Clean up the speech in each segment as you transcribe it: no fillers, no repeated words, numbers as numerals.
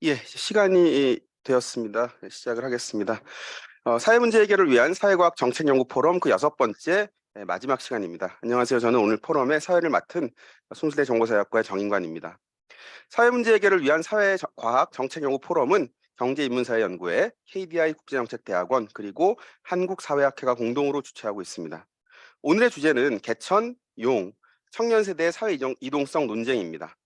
예, 시간이 되었습니다. 네, 시작을 하겠습니다. 사회 문제 해결을 위한 사회과학 정책연구 포럼 그 여섯 번째 마지막 시간입니다. 안녕하세요. 저는 오늘 포럼의 사회를 맡은 순수대 정보사회학과의 정인관입니다. 사회 문제 해결을 위한 사회과학 정책연구 포럼은 경제인문사회연구회, KDI 국제정책대학원 그리고 한국사회학회가 공동으로 주최하고 있습니다. 오늘의 주제는 개천, 용, 청년 세대의 사회 이동성 논쟁입니다.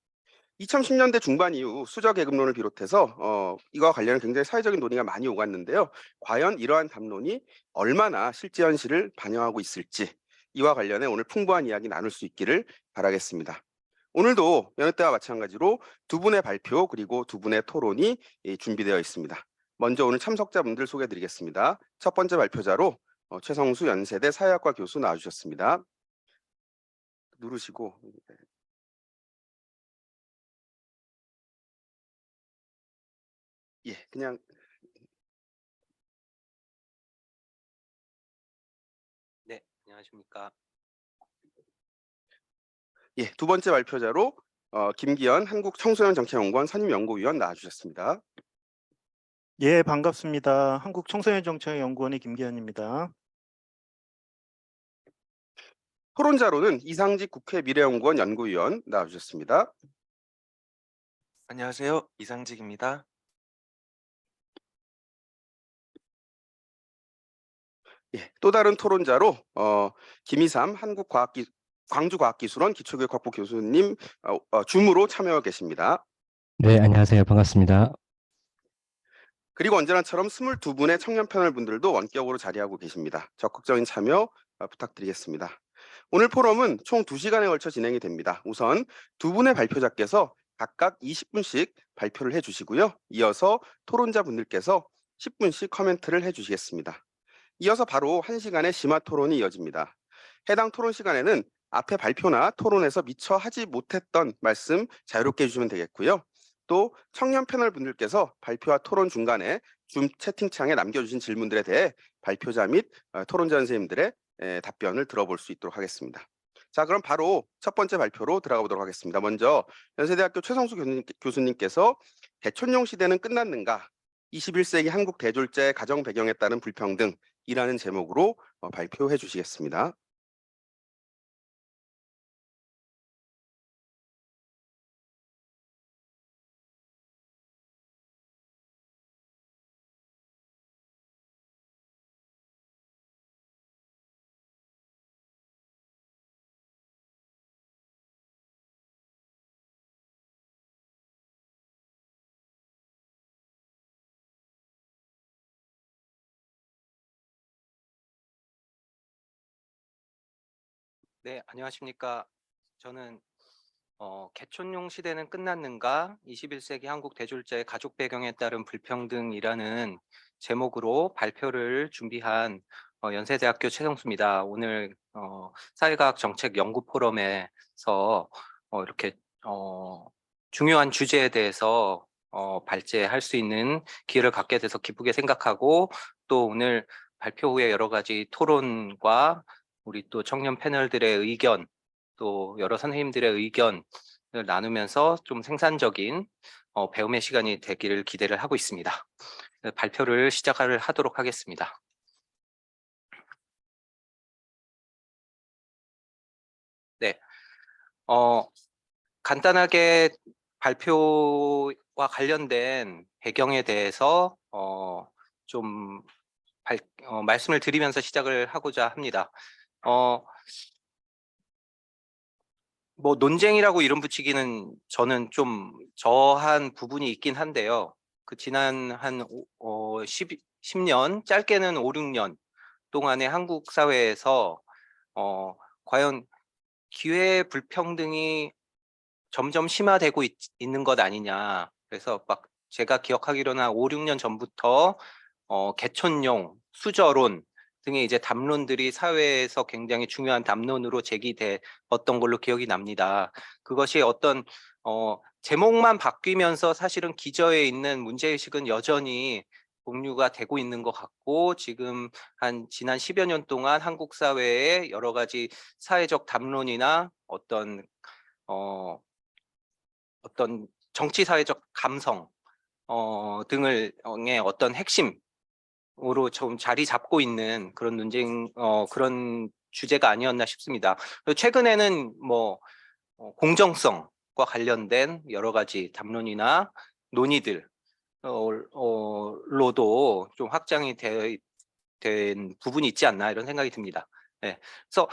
2010년대 중반 이후 수저 계급론을 비롯해서 이와 관련해 굉장히 사회적인 논의가 많이 오갔는데요. 과연 이러한 담론이 얼마나 실제 현실을 반영하고 있을지 이와 관련해 오늘 풍부한 이야기 나눌 수 있기를 바라겠습니다. 오늘도 여느 때와 마찬가지로 두 분의 발표 그리고 두 분의 토론이 준비되어 있습니다. 먼저 오늘 참석자분들 소개해드리겠습니다. 첫 번째 발표자로 최성수 연세대 사회학과 교수 나와주셨습니다. 누르시고 예, 그냥 네, 안녕하십니까. 예, 두 번째 발표자로 김기현 한국청소년정책연구원 선임연구위원 나와주셨습니다. 예, 반갑습니다. 한국청소년정책연구원의 김기현입니다. 토론자로는 이상직 국회 미래연구원 연구위원 나와주셨습니다. 안녕하세요. 이상직입니다. 예, 또 다른 토론자로 김희삼 광주과학기술원 기초교육학부 교수님 줌으로 참여하고 계십니다. 네, 안녕하세요. 반갑습니다. 그리고 언제나처럼 22분의 청년 패널 분들도 원격으로 자리하고 계십니다. 적극적인 참여 부탁드리겠습니다. 오늘 포럼은 총 2시간에 걸쳐 진행이 됩니다. 우선 두 분의 발표자께서 각각 20분씩 발표를 해주시고요. 이어서 토론자 분들께서 10분씩 코멘트를 해주시겠습니다. 이어서 바로 1시간의 심화 토론이 이어집니다. 해당 토론 시간에는 앞에 발표나 토론에서 미처 하지 못했던 말씀 자유롭게 해주시면 되겠고요. 또 청년 패널 분들께서 발표와 토론 중간에 줌 채팅창에 남겨주신 질문들에 대해 발표자 및 토론자 선생님들의 답변을 들어볼 수 있도록 하겠습니다. 자, 그럼 바로 첫 번째 발표로 들어가 보도록 하겠습니다. 먼저 연세대학교 최성수 교수님께서 개촌용 시대는 끝났는가? 21세기 한국 대졸자의 가정 배경에 따른 불평등이라는 제목으로 발표해 주시겠습니다. 네, 안녕하십니까. 저는 개촌용 시대는 끝났는가? 21세기 한국 대졸자의 가족 배경에 따른 불평등이라는 제목으로 발표를 준비한 연세대학교 최성수입니다. 오늘 사회과학 정책 연구 포럼에서 이렇게 중요한 주제에 대해서 발제할 수 있는 기회를 갖게 돼서 기쁘게 생각하고, 또 오늘 발표 후에 여러 가지 토론과 우리 또 청년 패널들의 의견, 또 여러 선생님들의 의견을 나누면서 좀 생산적인 배움의 시간이 되기를 기대를 하고 있습니다. 발표를 시작하도록 하겠습니다. 네, 간단하게 발표와 관련된 배경에 대해서 좀 말씀을 드리면서 시작을 하고자 합니다. 뭐 논쟁이라고 이름 붙이기는 저는 좀 저한 부분이 있긴 한데요. 그 지난 한 10년, 짧게는 5, 6년 동안의 한국 사회에서 과연 기회 불평등이 점점 심화되고 있는 것 아니냐. 그래서 막 제가 기억하기로는 한 5, 6년 전부터 개촌용, 수저론 등의 이제 담론들이 사회에서 굉장히 중요한 담론으로 제기되었던 걸로 기억이 납니다. 그것이 어떤 제목만 바뀌면서 사실은 기저에 있는 문제의식은 여전히 공유가 되고 있는 것 같고, 지금 지난 10여 년 동안 한국 사회의 여러 가지 사회적 담론이나 어떤 정치 사회적 감성, 등을 의 어떤 핵심으로 좀 자리 잡고 있는 그런 논쟁 그런 주제가 아니었나 싶습니다. 그리고 최근에는 뭐 공정성과 관련된 여러 가지 담론이나 논의들 로도 좀 확장이 된 부분이 있지 않나 이런 생각이 듭니다. 네. 그래서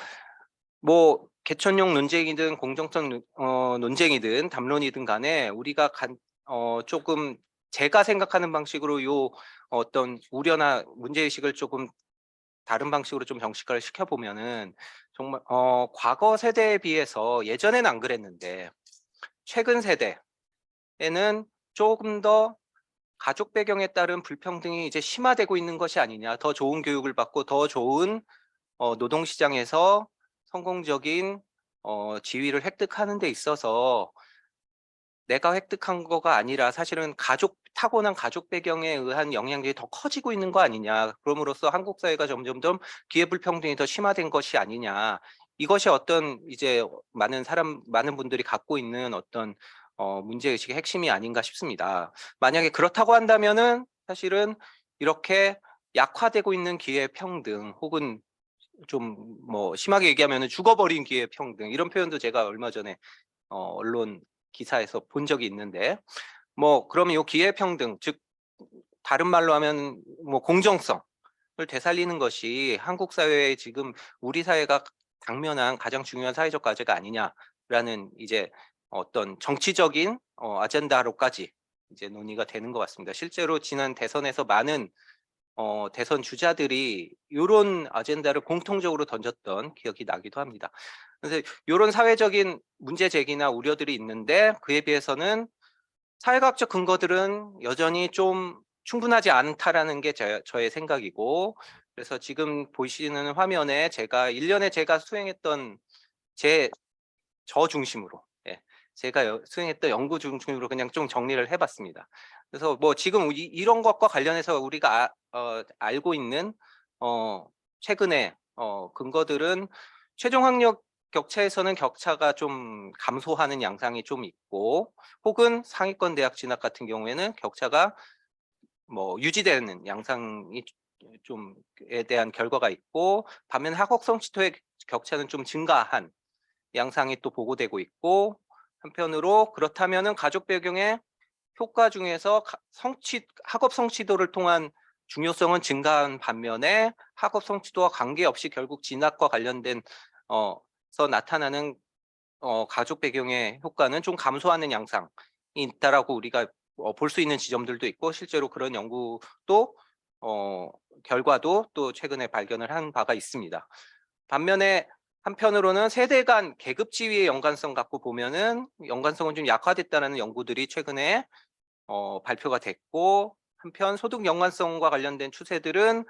뭐 개천용 논쟁이든 공정성 논쟁이든 담론이든 간에 우리가 조금 제가 생각하는 방식으로 요 어떤 우려나 문제의식을 조금 다른 방식으로 좀 정식화를 시켜보면은 정말 과거 세대에 비해서 예전에는 안 그랬는데 최근 세대에는 조금 더 가족 배경에 따른 불평등이 이제 심화되고 있는 것이 아니냐. 더 좋은 교육을 받고 더 좋은 노동시장에서 성공적인 지위를 획득하는 데 있어서 내가 획득한 거가 아니라 사실은 타고난 가족 배경에 의한 영향력이 더 커지고 있는 거 아니냐. 그럼으로써 한국 사회가 점점점 기회불평등이 더 심화된 것이 아니냐. 이것이 어떤 이제 많은 분들이 갖고 있는 어떤 문제의식의 핵심이 아닌가 싶습니다. 만약에 그렇다고 한다면은 사실은 이렇게 약화되고 있는 기회평등 혹은 좀 뭐 심하게 얘기하면 죽어버린 기회평등 이런 표현도 제가 얼마 전에 언론 기사에서 본 적이 있는데 뭐 그러면 이 기회평등 즉 다른 말로 하면 뭐 공정성을 되살리는 것이 한국 사회에 지금 우리 사회가 당면한 가장 중요한 사회적 과제가 아니냐라는 이제 어떤 정치적인 아젠다로까지 이제 논의가 되는 것 같습니다. 실제로 지난 대선에서 많은 대선 주자들이 이런 아젠다를 공통적으로 던졌던 기억이 나기도 합니다. 그래서 이런 사회적인 문제 제기나 우려들이 있는데 그에 비해서는 사회과학적 근거들은 여전히 좀 충분하지 않다라는 게 저의 생각이고 그래서 지금 보시는 화면에 제가 1년에 제가 수행했던 저 중심으로 제가 수행했던 연구 중심으로 그냥 좀 정리를 해봤습니다. 그래서 뭐 지금 이런 것과 관련해서 우리가 알고 있는 최근에 근거들은 최종 학력 격차에서는 격차가 좀 감소하는 양상이 좀 있고 혹은 상위권 대학 진학 같은 경우에는 격차가 뭐 유지되는 양상이 좀에 대한 결과가 있고 반면 학업 성취도의 격차는 좀 증가한 양상이 또 보고되고 있고 한편으로 그렇다면은 가족 배경의 효과 중에서 학업 성취도를 통한 중요성은 증가한 반면에 학업 성취도와 관계없이 결국 진학과 관련된 서 나타나는 가족 배경의 효과는 좀 감소하는 양상이 있다라고 우리가 볼 수 있는 지점들도 있고 실제로 그런 연구도 결과도 또 최근에 발견을 한 바가 있습니다. 반면에 한편으로는 세대 간 계급 지위의 연관성 갖고 보면은 연관성은 좀 약화됐다는 연구들이 최근에 발표가 됐고 한편 소득 연관성과 관련된 추세들은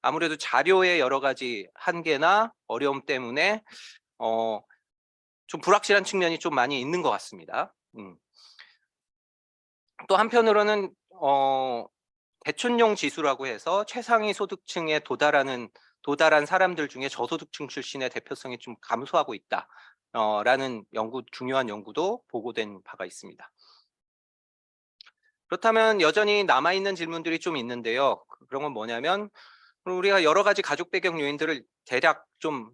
아무래도 자료의 여러 가지 한계나 어려움 때문에 좀 불확실한 측면이 좀 많이 있는 것 같습니다. 또 한편으로는 대촌용 지수라고 해서 최상위 소득층에 도달한 사람들 중에 저소득층 출신의 대표성이 좀 감소하고 있다. 라는 중요한 연구도 보고된 바가 있습니다. 그렇다면 여전히 남아있는 질문들이 좀 있는데요. 그런 건 뭐냐면 우리가 여러 가지 가족 배경 요인들을 대략 좀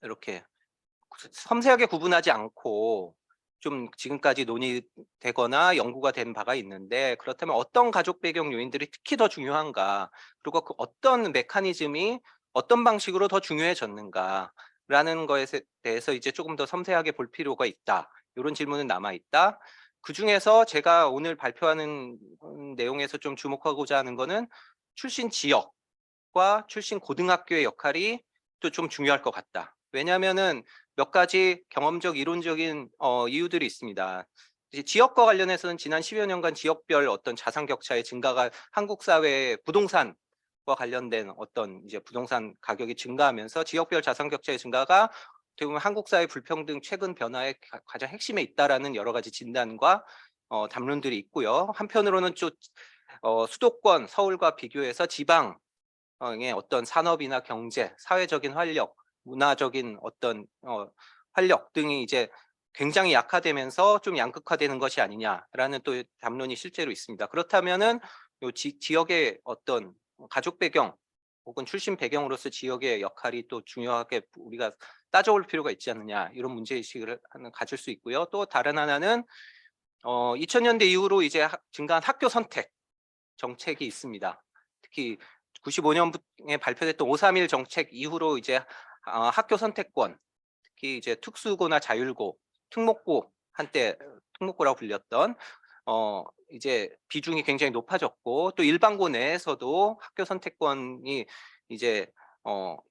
이렇게 섬세하게 구분하지 않고 좀 지금까지 논의되거나 연구가 된 바가 있는데 그렇다면 어떤 가족 배경 요인들이 특히 더 중요한가 그리고 그 어떤 메커니즘이 어떤 방식으로 더 중요해졌는가라는 것에 대해서 이제 조금 더 섬세하게 볼 필요가 있다. 이런 질문은 남아있다. 그중에서 제가 오늘 발표하는 내용에서 좀 주목하고자 하는 거는 출신 지역과 출신 고등학교의 역할이 또 좀 중요할 것 같다. 왜냐하면은 몇 가지 경험적 이론적인 이유들이 있습니다. 이제 지역과 관련해서는 지난 10여 년간 지역별 어떤 자산 격차의 증가가 한국 사회의 부동산과 관련된 어떤 이제 부동산 가격이 증가하면서 지역별 자산 격차의 증가가 어떻게 보면 한국 사회 불평등 최근 변화의 가장 핵심에 있다라는 여러 가지 진단과 담론들이 있고요. 한편으로는 좀 수도권 서울과 비교해서 지방의 어떤 산업이나 경제, 사회적인 활력 문화적인 어떤 활력 등이 이제 굉장히 약화되면서 좀 양극화되는 것이 아니냐라는 또 담론이 실제로 있습니다. 그렇다면은 요 지역의 어떤 가족 배경 혹은 출신 배경으로서 지역의 역할이 또 중요하게 우리가 따져볼 필요가 있지 않느냐, 이런 문제의식을 가질 수 있고요. 또 다른 하나는 2000년대 이후로 이제 증가한 학교 선택 정책이 있습니다. 특히 95년에 발표됐던 531 정책 이후로 이제 학교 선택권, 특히 이제 특수고나 자율고, 특목고, 한때 특목고라고 불렸던 이제 비중이 굉장히 높아졌고, 또 일반고 내에서도 학교 선택권이 이제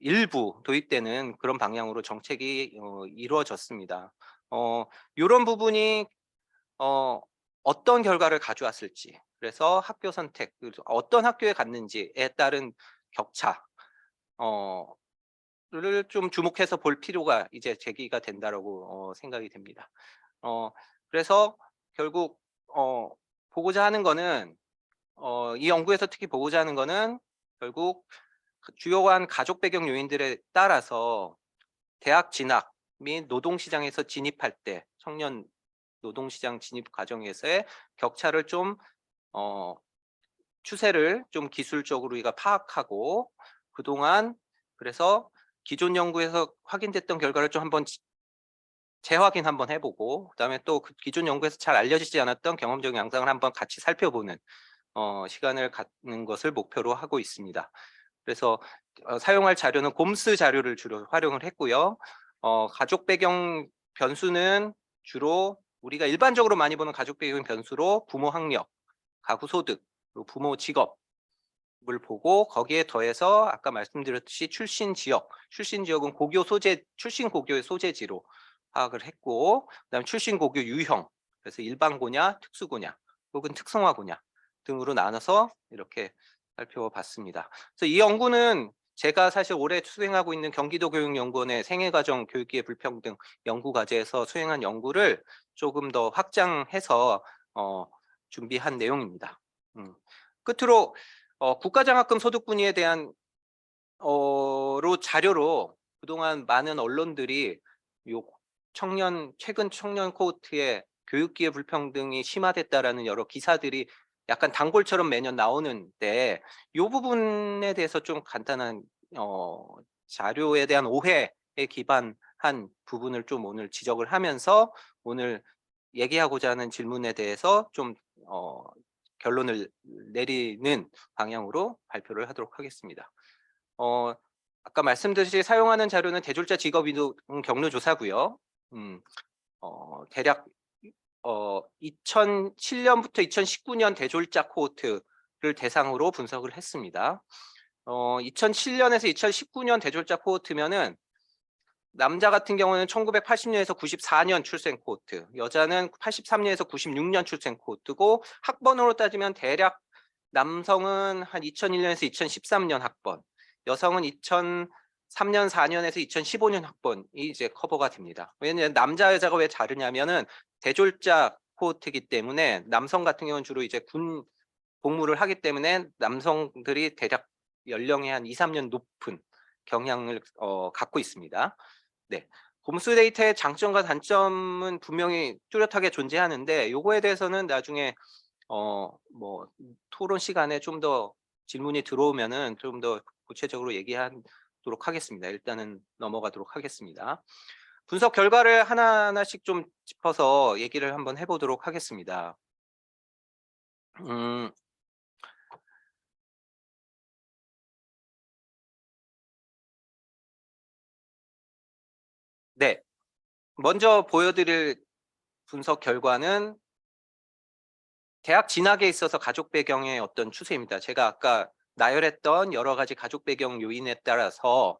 일부 도입되는 그런 방향으로 정책이 이루어졌습니다. 이런 부분이 어떤 결과를 가져왔을지, 그래서 학교 선택, 어떤 학교에 갔는지에 따른 격차, 를 좀 주목해서 볼 필요가 이제 제기가 된다라고 생각이 됩니다. 그래서 결국 보고자 하는 거는, 이 연구에서 특히 보고자 하는 거는 결국 그 주요한 가족 배경 요인들에 따라서 대학 진학 및 노동시장에서 진입할 때 청년 노동시장 진입 과정에서의 격차를 좀 추세를 좀 기술적으로 우리가 파악하고, 그동안 그래서 기존 연구에서 확인됐던 결과를 좀 한번 재확인 한번 해보고, 그다음에 또 그 기존 연구에서 잘 알려지지 않았던 경험적 양상을 한번 같이 살펴보는 시간을 갖는 것을 목표로 하고 있습니다. 그래서 사용할 자료는 곰스 자료를 주로 활용을 했고요. 가족 배경 변수는 주로 우리가 일반적으로 많이 보는 가족 배경 변수로 부모 학력, 가구 소득, 그리고 부모 직업을 보고, 거기에 더해서 아까 말씀드렸듯이 출신 지역은 고교 소재, 출신 고교의 소재지로 파악을 했고, 그다음에 출신 고교 유형, 그래서 일반고냐 특수고냐 혹은 특성화고냐 등으로 나눠서 이렇게 살펴봤습니다. 그래서 이 연구는 제가 사실 올해 수행하고 있는 경기도교육연구원의 생애과정 교육기회 불평등 연구과제에서 수행한 연구를 조금 더 확장해서 준비한 내용입니다. 끝으로 국가장학금 소득분위에 대한 자료로 그동안 많은 언론들이 요 최근 청년 코호트의 교육기회 불평등이 심화됐다라는 여러 기사들이 약간 단골처럼 매년 나오는데, 이 부분에 대해서 좀 간단한 자료에 대한 오해에 기반한 부분을 좀 오늘 지적을 하면서, 오늘 얘기하고자 하는 질문에 대해서 좀 결론을 내리는 방향으로 발표를 하도록 하겠습니다. 아까 말씀드렸듯이 사용하는 자료는 대졸자 직업이동 경로 조사고요. 대략 2007년부터 2019년 대졸자 코호트를 대상으로 분석을 했습니다. 2007년에서 2019년 대졸자 코호트면은 남자 같은 경우는 1980년에서 94년 출생 코호트, 여자는 83년에서 96년 출생 코호트고, 학번으로 따지면 대략 남성은 한 2001년에서 2013년 학번, 여성은 2003년 4년에서 2015년 학번이 이제 커버가 됩니다. 왜냐하면 남자 여자가 왜 다르냐면은 대졸자 코호트이기 때문에, 남성 같은 경우는 주로 이제 군 복무를 하기 때문에 남성들이 대략 연령이 한 2, 3년 높은 경향을 갖고 있습니다. 네. 곰수 데이터의 장점과 단점은 분명히 뚜렷하게 존재하는데, 요거에 대해서는 나중에 뭐 토론 시간에 좀 더 질문이 들어오면은 좀 더 구체적으로 얘기하도록 하겠습니다. 일단은 넘어가도록 하겠습니다. 분석 결과를 하나하나씩 좀 짚어서 얘기를 한번 해보도록 하겠습니다. 네. 먼저 보여드릴 분석 결과는 대학 진학에 있어서 가족 배경의 어떤 추세입니다. 제가 아까 나열했던 여러 가지 가족 배경 요인에 따라서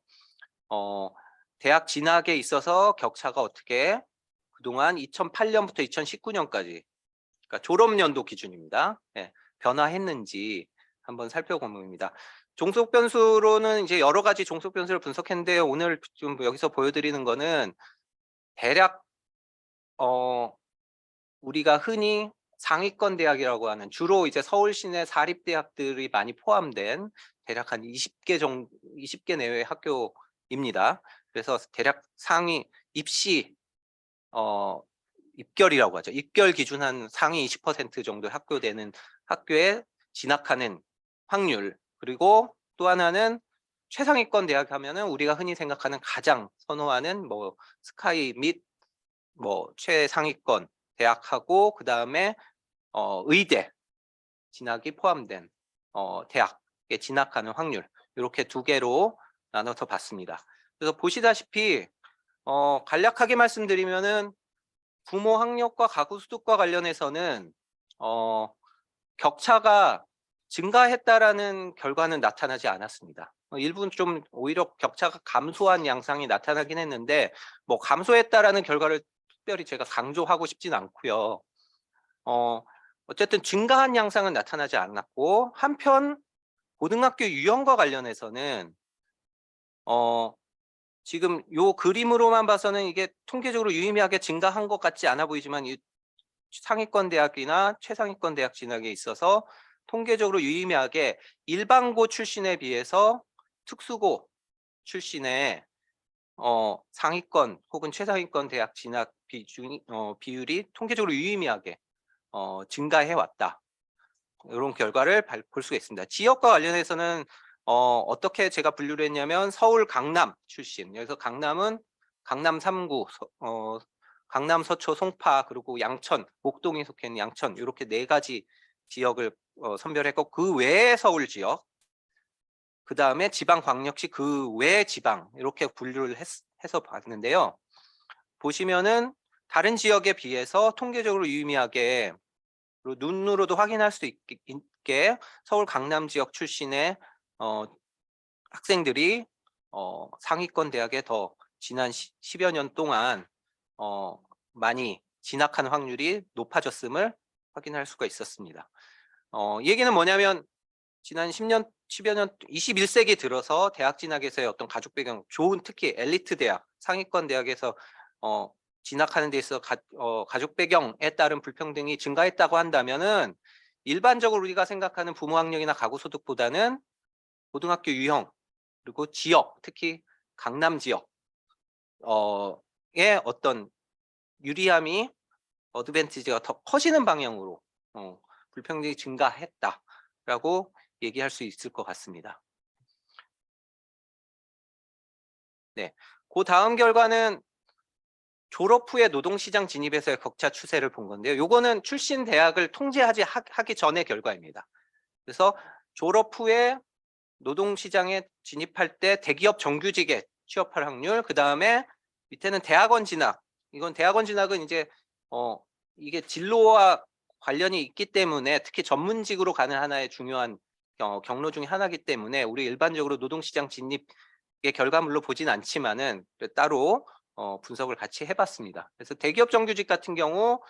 대학 진학에 있어서 격차가 어떻게 그동안 2008년부터 2019년까지, 그러니까 졸업연도 기준입니다. 네, 변화했는지 한번 살펴봅니다. 종속 변수로는 이제 여러 가지 종속 변수를 분석했는데, 오늘 좀 여기서 보여드리는 거는 대략 우리가 흔히 상위권 대학이라고 하는, 주로 이제 서울 시내 사립대학들이 많이 포함된 대략 한 20개 내외의 학교입니다. 그래서 대략 상위 입시 입결이라고 하죠. 입결 기준 한 상위 20% 정도 학교에 진학하는 확률, 그리고 또 하나는 최상위권 대학 하면은 우리가 흔히 생각하는 가장 선호하는 뭐 스카이 및 뭐 최상위권 대학하고 그다음에 의대 진학이 포함된 대학에 진학하는 확률, 이렇게 두 개로 나눠서 봤습니다. 그래서 보시다시피 간략하게 말씀드리면은 부모 학력과 가구 소득과 관련해서는 격차가 증가했다라는 결과는 나타나지 않았습니다. 일부는 좀 오히려 격차가 감소한 양상이 나타나긴 했는데 뭐 감소했다라는 결과를 특별히 제가 강조하고 싶진 않고요. 어쨌든 증가한 양상은 나타나지 않았고, 한편 고등학교 유형과 관련해서는 지금 요 그림으로만 봐서는 이게 통계적으로 유의미하게 증가한 것 같지 않아 보이지만 이 상위권 대학이나 최상위권 대학 진학에 있어서 통계적으로 유의미하게 일반고 출신에 비해서 특수고 출신의 상위권 혹은 최상위권 대학 진학 비율이 통계적으로 유의미하게 증가해 왔다. 이런 결과를 볼 수가 있습니다. 지역과 관련해서는 어떻게 제가 분류를 했냐면 서울 강남 출신, 여기서 강남은 강남 3구, 강남 서초 송파 그리고 양천, 목동이 속해 있는 양천, 이렇게 네 가지 지역을 선별했고, 그 외의 서울 지역, 그 다음에 지방광역시 그 외 지방, 이렇게 분류를 해서 봤는데요. 보시면은 다른 지역에 비해서 통계적으로 유의미하게 눈으로도 확인할 수 있게 서울 강남 지역 출신의 학생들이 상위권 대학에 더 지난 10여 년 동안 많이 진학하는 확률이 높아졌음을 확인할 수가 있었습니다. 얘기는 뭐냐면 지난 10년, 10여 년, 21세기 들어서 대학 진학에서의 어떤 가족 배경, 좋은 특히 엘리트 대학, 상위권 대학에서 진학하는 데 있어서 가족 배경에 따른 불평등이 증가했다고 한다면은 일반적으로 우리가 생각하는 부모 학력이나 가구 소득보다는 고등학교 유형 그리고 지역, 특히 강남 지역의 어떤 유리함이 어드밴티지가 더 커지는 방향으로 불평등이 증가했다라고 얘기할 수 있을 것 같습니다. 네, 그 다음 결과는 졸업 후에 노동시장 진입에서의 격차 추세를 본 건데요. 요거는 출신 대학을 하기 전의 결과입니다. 그래서 졸업 후에 노동시장에 진입할 때 대기업 정규직에 취업할 확률, 그 다음에 밑에는 대학원 진학. 이건 대학원 진학은 이제 이게 진로와 관련이 있기 때문에 특히 전문직으로 가는 하나의 중요한 경로 중에 하나이기 때문에 우리 일반적으로 노동시장 진입의 결과물로 보진 않지만은 따로 분석을 같이 해봤습니다. 그래서 대기업 정규직 같은 경우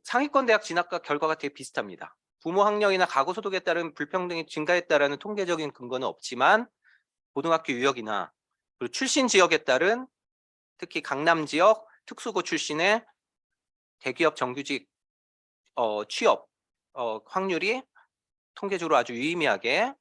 상위권 대학 진학과 결과가 되게 비슷합니다. 부모 학력이나 가구 소득에 따른 불평등이 증가했다라는 통계적인 근거는 없지만 고등학교 유형이나 그리고 출신 지역에 따른 특히 강남 지역 특수고 출신의 대기업 정규직 취업 확률이 통계적으로 아주 유의미하게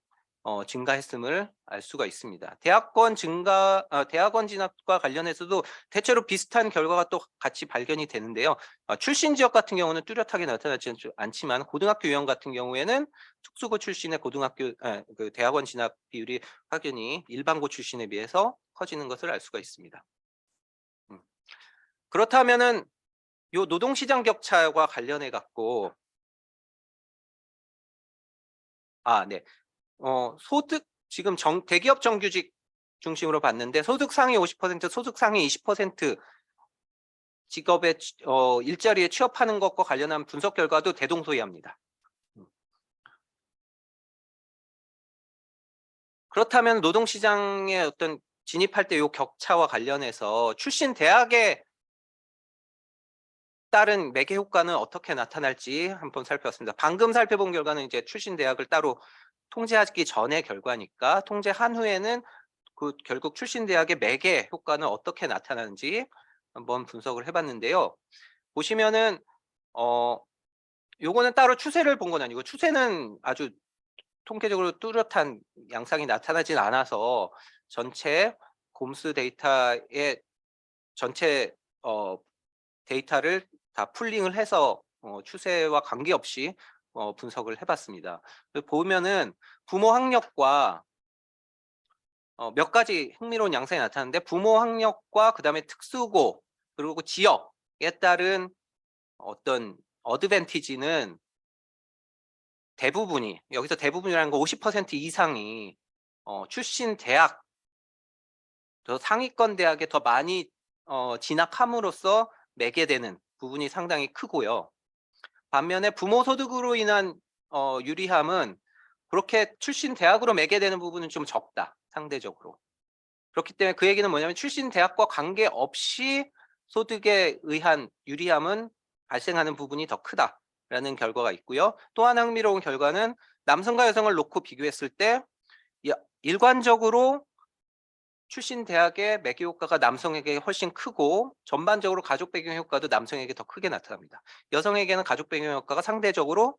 증가했음을 알 수가 있습니다. 대학원 진학과 관련해서도 대체로 비슷한 결과가 또 같이 발견이 되는데요. 출신 지역 같은 경우는 뚜렷하게 나타나지 않지만 고등학교 유형 같은 경우에는 특수고 출신의 그 대학원 진학 비율이 확연히 일반고 출신에 비해서 커지는 것을 알 수가 있습니다. 그렇다면은 요 노동시장 격차와 관련해 갖고 네. 소득 지금 대기업 정규직 중심으로 봤는데 소득 상위 50%, 소득 상위 20% 직업에 일자리에 취업하는 것과 관련한 분석 결과도 대동소이합니다. 그렇다면 노동시장에 어떤 진입할 때 이 격차와 관련해서 출신 대학에 따른 매개 효과는 어떻게 나타날지 한번 살펴봤습니다. 방금 살펴본 결과는 이제 출신 대학을 따로 통제하기 전의 결과니까 통제한 후에는 그 결국 출신 대학의 매개 효과는 어떻게 나타나는지 한번 분석을 해봤는데요. 보시면은 요거는 따로 추세를 본 건 아니고 추세는 아주 통계적으로 뚜렷한 양상이 나타나진 않아서 전체 곰스 데이터의 전체 데이터를 다 풀링을 해서 추세와 관계없이 분석을 해봤습니다. 보면은 부모 학력과 몇 가지 흥미로운 양상이 나타나는데, 부모 학력과 그다음에 특수고 그리고 지역에 따른 어떤 어드밴티지는 대부분이, 여기서 대부분이라는 거 50% 이상이 출신 대학, 더 상위권 대학에 더 많이 진학함으로써 매개되는 부분이 상당히 크고요. 반면에 부모 소득으로 인한 유리함은 그렇게 출신 대학으로 매개되는 부분은 좀 적다, 상대적으로. 그렇기 때문에 그 얘기는 뭐냐면 출신 대학과 관계없이 소득에 의한 유리함은 발생하는 부분이 더 크다라는 결과가 있고요. 또 하나 흥미로운 결과는 남성과 여성을 놓고 비교했을 때 일관적으로 출신 대학의 매개 효과가 남성에게 훨씬 크고, 전반적으로 가족 배경 효과도 남성에게 더 크게 나타납니다. 여성에게는 가족 배경 효과가 상대적으로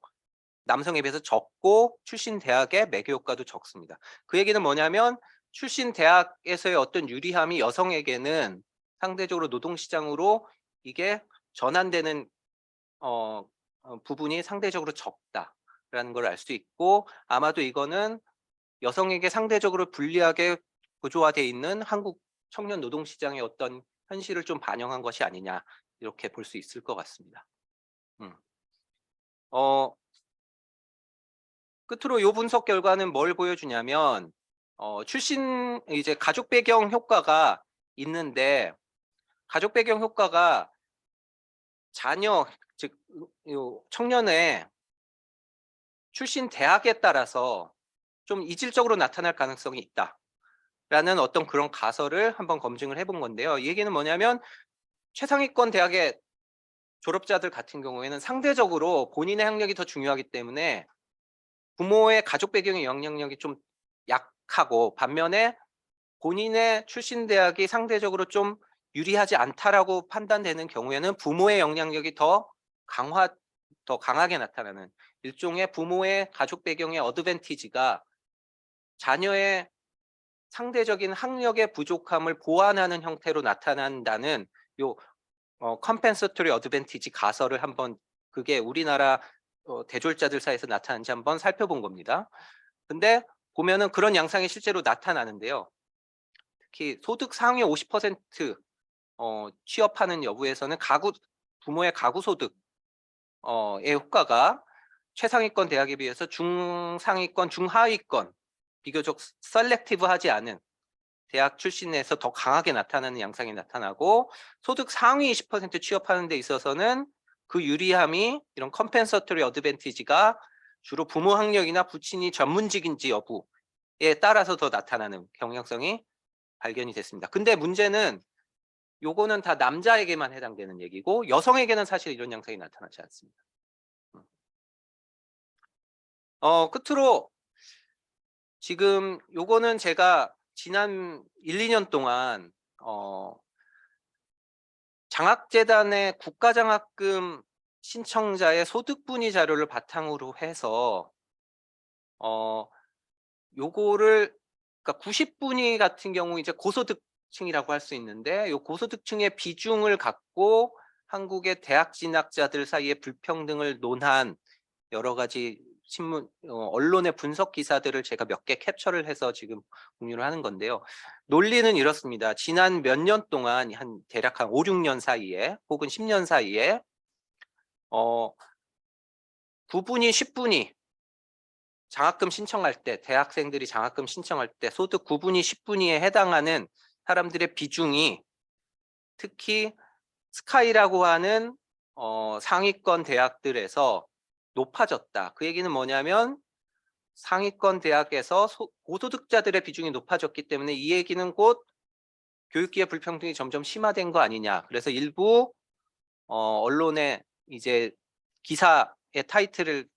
남성에 비해서 적고, 출신 대학의 매개 효과도 적습니다. 그 얘기는 뭐냐면 출신 대학에서의 어떤 유리함이 여성에게는 상대적으로 노동시장으로 이게 전환되는 부분이 상대적으로 적다라는 걸 알 수 있고, 아마도 이거는 여성에게 상대적으로 불리하게 구조화되어 있는 한국 청년 노동시장의 어떤 현실을 좀 반영한 것이 아니냐, 이렇게 볼 수 있을 것 같습니다. 끝으로 이 분석 결과는 뭘 보여주냐면, 출신 이제 가족 배경 효과가 있는데, 가족 배경 효과가 자녀, 즉 청년의 출신 대학에 따라서 좀 이질적으로 나타날 가능성이 있다라는 어떤 그런 가설을 한번 검증을 해본 건데요. 이 얘기는 뭐냐면 최상위권 대학의 졸업자들 같은 경우에는 상대적으로 본인의 학력이 더 중요하기 때문에 부모의 가족 배경의 영향력이 좀 약하고, 반면에 본인의 출신 대학이 상대적으로 좀 유리하지 않다라고 판단되는 경우에는 부모의 영향력이 더 강하게 나타나는, 일종의 부모의 가족 배경의 어드밴티지가 자녀의 상대적인 학력의 부족함을 보완하는 형태로 나타난다는 요 컴펜서토리 어드밴티지 가설을 한번, 그게 우리나라 대졸자들 사이에서 나타나는지 한번 살펴본 겁니다. 근데 보면은 그런 양상이 실제로 나타나는데요. 특히 소득 상위 50% 취업하는 여부에서는 부모의 가구 소득의 효과가 최상위권 대학에 비해서 중상위권, 중하위권, 비교적 셀렉티브하지 않은 대학 출신에서 더 강하게 나타나는 양상이 나타나고, 소득 상위 20% 취업하는 데 있어서는 그 유리함이, 이런 컴펜서토리 어드밴티지가 주로 부모 학력이나 부친이 전문직인지 여부에 따라서 더 나타나는 경향성이 발견이 됐습니다. 근데 문제는 요거는 다 남자에게만 해당되는 얘기고, 여성에게는 사실 이런 양상이 나타나지 않습니다. 끝으로 지금 요거는 제가 지난 1, 2년 동안 장학재단의 국가장학금 신청자의 소득분위 자료를 바탕으로 해서 요거를, 그러니까 90분위 같은 경우 이제 고소득층이라고 할 수 있는데, 요 고소득층의 비중을 갖고 한국의 대학 진학자들 사이의 불평등을 논한 여러 가지 신문, 언론의 분석 기사들을 제가 몇 개 캡처를 해서 지금 공유를 하는 건데요. 논리는 이렇습니다. 지난 몇 년 동안, 대략 한 5, 6년 사이에, 혹은 10년 사이에 9분위, 10분위 장학금 신청할 때, 대학생들이 장학금 신청할 때 소득 9분위, 10분위에 해당하는 사람들의 비중이 특히 스카이라고 하는 상위권 대학들에서 높아졌다. 그 얘기는 뭐냐면 상위권 대학에서 고소득자들의 비중이 높아졌기 때문에, 이 얘기는 곧 교육기회 불평등이 점점 심화된 거 아니냐. 그래서 일부 언론의 이제 기사의 타이틀을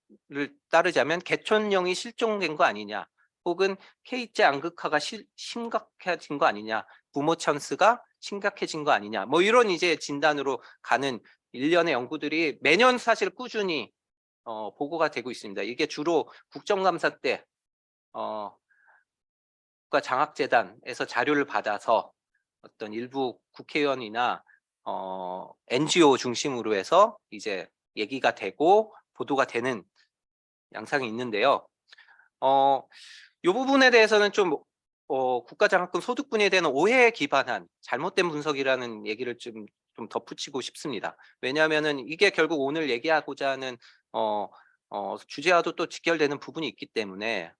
따르자면 개촌령이 실종된 거 아니냐, 혹은 K제 양극화가 심각해진 거 아니냐, 부모 찬스가 심각해진 거 아니냐, 뭐 이런 이제 진단으로 가는 일련의 연구들이 매년 사실 꾸준히 보고가 되고 있습니다. 이게 주로 국정감사 때 국가장학재단에서 자료를 받아서 어떤 일부 국회의원이나 NGO 중심으로 해서 이제 얘기가 되고 보도가 되는 양상이 있는데요. 이 부분에 대해서는 좀 국가장학금 소득분에 대한 오해에 기반한 잘못된 분석이라는 얘기를 좀 덧붙이고 싶습니다. 왜냐하면은 이게 결국 오늘 얘기하고자 하는 주제와도 또 직결되는 부분이 있기 때문에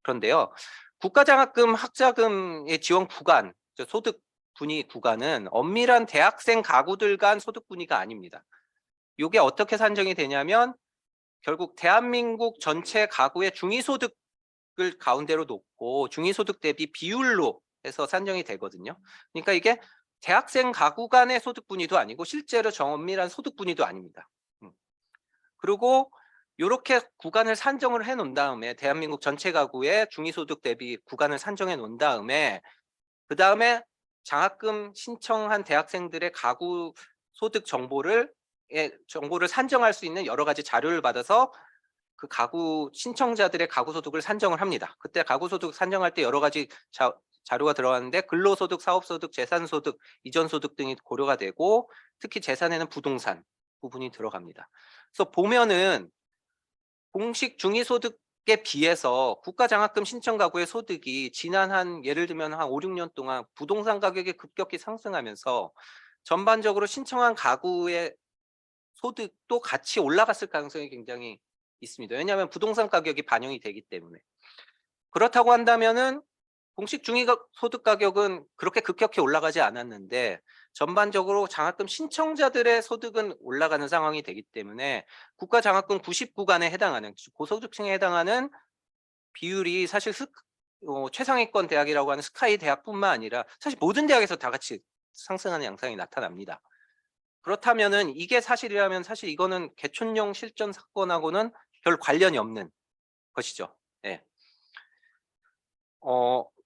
그런데요. 국가장학금 학자금의 지원 구간, 소득 분위 구간은 엄밀한 대학생 가구들 간 소득 분위가 아닙니다. 이게 어떻게 산정이 되냐면 결국 대한민국 전체 가구의 중위소득을 가운데로 놓고 중위소득 대비 비율로 해서 산정이 되거든요. 그러니까 이게 대학생 가구 간의 소득 분위도 아니고 실제로 정엄밀한 소득 분위도 아닙니다. 그리고 이렇게 구간을 산정을 해 놓은 다음에 대한민국 전체 가구의 중위소득 대비 구간을 산정해 놓은 다음에 그 다음에 장학금 신청한 대학생들의 가구 소득 정보를 산정할 수 있는 여러 가지 자료를 받아서 그 가구 신청자들의 가구 소득을 산정을 합니다. 그때 가구 소득 산정할 때 여러 가지 자료가 들어가는데 근로소득, 사업소득, 재산소득, 이전소득 등이 고려가 되고 특히 재산에는 부동산 부분이 들어갑니다. 그래서 보면은 공식 중위소득에 비해서 국가장학금 신청 가구의 소득이 지난 예를 들면 한 5, 6년 동안 부동산 가격이 급격히 상승하면서 전반적으로 신청한 가구의 소득도 같이 올라갔을 가능성이 굉장히 있습니다. 왜냐하면 부동산 가격이 반영이 되기 때문에. 그렇다고 한다면은 공식 중위소득 가격은 그렇게 급격히 올라가지 않았는데 전반적으로 장학금 신청자들의 소득은 올라가는 상황이 되기 때문에 국가장학금 99간에 해당하는 고소득층에 해당하는 비율이 사실 최상위권 대학이라고 하는 스카이 대학뿐만 아니라 사실 모든 대학에서 다 같이 상승하는 양상이 나타납니다. 그렇다면은 이게 사실이라면 사실 이거는 개촌령 실전 사건하고는 별 관련이 없는 것이죠. 예.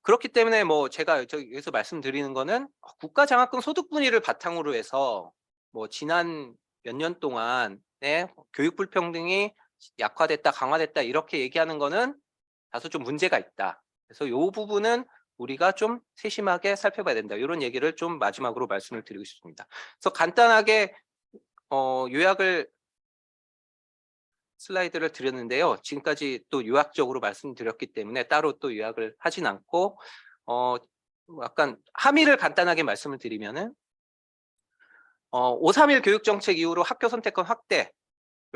그렇기 때문에 뭐 제가 여기서 말씀드리는 거는 국가장학금 소득분위를 바탕으로 해서 뭐 지난 몇 년 동안의 교육 불평등이 약화됐다, 강화됐다 이렇게 얘기하는 거는 다소 좀 문제가 있다. 그래서 이 부분은 우리가 좀 세심하게 살펴봐야 된다. 이런 얘기를 좀 마지막으로 말씀을 드리고 싶습니다. 그래서 간단하게 요약을 슬라이드를 드렸는데요. 지금까지 또 요약적으로 말씀드렸기 때문에 따로 또 요약을 하진 않고 약간 함의를 간단하게 말씀을 드리면은 531 교육정책 이후로 학교 선택권 확대를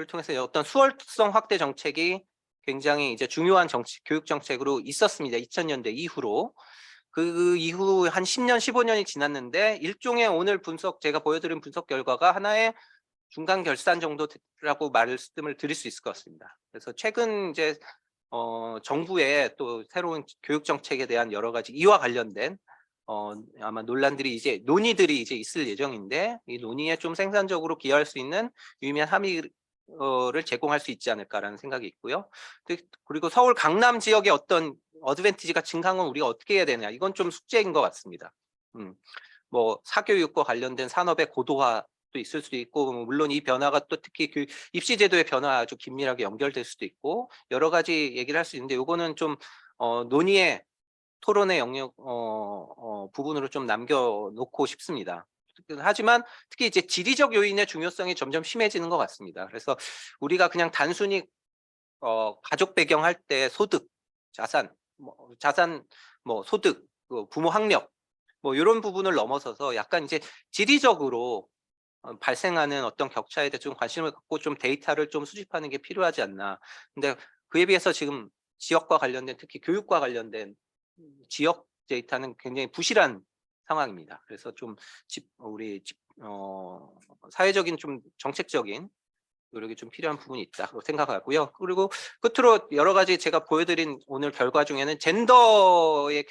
통해서 어떤 수월성 확대 정책이 굉장히 이제 중요한 교육 정책으로 있었습니다. 2000년대 이후로. 그 이후 한 10년, 15년이 지났는데 일종의 오늘 제가 보여드린 분석 결과가 하나의 중간 결산 정도라고 말씀을 드릴 수 있을 것 같습니다. 그래서 최근 이제 정부의 또 새로운 교육 정책에 대한 여러 가지 이와 관련된 아마 논의들이 이제 있을 예정인데 이 논의에 좀 생산적으로 기여할 수 있는 유의미한 함의를 제공할 수 있지 않을까라는 생각이 있고요. 그리고 서울 강남 지역의 어떤 어드밴티지가 증가한 건 우리가 어떻게 해야 되냐 이건 좀 숙제인 것 같습니다. 뭐 사교육과 관련된 산업의 고도화도 있을 수도 있고 물론 이 변화가 또 특히 입시제도의 변화와 아주 긴밀하게 연결될 수도 있고 여러 가지 얘기를 할 수 있는데 이거는 좀 논의의 토론의 영역 부분으로 좀 남겨놓고 싶습니다. 하지만 특히 이제 지리적 요인의 중요성이 점점 심해지는 것 같습니다. 그래서 우리가 그냥 단순히 가족 배경 할 때 소득, 자산, 소득, 부모 학력 뭐 이런 부분을 넘어서서 약간 이제 지리적으로 발생하는 어떤 격차에 대해 좀 관심을 갖고 좀 데이터를 좀 수집하는 게 필요하지 않나. 근데 그에 비해서 지금 지역과 관련된 특히 교육과 관련된 지역 데이터는 굉장히 부실한 상황입니다. 그래서 좀 사회적인 좀 정책적인 노력이 좀 필요한 부분이 있다고 생각하고요. 그리고 끝으로 여러 가지 제가 보여드린 오늘 결과 중에는 젠더의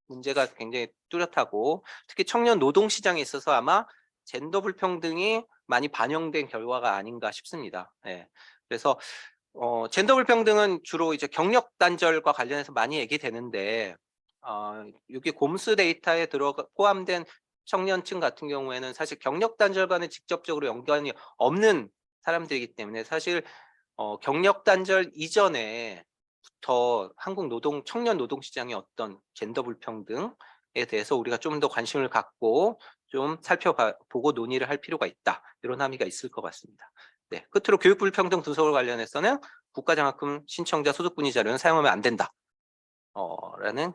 문제가 굉장히 뚜렷하고 특히 청년 노동 시장에 있어서 아마 젠더 불평등이 많이 반영된 결과가 아닌가 싶습니다. 네. 그래서 젠더 불평등은 주로 이제 경력 단절과 관련해서 많이 얘기되는데 여기 곰스 데이터에 포함된 청년층 같은 경우에는 사실 경력 단절과는 직접적으로 연관이 없는 사람들이기 때문에 사실 경력 단절 이전에부터 한국 청년 노동 시장의 어떤 젠더 불평등에 대해서 우리가 좀 더 관심을 갖고 좀 살펴보고 논의를 할 필요가 있다. 이런 함의가 있을 것 같습니다. 네, 끝으로 교육 불평등 분석을 관련해서는 국가장학금 신청자 소득분위 자료는 사용하면 안 된다. 라는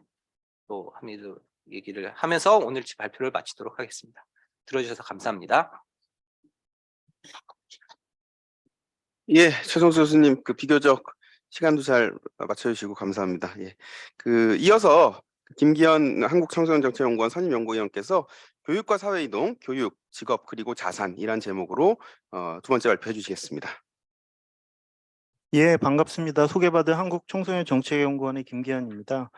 또 함의도 얘기를 하면서 오늘 발표를 마치도록 하겠습니다. 들어주셔서 감사합니다. 예, 최성수 교수님 그 비교적 시간도 잘 맞춰주시고 감사합니다. 예, 그 이어서 김기현 한국청소년정책연구원 선임연구위원께서 교육과 사회이동, 교육, 직업 그리고 자산이란 제목으로 두 번째 발표해 주시겠습니다. 예, 반갑습니다. 소개받은 한국청소년정책연구원의 김기현입니다.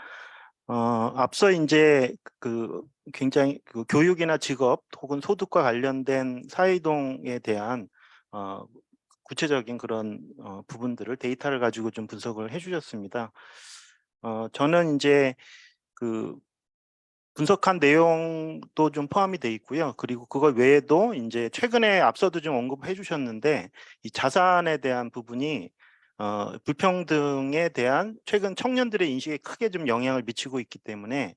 앞서 이제 굉장히 교육이나 직업 혹은 소득과 관련된 사회이동에 대한 구체적인 그런 부분들을 데이터를 가지고 좀 분석을 해주셨습니다. 저는 이제 분석한 내용도 좀 포함이 돼 있고요. 그리고 그거 외에도 이제 최근에 앞서도 좀 언급해 주셨는데 이 자산에 대한 부분이 불평등에 대한 최근 청년들의 인식에 크게 좀 영향을 미치고 있기 때문에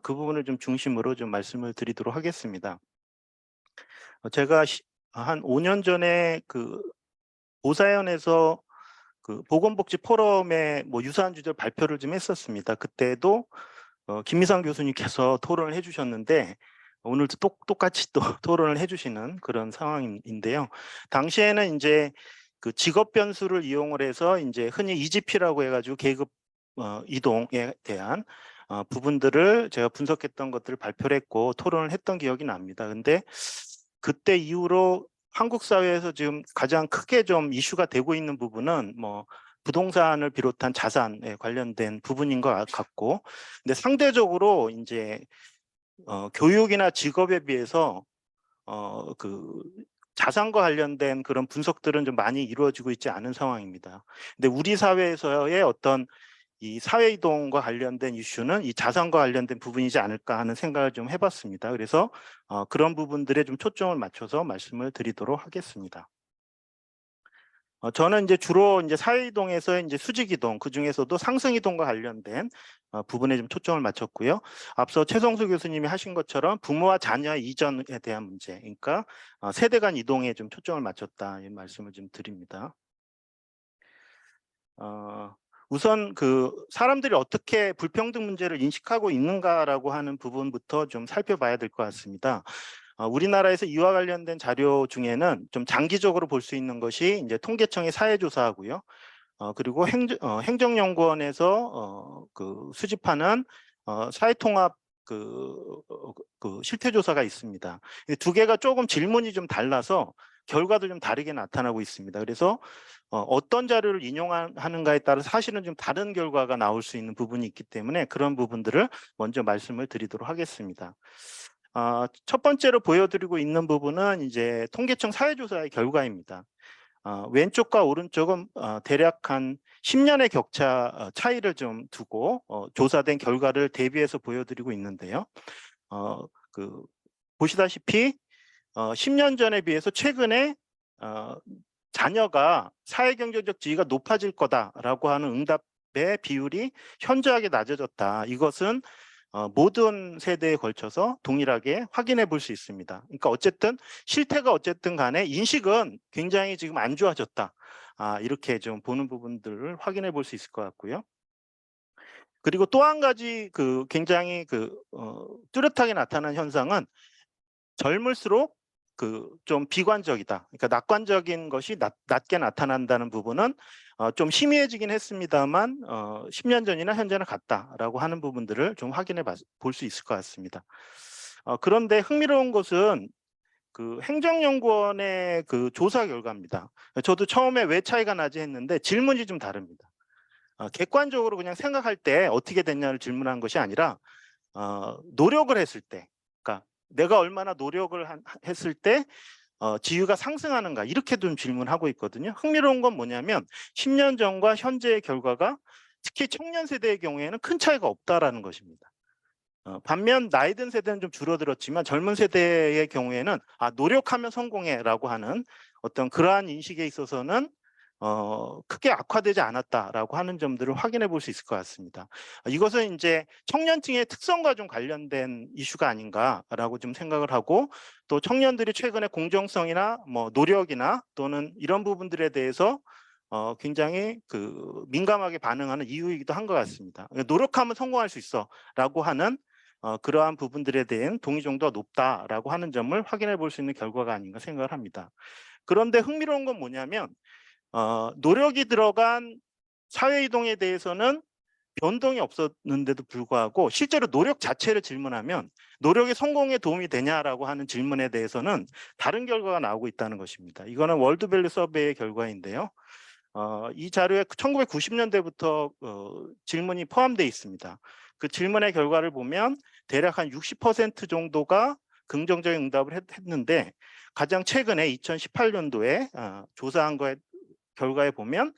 그 부분을 좀 중심으로 좀 말씀을 드리도록 하겠습니다. 제가 한 5년 전에 보사연에서 보건복지 포럼에 뭐 유사한 주제로 발표를 좀 했었습니다. 그때도 김미상 교수님께서 토론을 해주셨는데 오늘도 똑같이 또 토론을 해주시는 그런 상황인데요. 당시에는 이제 직업 변수를 이용을 해서 이제 흔히 EGP라고 해가지고 계급 이동에 대한 부분들을 제가 분석했던 것들을 발표를 했고 토론을 했던 기억이 납니다. 근데 그때 이후로 한국 사회에서 지금 가장 크게 좀 이슈가 되고 있는 부분은 뭐 부동산을 비롯한 자산에 관련된 부분인 것 같고, 근데 상대적으로 이제 교육이나 직업에 비해서 자산과 관련된 그런 분석들은 좀 많이 이루어지고 있지 않은 상황입니다. 근데 우리 사회에서의 어떤 이 사회이동과 관련된 이슈는 이 자산과 관련된 부분이지 않을까 하는 생각을 좀 해봤습니다. 그래서 그런 부분들에 좀 초점을 맞춰서 말씀을 드리도록 하겠습니다. 저는 이제 주로 이제 사회이동에서 이제 수직이동, 그 중에서도 상승이동과 관련된 부분에 좀 초점을 맞췄고요. 앞서 최성수 교수님이 하신 것처럼 부모와 자녀 이전에 대한 문제, 그러니까 세대 간 이동에 좀 초점을 맞췄다 이 말씀을 좀 드립니다. 우선 사람들이 어떻게 불평등 문제를 인식하고 있는가라고 하는 부분부터 좀 살펴봐야 될 것 같습니다. 우리나라에서 이와 관련된 자료 중에는 좀 장기적으로 볼 수 있는 것이 이제 통계청의 사회조사하고요. 그리고 행정연구원에서 수집하는 사회통합 실태조사가 있습니다. 이 두 개가 조금 질문이 좀 달라서 결과도 좀 다르게 나타나고 있습니다. 그래서 어떤 자료를 인용하는가에 따라 사실은 좀 다른 결과가 나올 수 있는 부분이 있기 때문에 그런 부분들을 먼저 말씀을 드리도록 하겠습니다. 첫 번째로 보여드리고 있는 부분은 이제 통계청 사회조사의 결과입니다. 왼쪽과 오른쪽은 대략 한 10년의 격차 차이를 좀 두고 조사된 결과를 대비해서 보여드리고 있는데요. 보시다시피 10년 전에 비해서 최근에 자녀가 사회경제적 지위가 높아질 거다라고 하는 응답의 비율이 현저하게 낮아졌다. 이것은 모든 세대에 걸쳐서 동일하게 확인해 볼 수 있습니다. 그러니까 어쨌든 실태가 어쨌든 간에 인식은 굉장히 지금 안 좋아졌다. 이렇게 좀 보는 부분들을 확인해 볼 수 있을 것 같고요. 그리고 또 한 가지 굉장히 뚜렷하게 나타난 현상은 젊을수록 좀 비관적이다. 그러니까 낙관적인 것이 낮게 나타난다는 부분은 좀 희미해지긴 했습니다만 10년 전이나 현재나 같다라고 하는 부분들을 좀 확인해 볼 수 있을 것 같습니다. 그런데 흥미로운 것은 행정연구원의 조사 결과입니다. 저도 처음에 왜 차이가 나지 했는데 질문이 좀 다릅니다. 객관적으로 그냥 생각할 때 어떻게 됐냐를 질문한 것이 아니라 노력을 했을 때, 그러니까 내가 얼마나 노력을 했을 때 지위가 상승하는가 이렇게 좀 질문하고 있거든요. 흥미로운 건 뭐냐면 10년 전과 현재의 결과가 특히 청년 세대의 경우에는 큰 차이가 없다라는 것입니다. 반면 나이 든 세대는 좀 줄어들었지만 젊은 세대의 경우에는 노력하면 성공해라고 하는 어떤 그러한 인식에 있어서는 크게 악화되지 않았다라고 하는 점들을 확인해 볼 수 있을 것 같습니다. 이것은 이제 청년층의 특성과 좀 관련된 이슈가 아닌가라고 좀 생각을 하고, 또 청년들이 최근에 공정성이나 뭐 노력이나 또는 이런 부분들에 대해서 굉장히 민감하게 반응하는 이유이기도 한 것 같습니다. 노력하면 성공할 수 있어라고 하는 그러한 부분들에 대한 동의 정도가 높다라고 하는 점을 확인해 볼 수 있는 결과가 아닌가 생각을 합니다. 그런데 흥미로운 건 뭐냐면 노력이 들어간 사회이동에 대해서는 변동이 없었는데도 불구하고 실제로 노력 자체를 질문하면 노력이 성공에 도움이 되냐라고 하는 질문에 대해서는 다른 결과가 나오고 있다는 것입니다. 이거는 월드밸류 서베이의 결과인데요. 이 자료에 1990년대부터 질문이 포함되어 있습니다. 그 질문의 결과를 보면 대략 한 60% 정도가 긍정적인 응답을 했는데, 가장 최근에 2018년도에 조사한 거에 결과에 보면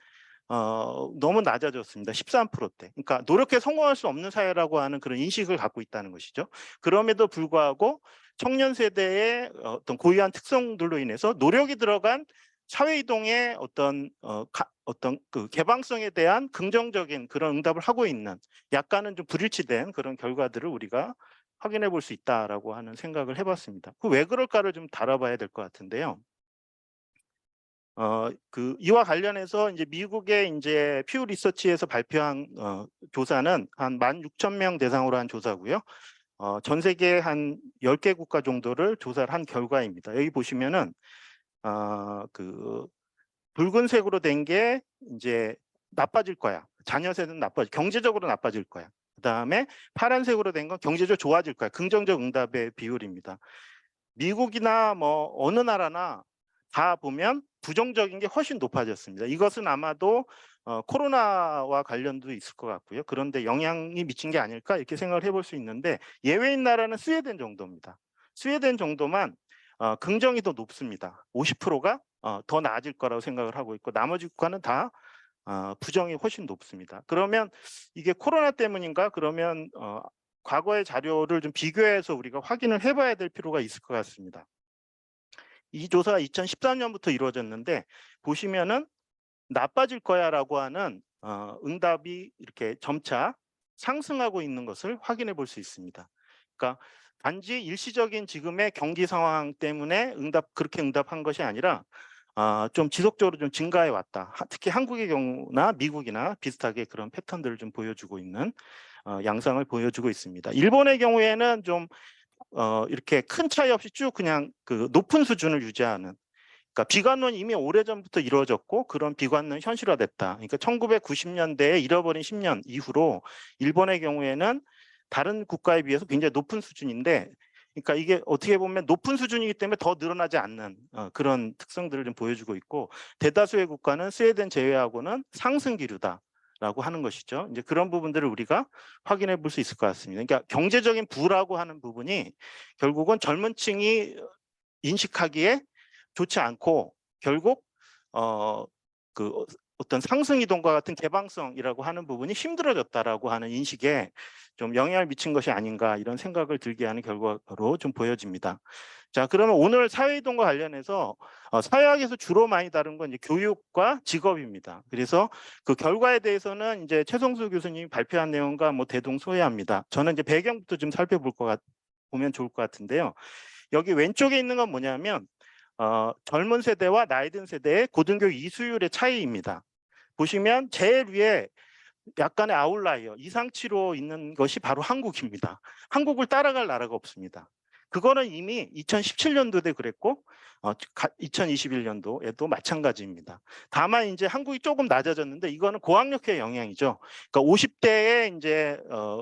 너무 낮아졌습니다. 13%대. 그러니까 노력해 성공할 수 없는 사회라고 하는 그런 인식을 갖고 있다는 것이죠. 그럼에도 불구하고 청년 세대의 어떤 고유한 특성들로 인해서 노력이 들어간 사회이동의 어떤 그 개방성에 대한 긍정적인 그런 응답을 하고 있는, 약간은 좀 불일치된 그런 결과들을 우리가 확인해 볼 수 있다라고 하는 생각을 해봤습니다. 왜 그럴까를 좀 다뤄봐야 될 것 같은데요. 이와 관련해서 이제 미국의 이제 퓨 리서치에서 발표한 조사는 한 16,000명 대상으로 한 조사고요. 전 세계 한 10개 국가 정도를 조사를 한 결과입니다. 여기 보시면은 붉은색으로 된 게 이제 나빠질 거야. 자녀 세대는 경제적으로 나빠질 거야. 그다음에 파란색으로 된 건 경제적으로 좋아질 거야. 긍정적 응답의 비율입니다. 미국이나 뭐 어느 나라나 다 보면 부정적인 게 훨씬 높아졌습니다. 이것은 아마도 코로나와 관련도 있을 것 같고요. 그런데 영향이 미친 게 아닐까 이렇게 생각을 해볼 수 있는데, 예외인 나라는 스웨덴 정도입니다. 스웨덴 정도만 긍정이 더 높습니다. 50%가 더 나아질 거라고 생각을 하고 있고, 나머지 국가는 다 부정이 훨씬 높습니다. 그러면 이게 코로나 때문인가? 그러면 과거의 자료를 좀 비교해서 우리가 확인을 해봐야 될 필요가 있을 것 같습니다. 이 조사가 2013년부터 이루어졌는데, 보시면은 나빠질 거야라고 하는 응답이 이렇게 점차 상승하고 있는 것을 확인해 볼 수 있습니다. 그러니까 단지 일시적인 지금의 경기 상황 때문에 그렇게 응답한 것이 아니라 좀 지속적으로 좀 증가해 왔다. 특히 한국의 경우나 미국이나 비슷하게 그런 패턴들을 좀 보여주고 있는 양상을 보여주고 있습니다. 일본의 경우에는 좀 이렇게 큰 차이 없이 쭉 그냥 그 높은 수준을 유지하는, 그러니까 비관론이 이미 오래전부터 이루어졌고 그런 비관론 현실화됐다. 그러니까 1990년대에 잃어버린 10년 이후로 일본의 경우에는 다른 국가에 비해서 굉장히 높은 수준인데, 그러니까 이게 어떻게 보면 높은 수준이기 때문에 더 늘어나지 않는 그런 특성들을 좀 보여주고 있고, 대다수의 국가는 스웨덴 제외하고는 상승 기류다라고 하는 것이죠. 이제 그런 부분들을 우리가 확인해 볼 수 있을 것 같습니다. 그러니까 경제적인 부라고 하는 부분이 결국은 젊은 층이 인식하기에 좋지 않고, 결국 어떤 상승 이동과 같은 개방성이라고 하는 부분이 힘들어졌다라고 하는 인식에 좀 영향을 미친 것이 아닌가, 이런 생각을 들게 하는 결과로 좀 보여집니다. 자, 그러면 오늘 사회이동과 관련해서 사회학에서 주로 많이 다룬 건 이제 교육과 직업입니다. 그래서 그 결과에 대해서는 이제 최성수 교수님이 발표한 내용과 뭐 대동소이합니다. 저는 이제 배경부터 좀 보면 좋을 것 같은데요. 여기 왼쪽에 있는 건 뭐냐면 젊은 세대와 나이 든 세대의 고등교육 이수율의 차이입니다. 보시면 제일 위에 약간의 아웃라이어, 이상치로 있는 것이 바로 한국입니다. 한국을 따라갈 나라가 없습니다. 그거는 이미 2017년도에 그랬고 2021년도에도 마찬가지입니다. 다만 이제 한국이 조금 낮아졌는데, 이거는 고학력의 영향이죠. 그러니까 50대에 이제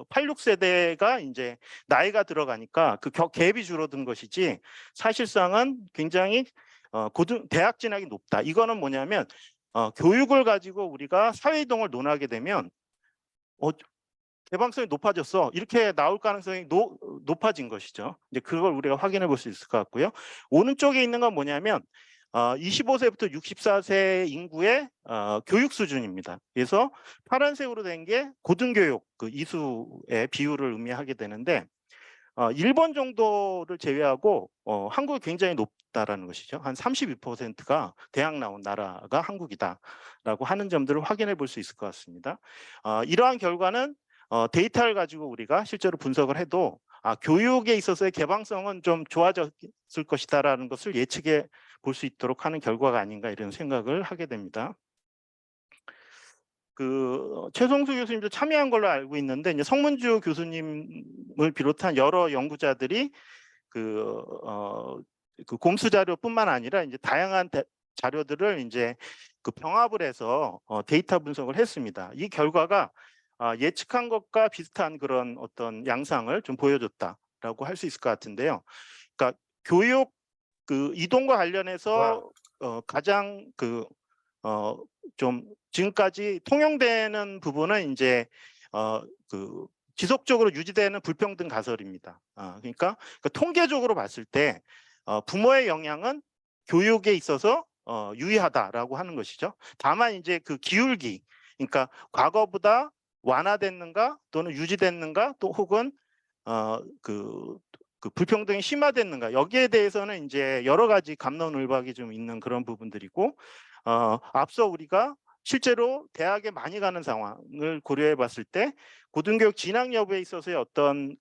86세대가 이제 나이가 들어가니까 그 갭이 줄어든 것이지, 사실상은 굉장히 대학 진학이 높다. 이거는 뭐냐면 교육을 가지고 우리가 사회이동을 논하게 되면 개방성이 높아졌어, 이렇게 나올 가능성이 높아진 것이죠. 이제 그걸 우리가 확인해 볼 수 있을 것 같고요. 오른쪽에 있는 건 뭐냐면 25세부터 64세 인구의 교육 수준입니다. 그래서 파란색으로 된 게 고등교육 그 이수의 비율을 의미하게 되는데, 일본 정도를 제외하고 한국이 굉장히 높다라는 것이죠. 한 32%가 대학 나온 나라가 한국이다라고 하는 점들을 확인해 볼 수 있을 것 같습니다. 이러한 결과는 데이터를 가지고 우리가 실제로 분석을 해도 교육에 있어서의 개방성은 좀 좋아졌을 것이다라는 것을 예측해 볼 수 있도록 하는 결과가 아닌가 이런 생각을 하게 됩니다. 최성수 교수님도 참여한 걸로 알고 있는데 이제 성문주 교수님을 비롯한 여러 연구자들이 그 곰수 자료뿐만 아니라 이제 다양한 자료들을 이제 병합을 해서 데이터 분석을 했습니다. 이 결과가 예측한 것과 비슷한 그런 어떤 양상을 좀 보여줬다라고 할 수 있을 것 같은데요. 그러니까 교육 이동과 관련해서 가장 좀 지금까지 통용되는 부분은 이제 지속적으로 유지되는 불평등 가설입니다. 그러니까 통계적으로 봤을 때 부모의 영향은 교육에 있어서 유의하다라고 하는 것이죠. 다만 이제 기울기, 그러니까 과거보다 완화됐는가 또는 유지됐는가 또 혹은 불평등이 심화됐는가 여기에 대해서는 이제 여러 가지 갑론을박이 좀 있는 그런 부분들이고 앞서 우리가 실제로 대학에 많이 가는 상황을 고려해 봤을 때 고등교육 진학 여부에 있어서의 어떤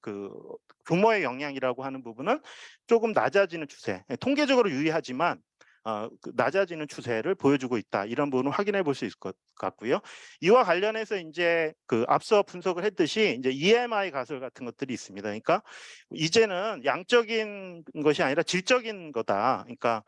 부모의 영향이라고 하는 부분은 조금 낮아지는 추세, 통계적으로 유의하지만 낮아지는 추세를 보여주고 있다. 이런 부분을 확인해 볼 수 있을 것 같고요. 이와 관련해서 이제 앞서 분석을 했듯이 이제 EMI 가설 같은 것들이 있습니다. 그러니까 이제는 양적인 것이 아니라 질적인 거다. 그러니까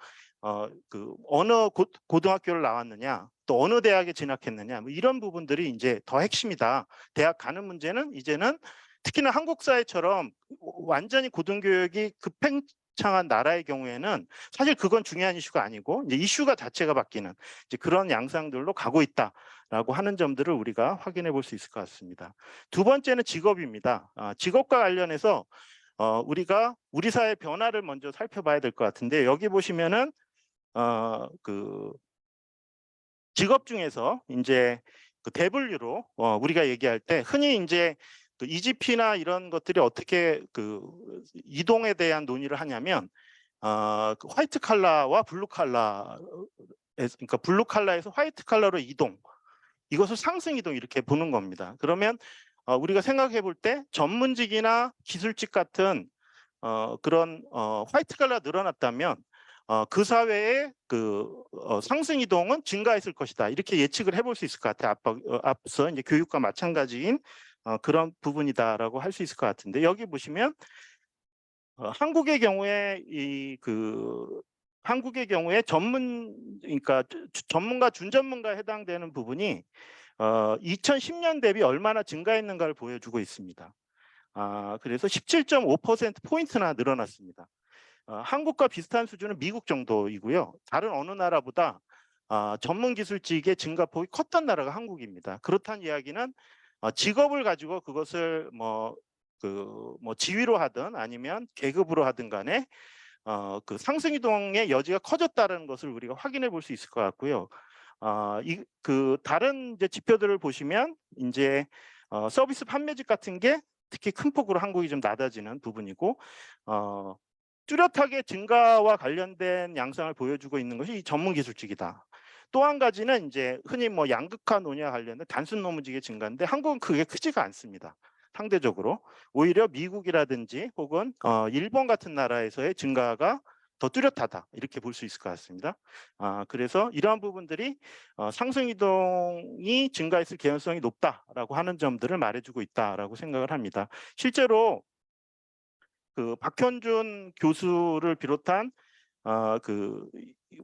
어느 고등학교를 나왔느냐, 또 어느 대학에 진학했느냐, 뭐 이런 부분들이 이제 더 핵심이다. 대학 가는 문제는 이제는 특히나 한국 사회처럼 완전히 고등교육이 급팽창한 나라의 경우에는 사실 그건 중요한 이슈가 아니고 이제 이슈가 자체가 바뀌는 이제 그런 양상들로 가고 있다라고 하는 점들을 우리가 확인해 볼 수 있을 것 같습니다. 두 번째는 직업입니다. 직업과 관련해서 우리가 우리 사회 변화를 먼저 살펴봐야 될 것 같은데 여기 보시면은 직업 중에서 이제 대분류로 우리가 얘기할 때 흔히 이제 EGP나 이런 것들이 어떻게 이동에 대한 논의를 하냐면 화이트 칼라와 블루 칼라, 그러니까 블루 칼라에서 화이트 칼라로 이동, 이것을 상승 이동 이렇게 보는 겁니다. 그러면 우리가 생각해 볼 때 전문직이나 기술직 같은 그런 화이트 칼라가 늘어났다면 그 사회의 상승 이동은 증가했을 것이다. 이렇게 예측을 해볼 수 있을 것 같아요. 앞서 이제 교육과 마찬가지인 그런 부분이다라고 할 수 있을 것 같은데 여기 보시면 한국의 경우에 한국의 경우에 그러니까 전문가, 준전문가에 해당되는 부분이 2010년 대비 얼마나 증가했는가를 보여주고 있습니다. 그래서 17.5%포인트나 늘어났습니다. 한국과 비슷한 수준은 미국 정도이고요. 다른 어느 나라보다 전문 기술직의 증가폭이 컸던 나라가 한국입니다. 그렇다는 이야기는 직업을 가지고 그것을 뭐 지위로 하든 아니면 계급으로 하든 간에 상승 이동의 여지가 커졌다는 것을 우리가 확인해 볼 수 있을 것 같고요. 다른 이제 지표들을 보시면 이제 서비스 판매직 같은 게 특히 큰 폭으로 한국이 좀 낮아지는 부분이고 뚜렷하게 증가와 관련된 양상을 보여주고 있는 것이 이 전문 기술직이다. 또 한 가지는 이제 흔히 뭐 양극화 논의와 관련된 단순 노무직의 증가인데 한국은 그게 크지가 않습니다. 상대적으로 오히려 미국이라든지 혹은 일본 같은 나라에서의 증가가 더 뚜렷하다 이렇게 볼 수 있을 것 같습니다. 그래서 이러한 부분들이 상승 이동이 증가했을 개연성이 높다라고 하는 점들을 말해주고 있다라고 생각을 합니다. 실제로 박현준 교수를 비롯한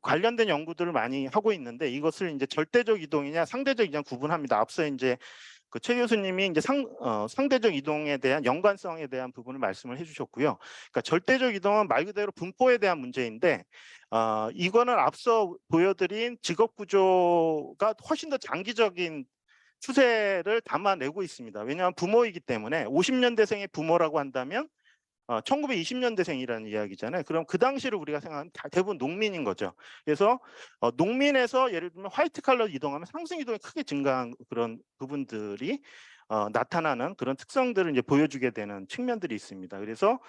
관련된 연구들을 많이 하고 있는데 이것을 이제 절대적 이동이냐 상대적 이동 구분합니다. 앞서 이제 최 교수님이 이제 상대적 이동에 대한 연관성에 대한 부분을 말씀을 해주셨고요. 그러니까 절대적 이동은 말 그대로 분포에 대한 문제인데 이거는 앞서 보여드린 직업 구조가 훨씬 더 장기적인 추세를 담아내고 있습니다. 왜냐하면 부모이기 때문에 50년대생의 부모라고 한다면 1920년대생이라는 이야기잖아요. 그럼 그 당시를 우리가 생각하면 대부분 농민인 거죠. 그래서 농민에서 예를 들면 화이트 칼라로 이동하면 상승 이동이 크게 증가한 그런 부분들이 나타나는 그런 특성들을 이제 보여주게 되는 측면들이 있습니다. 그래서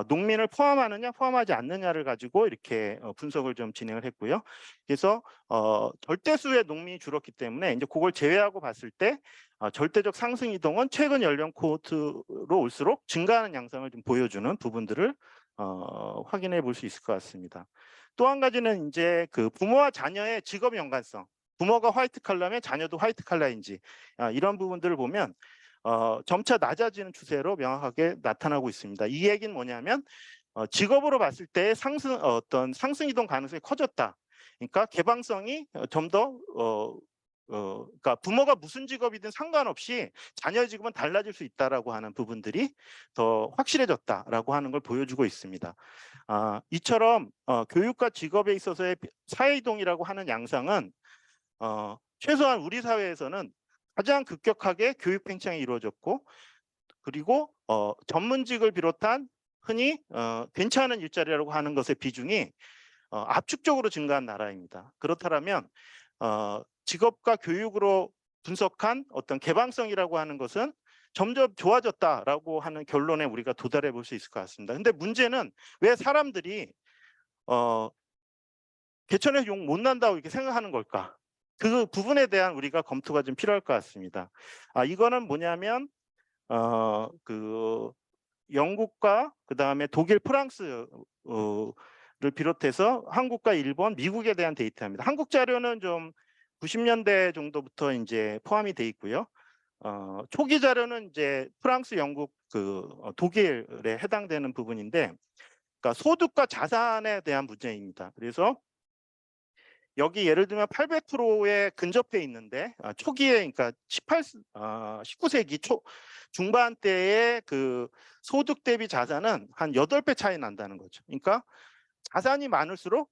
농민을 포함하느냐 포함하지 않느냐를 가지고 이렇게 분석을 좀 진행을 했고요. 그래서 절대수의 농민이 줄었기 때문에 이제 그걸 제외하고 봤을 때 절대적 상승 이동은 최근 연령 코호트로 올수록 증가하는 양상을 좀 보여주는 부분들을 확인해 볼 수 있을 것 같습니다. 또 한 가지는 이제 그 부모와 자녀의 직업 연관성, 부모가 화이트 칼라면 자녀도 화이트 칼라인지 이런 부분들을 보면 점차 낮아지는 추세로 명확하게 나타나고 있습니다. 이 얘기는 뭐냐면 직업으로 봤을 때 어떤 상승 이동 가능성이 커졌다. 그러니까 개방성이 좀 더 그러니까 부모가 무슨 직업이든 상관없이 자녀의 직업은 달라질 수 있다라고 하는 부분들이 더 확실해졌다라고 하는 걸 보여주고 있습니다. 이처럼 교육과 직업에 있어서의 사회 이동이라고 하는 양상은 최소한 우리 사회에서는 가장 급격하게 교육 팽창이 이루어졌고, 그리고 전문직을 비롯한 흔히 괜찮은 일자리라고 하는 것의 비중이 압축적으로 증가한 나라입니다. 그렇다면 직업과 교육으로 분석한 어떤 개방성이라고 하는 것은 점점 좋아졌다라고 하는 결론에 우리가 도달해 볼 수 있을 것 같습니다. 근데 문제는 왜 사람들이 개천에서 욕 못 난다고 이렇게 생각하는 걸까? 그 부분에 대한 우리가 검토가 좀 필요할 것 같습니다. 이거는 뭐냐면 그 영국과 그다음에 독일, 프랑스를 비롯해서 한국과 일본, 미국에 대한 데이터입니다. 한국 자료는 좀 90년대 정도부터 이제 포함이 돼 있고요. 초기 자료는 이제 프랑스, 영국, 독일에 해당되는 부분인데, 그러니까 소득과 자산에 대한 문제입니다. 그래서 여기 예를 들면 800%에 근접해 있는데 초기에, 그러니까 19세기 중반대의 그 소득 대비 자산은 한 8배 차이 난다는 거죠. 그러니까 자산이 많을수록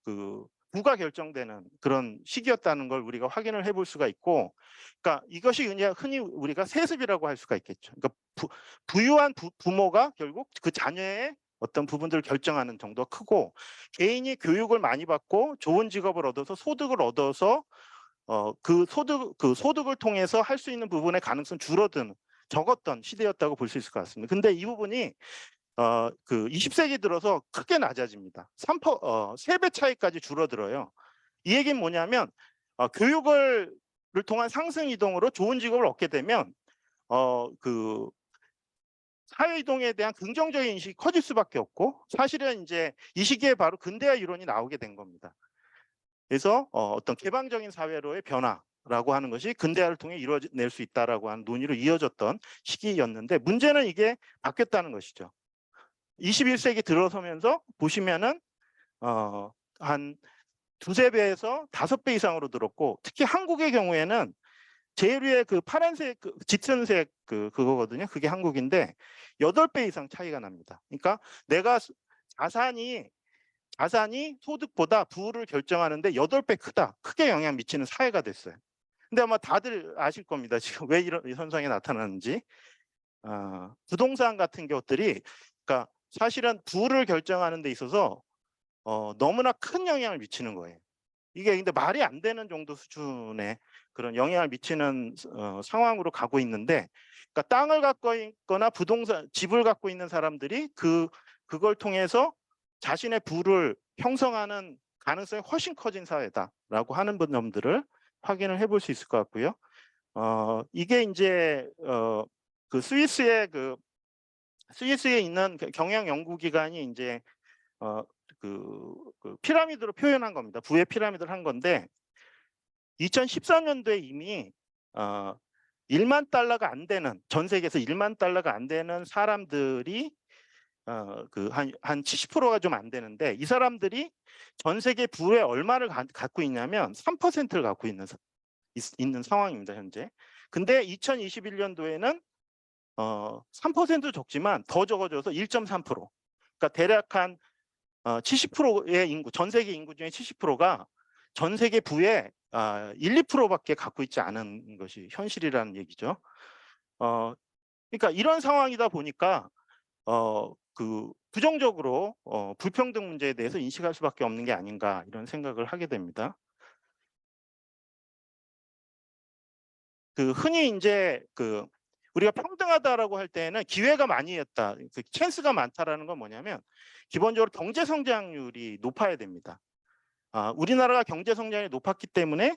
그 부가 결정되는 그런 시기였다는 걸 우리가 확인을 해볼 수가 있고, 그러니까 이것이 그냥 흔히 우리가 세습이라고 할 수가 있겠죠. 그러니까 부유한 부모가 결국 그 자녀의 어떤 부분들을 결정하는 정도가 크고, 개인이 교육을 많이 받고 좋은 직업을 얻어서 소득을 얻어서 그 소득을 통해서 할 수 있는 부분의 가능성 적었던 시대였다고 볼 수 있을 것 같습니다. 근데 이 부분이 그 20세기 들어서 크게 낮아집니다. 3배 차이까지 줄어들어요. 이 얘기는 뭐냐면 교육을 통한 상승 이동으로 좋은 직업을 얻게 되면 그 사회 이동에 대한 긍정적인 인식이 커질 수밖에 없고, 사실은 이제 이 시기에 바로 근대화 이론이 나오게 된 겁니다. 그래서 어떤 개방적인 사회로의 변화라고 하는 것이 근대화를 통해 이루어낼 수 있다라고 하는 논의로 이어졌던 시기였는데, 문제는 이게 바뀌었다는 것이죠. 21세기 들어서면서 보시면은 한 2~3배에서 5배 이상으로 늘었고, 특히 한국의 경우에는 제일 위에 그 파란색 짙은색 그거거든요. 그게 한국인데 8배 이상 차이가 납니다. 그러니까 내가 자산이 소득보다 부를 결정하는데 8배 크게 영향 미치는 사회가 됐어요. 근데 아마 다들 아실 겁니다. 지금 왜 이런 현상이 나타나는지. 부동산 같은 것들이, 그러니까 사실은 부를 결정하는 데 있어서 너무나 큰 영향을 미치는 거예요. 이게 근데 말이 안 되는 정도 수준의 그런 영향을 미치는 상황으로 가고 있는데, 그러니까 땅을 갖고 있거나 집을 갖고 있는 사람들이 그걸 통해서 자신의 부를 형성하는 가능성이 훨씬 커진 사회다라고 하는 점들을 확인을 해볼 수 있을 것 같고요. 이게 이제 그 스위스에 있는 경영 연구기관이 이제 그 피라미드로 표현한 겁니다. 부의 피라미드를 한 건데, 2014년도에 이미 1만 달러가 안 되는, 전 세계에서 1만 달러가 안 되는 사람들이 한 70%가 좀 안 되는데, 이 사람들이 전 세계 부의 얼마를 갖고 있냐면 3%를 갖고 있는 상황입니다, 현재. 근데 2021년도에는 3% 적지만 더 적어져서 1.3%. 그러니까 대략 한 70%의 인구, 전 세계 인구 중에 70%가 전 세계 부의 1~2%밖에 갖고 있지 않은 것이 현실이라는 얘기죠. 그러니까 이런 상황이다 보니까 부정적으로 불평등 문제에 대해서 인식할 수밖에 없는 게 아닌가, 이런 생각을 하게 됩니다. 그 흔히 이제 우리가 평등하다라고 할 때는 기회가 많이 있다, 그 찬스가 많다라는 건 뭐냐면 기본적으로 경제 성장률이 높아야 됩니다. 우리나라가 경제 성장이 높았기 때문에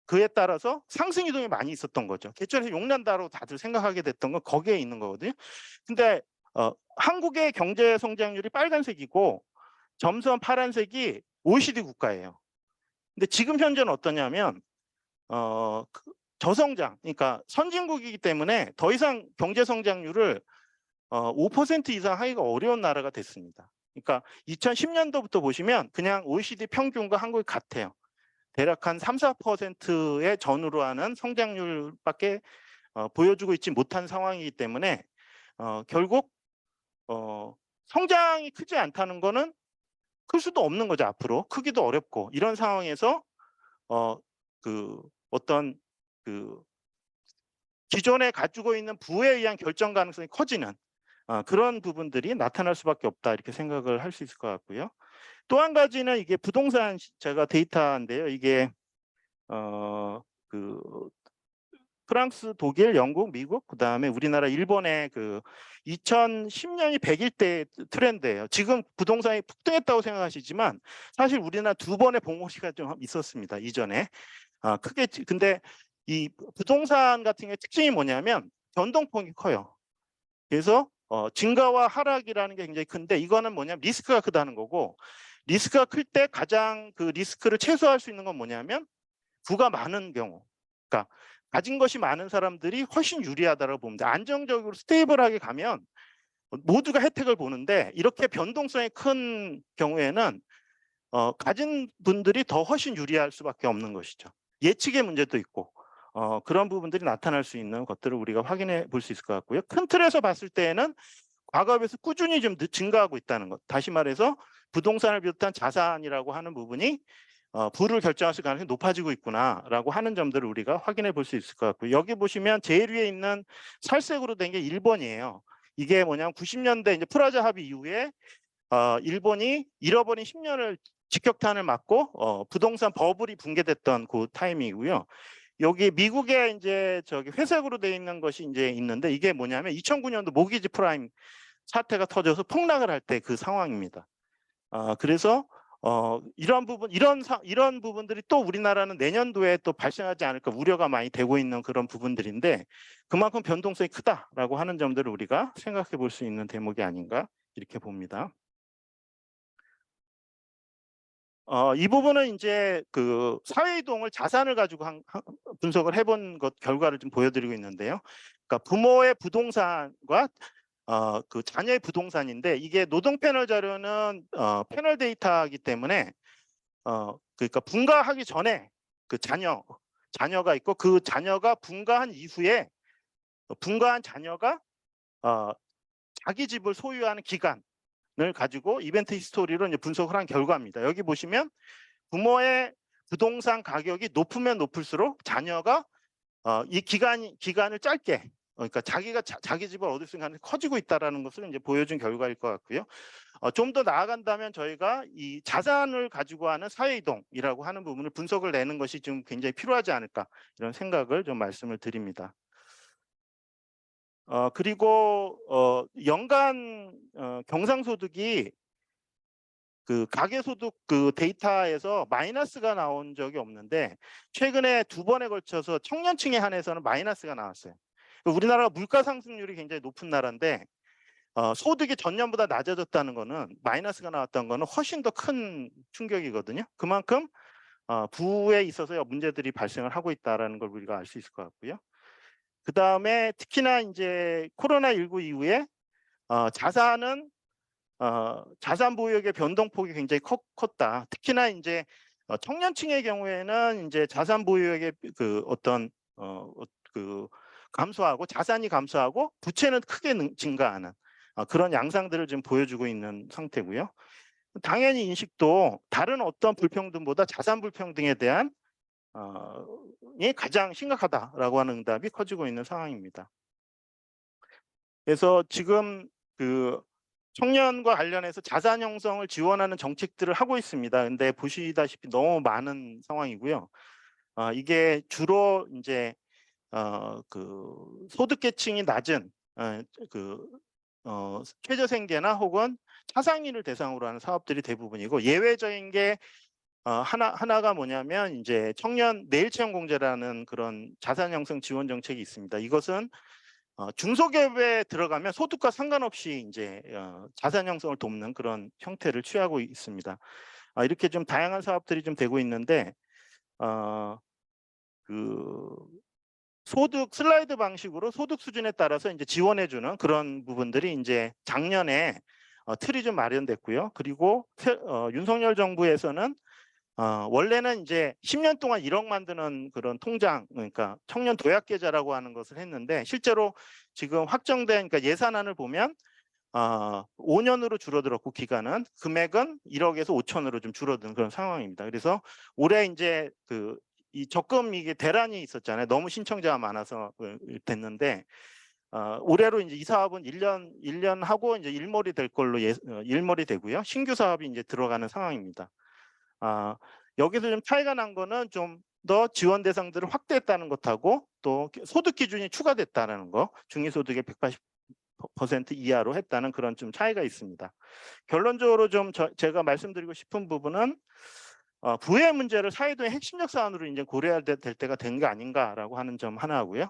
그에 따라서 상승 이동이 많이 있었던 거죠. 개천에서 용난다로 다들 생각하게 됐던 건 거기에 있는 거거든요. 근데 한국의 경제 성장률이 빨간색이고 점선 파란색이 OECD 국가예요. 근데 지금 현재는 어떠냐면 저성장, 그러니까 선진국이기 때문에 더 이상 경제 성장률을 5% 이상 하기가 어려운 나라가 됐습니다. 그러니까 2010년도부터 보시면 그냥 OECD 평균과 한국이 같아요. 대략 한 3, 4%의 전후로 하는 성장률밖에 보여주고 있지 못한 상황이기 때문에 결국 성장이 크지 않다는 거는 클 수도 없는 거죠. 앞으로 크기도 어렵고 이런 상황에서 어떤 기존에 가지고 있는 부에 의한 결정 가능성이 커지는 그런 부분들이 나타날 수밖에 없다 이렇게 생각을 할 수 있을 것 같고요. 또 한 가지는 이게 부동산 제가 데이터인데요. 이게 프랑스, 독일, 영국, 미국, 그다음에 우리나라, 일본의 2010년이 100일대 트렌드예요. 지금 부동산이 폭등했다고 생각하시지만 사실 우리나라 2번의 봉오리가 좀 있었습니다. 이전에. 크게 근데 이 부동산 같은 경우에 특징이 뭐냐면 변동폭이 커요. 그래서 증가와 하락이라는 게 굉장히 큰데 이거는 뭐냐면 리스크가 크다는 거고, 리스크가 클 때 가장 그 리스크를 최소화할 수 있는 건 뭐냐면 부가 많은 경우, 그러니까 가진 것이 많은 사람들이 훨씬 유리하다고 봅니다. 안정적으로 스테이블하게 가면 모두가 혜택을 보는데 이렇게 변동성이 큰 경우에는 가진 분들이 더 훨씬 유리할 수밖에 없는 것이죠. 예측의 문제도 있고 그런 부분들이 나타날 수 있는 것들을 우리가 확인해 볼 수 있을 것 같고요. 큰 틀에서 봤을 때에는 과거에 비해서 꾸준히 좀 증가하고 있다는 것. 다시 말해서 부동산을 비롯한 자산이라고 하는 부분이 부를 결정할 가능성이 높아지고 있구나라고 하는 점들을 우리가 확인해 볼 수 있을 것 같고요. 여기 보시면 제일 위에 있는 살색으로 된 게 일본이에요. 이게 뭐냐면 90년대 이제 프라자 합의 이후에 일본이 잃어버린 10년을 직격탄을 맞고 부동산 버블이 붕괴됐던 그 타이밍이고요. 여기 미국의 이제 회색으로 되어 있는 것이 이제 있는데 이게 뭐냐면 2009년도 모기지 프라임 사태가 터져서 폭락을 할 때 그 상황입니다. 그래서 이런 부분들이 또 우리나라는 내년도에 또 발생하지 않을까 우려가 많이 되고 있는 그런 부분들인데 그만큼 변동성이 크다라고 하는 점들을 우리가 생각해 볼 수 있는 대목이 아닌가 이렇게 봅니다. 이 부분은 이제 사회이동을 자산을 가지고 분석을 해본 결과를 좀 보여드리고 있는데요. 그러니까 부모의 부동산과 자녀의 부동산인데 이게 노동 패널 자료는 패널 데이터이기 때문에 그러니까 분가하기 전에 자녀가 있고 그 자녀가 분가한 이후에 분가한 자녀가 자기 집을 소유하는 기간을 가지고 이벤트 히스토리로 이제 분석을 한 결과입니다. 여기 보시면 부모의 부동산 가격이 높으면 높을수록 자녀가 이 기간을 짧게 그러니까 자기가 자기 집을 얻을 수 있는 가능성이 커지고 있다는 것을 이제 보여준 결과일 것 같고요. 좀 더 나아간다면 저희가 이 자산을 가지고 하는 사회이동이라고 하는 부분을 분석을 내는 것이 좀 굉장히 필요하지 않을까 이런 생각을 좀 말씀을 드립니다. 그리고 연간 경상소득이 가계소득 데이터에서 마이너스가 나온 적이 없는데 최근에 2번에 걸쳐서 청년층에 한해서는 마이너스가 나왔어요. 우리나라가 물가 상승률이 굉장히 높은 나라인데 소득이 전년보다 낮아졌다는 거는 마이너스가 나왔다는 거는 훨씬 더 큰 충격이거든요. 그만큼 부에 있어서 문제들이 발생을 하고 있다는 걸 우리가 알 수 있을 것 같고요. 그 다음에 특히나 이제 코로나19 이후에 자산은 자산 보유액의 변동폭이 굉장히 컸다. 특히나 이제 청년층의 경우에는 이제 자산 보유액의 감소하고 자산이 감소하고 부채는 크게 증가하는 그런 양상들을 지금 보여주고 있는 상태고요. 당연히 인식도 다른 어떤 불평등보다 자산 불평등에 대한 이 가장 심각하다라고 하는 응답이 커지고 있는 상황입니다. 그래서 지금 청년과 관련해서 자산 형성을 지원하는 정책들을 하고 있습니다. 근데 보시다시피 너무 많은 상황이고요. 이게 주로 이제 그 소득계층이 낮은 그 최저생계나 혹은 차상위를 대상으로 하는 사업들이 대부분이고, 예외적인 게 하나가 뭐냐면 이제 청년 내일채용공제라는 그런 자산 형성 지원 정책이 있습니다. 이것은 중소기업에 들어가면 소득과 상관없이 이제 자산 형성을 돕는 그런 형태를 취하고 있습니다. 이렇게 좀 다양한 사업들이 좀 되고 있는데, 그 소득 슬라이드 방식으로 소득 수준에 따라서 이제 지원해주는 그런 부분들이 이제 작년에 틀이 좀 마련됐고요. 그리고 윤석열 정부에서는 원래는 이제 10년 동안 1억 만드는 그런 통장, 그러니까 청년 도약 계좌라고 하는 것을 했는데, 실제로 지금 확정된 그러니까 예산안을 보면 5년으로 줄어들었고, 기간은 금액은 1억에서 5천으로 좀 줄어든 그런 상황입니다. 그래서 올해 이제 이 적금 이게 대란이 있었잖아요. 너무 신청자가 많아서 됐는데, 올해로 이제 이 사업은 1년 하고 이제 일몰이 될 걸로 일몰이 되고요. 신규 사업이 이제 들어가는 상황입니다. 여기서 좀 차이가 난 거는 좀 더 지원 대상들을 확대했다는 것하고, 또 소득 기준이 추가됐다는 거, 중위소득의 180% 이하로 했다는 그런 좀 차이가 있습니다. 결론적으로 좀 제가 말씀드리고 싶은 부분은 부의 문제를 사회도의 핵심적 사안으로 이제 고려해야 될 때가 된 게 아닌가라고 하는 점 하나고요.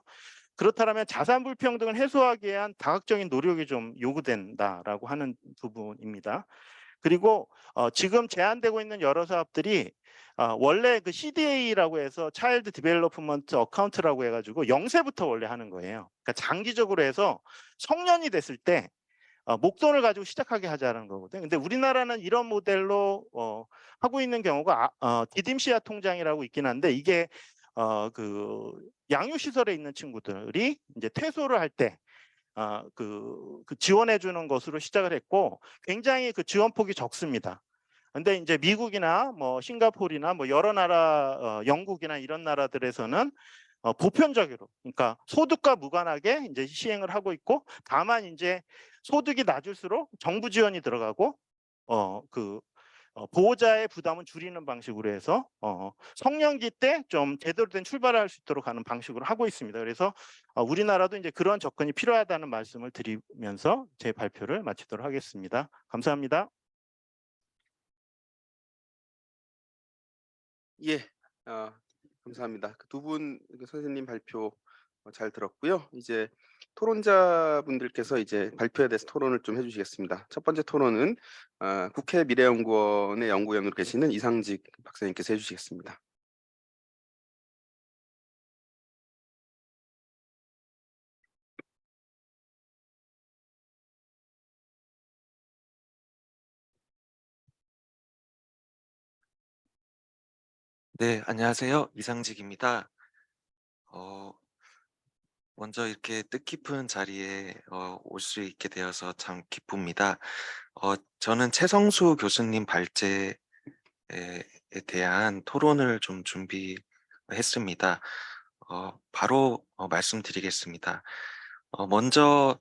그렇다면 자산 불평등을 해소하기 위한 다각적인 노력이 좀 요구된다라고 하는 부분입니다. 그리고 지금 제한되고 있는 여러 사업들이 원래 그 CDA라고 해서 차일드 디벨로프먼트 어카운트라고 해가지고 0세부터 원래 하는 거예요. 그러니까 장기적으로 해서 청년이 됐을 때 목돈을 가지고 시작하게 하자는 거거든요. 근데 우리나라는 이런 모델로 하고 있는 경우가 디딤시아 통장이라고 있긴 한데, 이게 그 양육시설에 있는 친구들이 이제 퇴소를 할 때 그 지원해 주는 것으로 시작을 했고, 굉장히 그 지원폭이 적습니다. 근데 이제 미국이나 뭐 싱가포르나 뭐 여러 나라, 영국이나 이런 나라들에서는 보편적으로, 그러니까 소득과 무관하게 이제 시행을 하고 있고, 다만 이제 소득이 낮을수록 정부 지원이 들어가고 보호자의 부담은 줄이는 방식으로 해서 성년기 때 좀 제대로 된 출발을 할 수 있도록 하는 방식으로 하고 있습니다. 그래서 우리나라도 이제 그런 접근이 필요하다는 말씀을 드리면서 제 발표를 마치도록 하겠습니다. 감사합니다. 예, 감사합니다. 그 두 분 선생님 발표 잘 들었고요. 이제 토론자분들께서 이제 발표에 대해서 토론을 좀 해주시겠습니다. 첫 번째 토론은 국회 미래연구원의 연구위원으로 계시는 이상직 박사님께서 해주시겠습니다. 네, 안녕하세요. 이상직입니다. 먼저 이렇게 뜻깊은 자리에 올 수 있게 되어서 참 기쁩니다. 저는 최성수 교수님 발제에 대한 토론을 좀 준비했습니다. 바로 말씀드리겠습니다. 먼저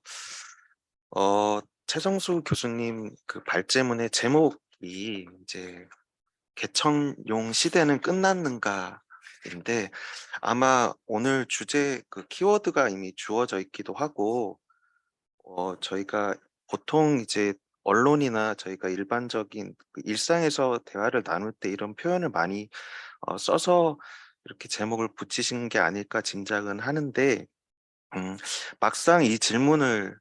최성수 교수님 그 발제문의 제목이 이제 개천용 시대는 끝났는가인데, 아마 오늘 주제 그 키워드가 이미 주어져 있기도 하고, 저희가 보통 이제 언론이나 저희가 일반적인 그 일상에서 대화를 나눌 때 이런 표현을 많이 써서 이렇게 제목을 붙이신 게 아닐까 짐작은 하는데, 막상 이 질문을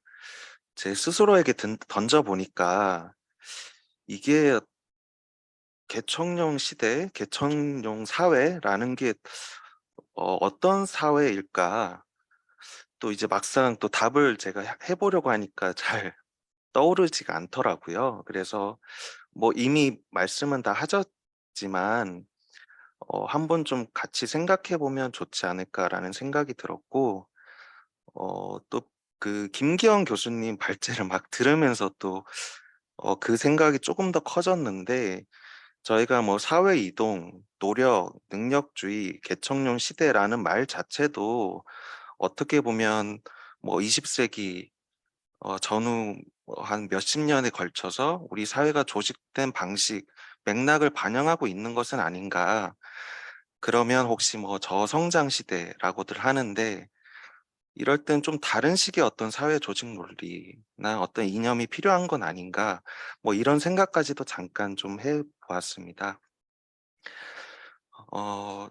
제 스스로에게 던져 보니까 이게 개천용 시대, 개천용 사회라는 게 어떤 사회일까? 또 이제 막상 또 답을 제가 해보려고 하니까 잘 떠오르지가 않더라고요. 그래서 뭐 이미 말씀은 다 하셨지만 한번 좀 같이 생각해 보면 좋지 않을까라는 생각이 들었고, 또 그 김기현 교수님 발제를 막 들으면서 또 그 생각이 조금 더 커졌는데, 저희가 뭐 사회 이동, 노력, 능력주의, 개척용 시대라는 말 자체도 어떻게 보면 뭐 20세기 전후 한 몇십 년에 걸쳐서 우리 사회가 조직된 방식, 맥락을 반영하고 있는 것은 아닌가. 그러면 혹시 뭐 저성장 시대라고들 하는데 이럴 땐 좀 다른 식의 어떤 사회 조직 논리나 어떤 이념이 필요한 건 아닌가 뭐 이런 생각까지도 잠깐 좀 해보았습니다. 어,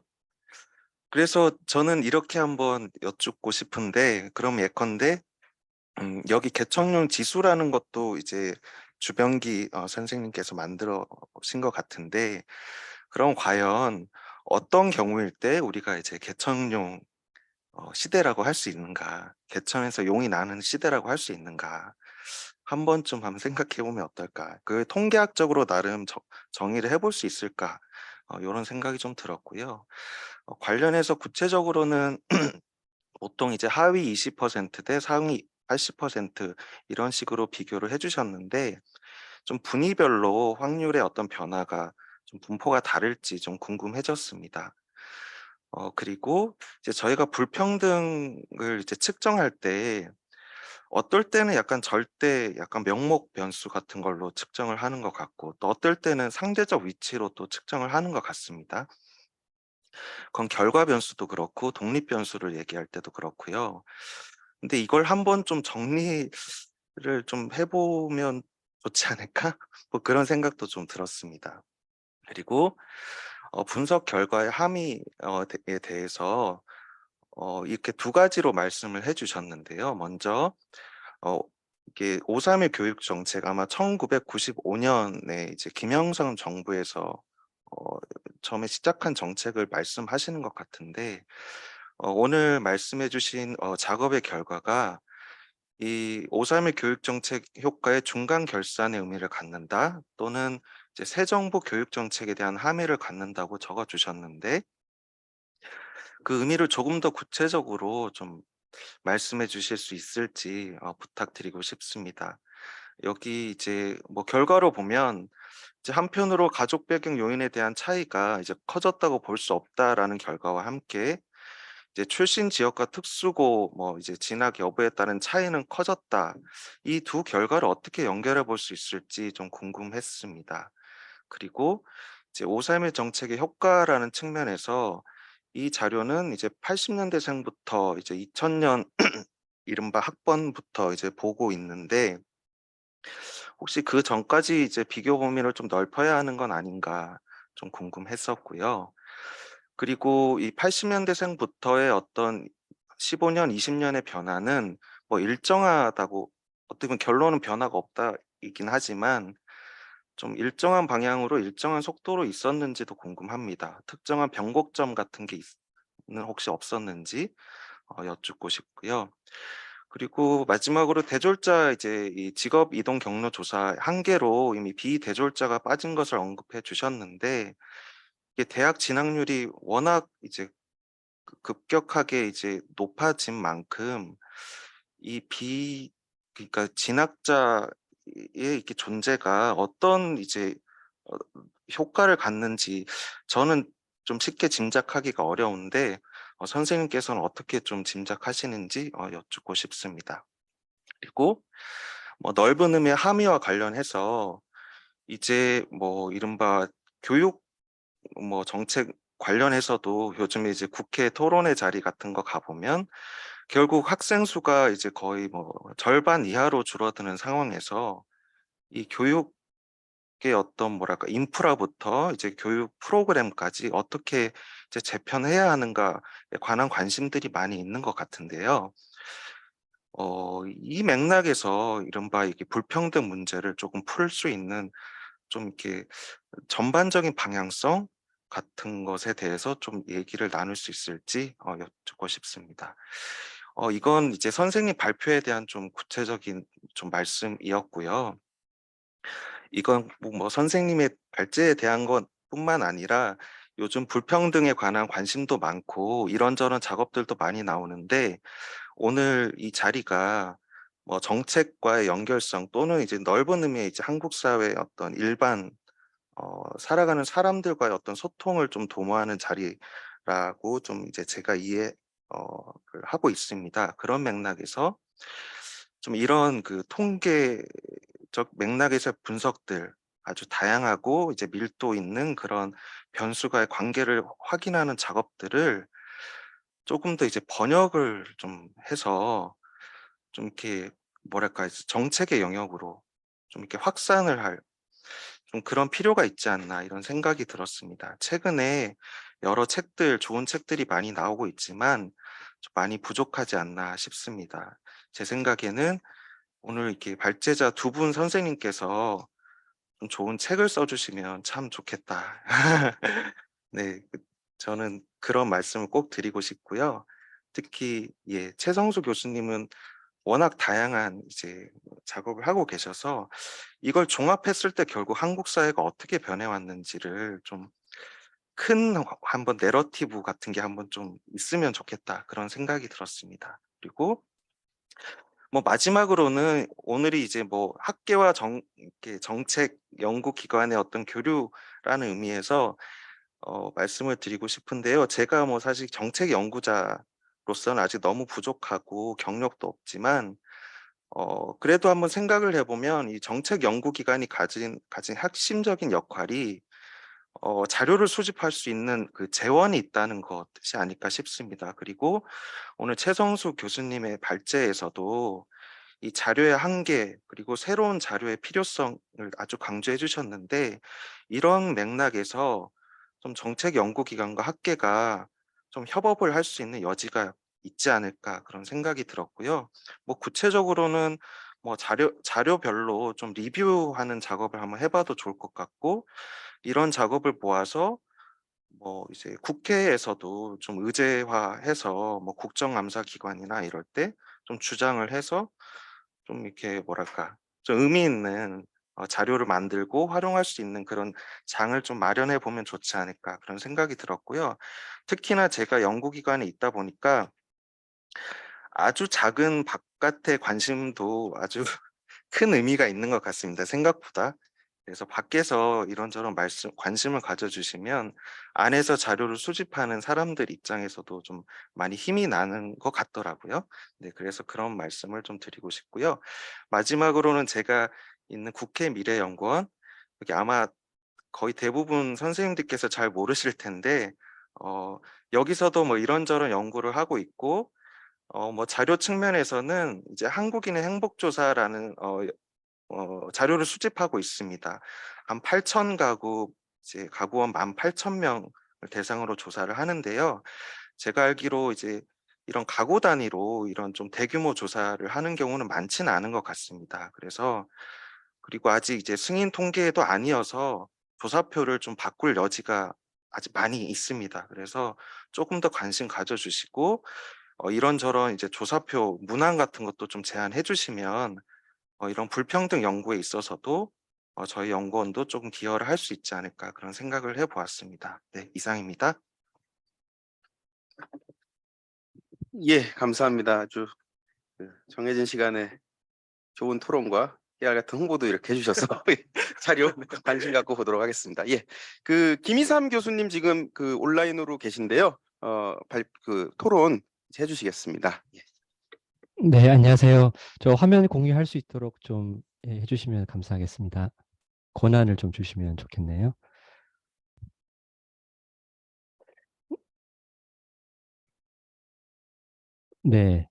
그래서 저는 이렇게 한번 여쭙고 싶은데 그럼 예컨대 여기 개척용 지수라는 것도 이제 주병기 선생님께서 만들어신 것 같은데 그럼 과연 어떤 경우일 때 우리가 이제 개척용 시대라고 할 수 있는가, 개천에서 용이 나는 시대라고 할 수 있는가, 한 번쯤 한번 생각해 보면 어떨까, 그 통계학적으로 나름 정의를 해볼 수 있을까, 이런 생각이 좀 들었고요. 관련해서 구체적으로는 보통 이제 하위 20%대 상위 80% 이런 식으로 비교를 해주셨는데, 좀 분위별로 확률의 어떤 변화가 좀 분포가 다를지 좀 궁금해졌습니다. 그리고 이제 저희가 불평등을 이제 측정할 때 어떨 때는 약간 절대 약간 명목 변수 같은 걸로 측정을 하는 것 같고 또 어떨 때는 상대적 위치로 또 측정을 하는 것 같습니다. 그건 결과 변수도 그렇고 독립 변수를 얘기할 때도 그렇고요. 근데 이걸 한번 좀 정리를 좀 해보면 좋지 않을까? 뭐 그런 생각도 좀 들었습니다. 그리고 분석 결과의 함의에 대해서 이렇게 두 가지로 말씀을 해주셨는데요. 먼저 이게 5.3일 교육 정책 아마 1995년에 이제 김영삼 정부에서 처음에 시작한 정책을 말씀하시는 것 같은데 오늘 말씀해주신 작업의 결과가 이 5.3일 교육 정책 효과의 중간 결산의 의미를 갖는다 또는 이제 새 정부 교육 정책에 대한 함의를 갖는다고 적어주셨는데 그 의미를 조금 더 구체적으로 좀 말씀해 주실 수 있을지 부탁드리고 싶습니다. 여기 이제 뭐 결과로 보면 이제 한편으로 가족 배경 요인에 대한 차이가 이제 커졌다고 볼 수 없다라는 결과와 함께 이제 출신 지역과 특수고 뭐 이제 진학 여부에 따른 차이는 커졌다. 이 두 결과를 어떻게 연결해 볼 수 있을지 좀 궁금했습니다. 그리고 이제 5.3일 정책의 효과라는 측면에서 이 자료는 이제 80년대생부터 이제 2000년 이른바 학번부터 이제 보고 있는데 혹시 그 전까지 이제 비교 범위를 좀 넓혀야 하는 건 아닌가 좀 궁금했었고요. 그리고 이 80년대생부터의 어떤 15년, 20년의 변화는 뭐 일정하다고 어떻게 보면 결론은 변화가 없다이긴 하지만 좀 일정한 방향으로 일정한 속도로 있었는지도 궁금합니다. 특정한 변곡점 같은 게 는 혹시 없었는지 여쭙고 싶고요. 그리고 마지막으로 대졸자 이제 이 직업 이동 경로 조사 한계로 이미 비대졸자가 빠진 것을 언급해 주셨는데 이게 대학 진학률이 워낙 이제 급격하게 이제 높아진 만큼 이 그러니까 진학자의 이렇게 존재가 어떤 이제 어, 효과를 갖는지 저는 좀 쉽게 짐작하기가 어려운데 선생님께서는 어떻게 좀 짐작하시는지 여쭙고 싶습니다. 그리고 뭐 넓은 의미의 함의와 관련해서 이제 뭐 이른바 교육 뭐 정책 관련해서도 요즘에 이제 국회 토론회 자리 같은 거 가보면 결국 학생 수가 이제 거의 뭐 절반 이하로 줄어드는 상황에서 이 교육의 어떤 뭐랄까 인프라부터 이제 교육 프로그램까지 어떻게 이제 재편해야 하는가에 관한 관심들이 많이 있는 것 같은데요. 이 맥락에서 이른바 이게 불평등 문제를 조금 풀 수 있는 좀 이렇게 전반적인 방향성 같은 것에 대해서 좀 얘기를 나눌 수 있을지 여쭙고 싶습니다. 이건 이제 선생님 발표에 대한 좀 구체적인 좀 말씀이었고요. 이건 뭐 선생님의 발제에 대한 것뿐만 아니라 요즘 불평등에 관한 관심도 많고 이런저런 작업들도 많이 나오는데 오늘 이 자리가 뭐 정책과의 연결성 또는 이제 넓은 의미의 이제 한국 사회의 어떤 일반 살아가는 사람들과의 어떤 소통을 좀 도모하는 자리라고 좀 이제 제가 를 하고 있습니다. 그런 맥락에서 좀 이런 그 통계적 맥락에서 분석들 아주 다양하고 이제 밀도 있는 그런 변수가의 관계를 확인하는 작업들을 조금 더 이제 번역을 좀 해서 좀 이렇게 뭐랄까 이제 정책의 영역으로 좀 이렇게 확산을 할 좀 그런 필요가 있지 않나 이런 생각이 들었습니다. 최근에 여러 책들, 좋은 책들이 많이 나오고 있지만 좀 많이 부족하지 않나 싶습니다. 제 생각에는 오늘 이렇게 발제자 두 분 선생님께서 좀 좋은 책을 써주시면 참 좋겠다. 네, 저는 그런 말씀을 꼭 드리고 싶고요. 특히 예, 최성수 교수님은 워낙 다양한 이제 작업을 하고 계셔서 이걸 종합했을 때 결국 한국 사회가 어떻게 변해왔는지를 좀 큰 한번 내러티브 같은 게 한번 좀 있으면 좋겠다 그런 생각이 들었습니다. 그리고 뭐 마지막으로는 오늘이 이제 뭐 학계와 이렇게 정책 연구 기관의 어떤 교류라는 의미에서 말씀을 드리고 싶은데요. 제가 뭐 사실 정책 연구자로서는 아직 너무 부족하고 경력도 없지만 그래도 한번 생각을 해보면 이 정책 연구 기관이 가진 핵심적인 역할이 자료를 수집할 수 있는 그 재원이 있다는 것이 아닐까 싶습니다. 그리고 오늘 최성수 교수님의 발제에서도 이 자료의 한계 그리고 새로운 자료의 필요성을 아주 강조해 주셨는데 이런 맥락에서 좀 정책 연구기관과 학계가 좀 협업을 할 수 있는 여지가 있지 않을까 그런 생각이 들었고요. 뭐 구체적으로는 뭐 자료별로 좀 리뷰하는 작업을 한번 해봐도 좋을 것 같고 이런 작업을 모아서 뭐 이제 국회에서도 좀 의제화해서 뭐 국정감사기관이나 이럴 때 좀 주장을 해서 좀 이렇게 뭐랄까 좀 의미 있는 자료를 만들고 활용할 수 있는 그런 장을 좀 마련해 보면 좋지 않을까 그런 생각이 들었고요. 특히나 제가 연구기관에 있다 보니까 아주 작은 바깥의 관심도 아주 큰 의미가 있는 것 같습니다, 생각보다. 그래서 밖에서 이런저런 관심을 가져주시면 안에서 자료를 수집하는 사람들 입장에서도 좀 많이 힘이 나는 것 같더라고요. 네, 그래서 그런 말씀을 좀 드리고 싶고요. 마지막으로는 제가 있는 국회 미래연구원, 여기 아마 거의 대부분 선생님들께서 잘 모르실 텐데, 어, 여기서도 뭐 이런저런 연구를 하고 있고, 뭐 자료 측면에서는 이제 한국인의 행복조사라는 자료를 수집하고 있습니다. 한 8천 가구, 이제 가구원 18,000명을 대상으로 조사를 하는데요. 제가 알기로 이제 이런 가구 단위로 이런 좀 대규모 조사를 하는 경우는 많지는 않은 것 같습니다. 그래서 그리고 아직 이제 승인 통계도 아니어서 조사표를 좀 바꿀 여지가 아직 많이 있습니다. 그래서 조금 더 관심 가져주시고 이런저런 이제 조사표 문항 같은 것도 좀 제안해 주시면 이런 불평등 연구에 있어서도 저희 연구원도 조금 기여를 할 수 있지 않을까 그런 생각을 해보았습니다. 네, 이상입니다. 예, 감사합니다. 아주 정해진 시간에 좋은 토론과 깨알 같은 홍보도 이렇게 해주셔서 자료 관심 갖고 보도록 하겠습니다. 예, 그 김희삼 교수님 지금 그 온라인으로 계신데요. 그 토론 해주시겠습니다. 예. 네, 안녕하세요. 저 화면 공유할 수 있도록 좀 해주시면 감사하겠습니다. 권한을 좀 주시면 좋겠네요. 네.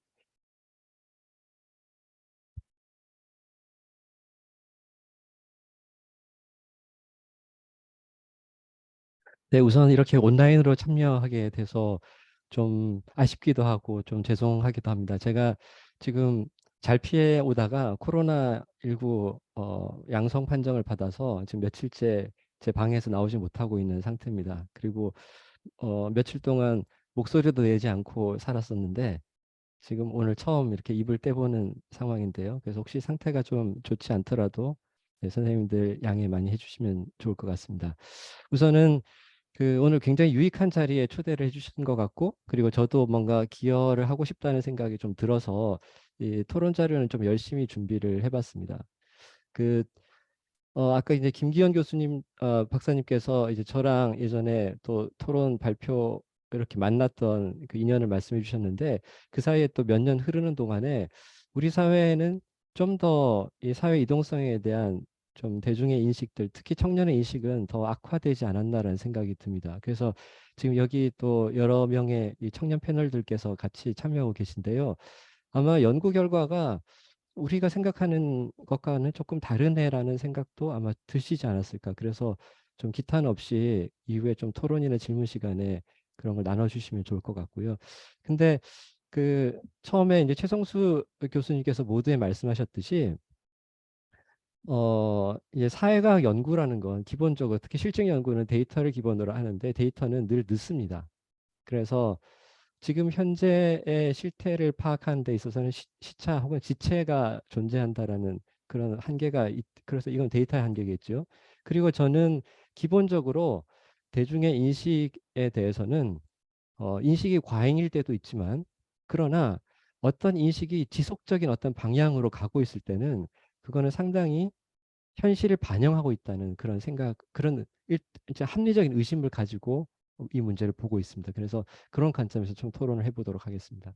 네, 우선 이렇게 온라인으로 참여하게 돼서 좀 아쉽기도 하고 좀 죄송하기도 합니다. 제가 지금 잘 피해 오다가 코로나19 양성 판정을 받아서 지금 며칠째 제 방에서 나오지 못하고 있는 상태입니다. 그리고 며칠 동안 목소리도 내지 않고 살았었는데 지금 오늘 처음 이렇게 입을 떼보는 상황인데요. 그래서 혹시 상태가 좀 좋지 않더라도 네, 선생님들 양해 많이 해주시면 좋을 것 같습니다. 우선은 그 오늘 굉장히 유익한 자리에 초대를 해주신 것 같고, 그리고 저도 뭔가 기여를 하고 싶다는 생각이 좀 들어서 이 토론 자료는 좀 열심히 준비를 해봤습니다. 아까 이제 김기현 교수님, 박사님께서 이제 저랑 예전에 또 토론 발표 이렇게 만났던 그 인연을 말씀해 주셨는데 그 사이에 또 몇 년 흐르는 동안에 우리 사회에는 좀 더 이 사회 이동성에 대한 좀 대중의 인식들, 특히 청년의 인식은 더 악화되지 않았나라는 생각이 듭니다. 그래서 지금 여기 또 여러 명의 이 청년 패널들께서 같이 참여하고 계신데요. 아마 연구 결과가 우리가 생각하는 것과는 조금 다르네라는 생각도 아마 드시지 않았을까. 그래서 좀 기탄 없이 이후에 좀 토론이나 질문 시간에 그런 걸 나눠주시면 좋을 것 같고요. 근데 그 처음에 이제 최성수 교수님께서 모두에 말씀하셨듯이 이제 사회과학 연구라는 건 기본적으로 특히 실증 연구는 데이터를 기본으로 하는데 데이터는 늘 늦습니다. 그래서 지금 현재의 실태를 파악하는 데 있어서는 시차 혹은 지체가 존재한다라는 그런 한계가 그래서 이건 데이터의 한계겠죠. 그리고 저는 기본적으로 대중의 인식에 대해서는 인식이 과잉일 때도 있지만 그러나 어떤 인식이 지속적인 어떤 방향으로 가고 있을 때는 그거는 상당히 현실을 반영하고 있다는 그런 생각, 그런 이제 합리적인 의심을 가지고 이 문제를 보고 있습니다. 그래서 그런 관점에서 좀 토론을 해보도록 하겠습니다.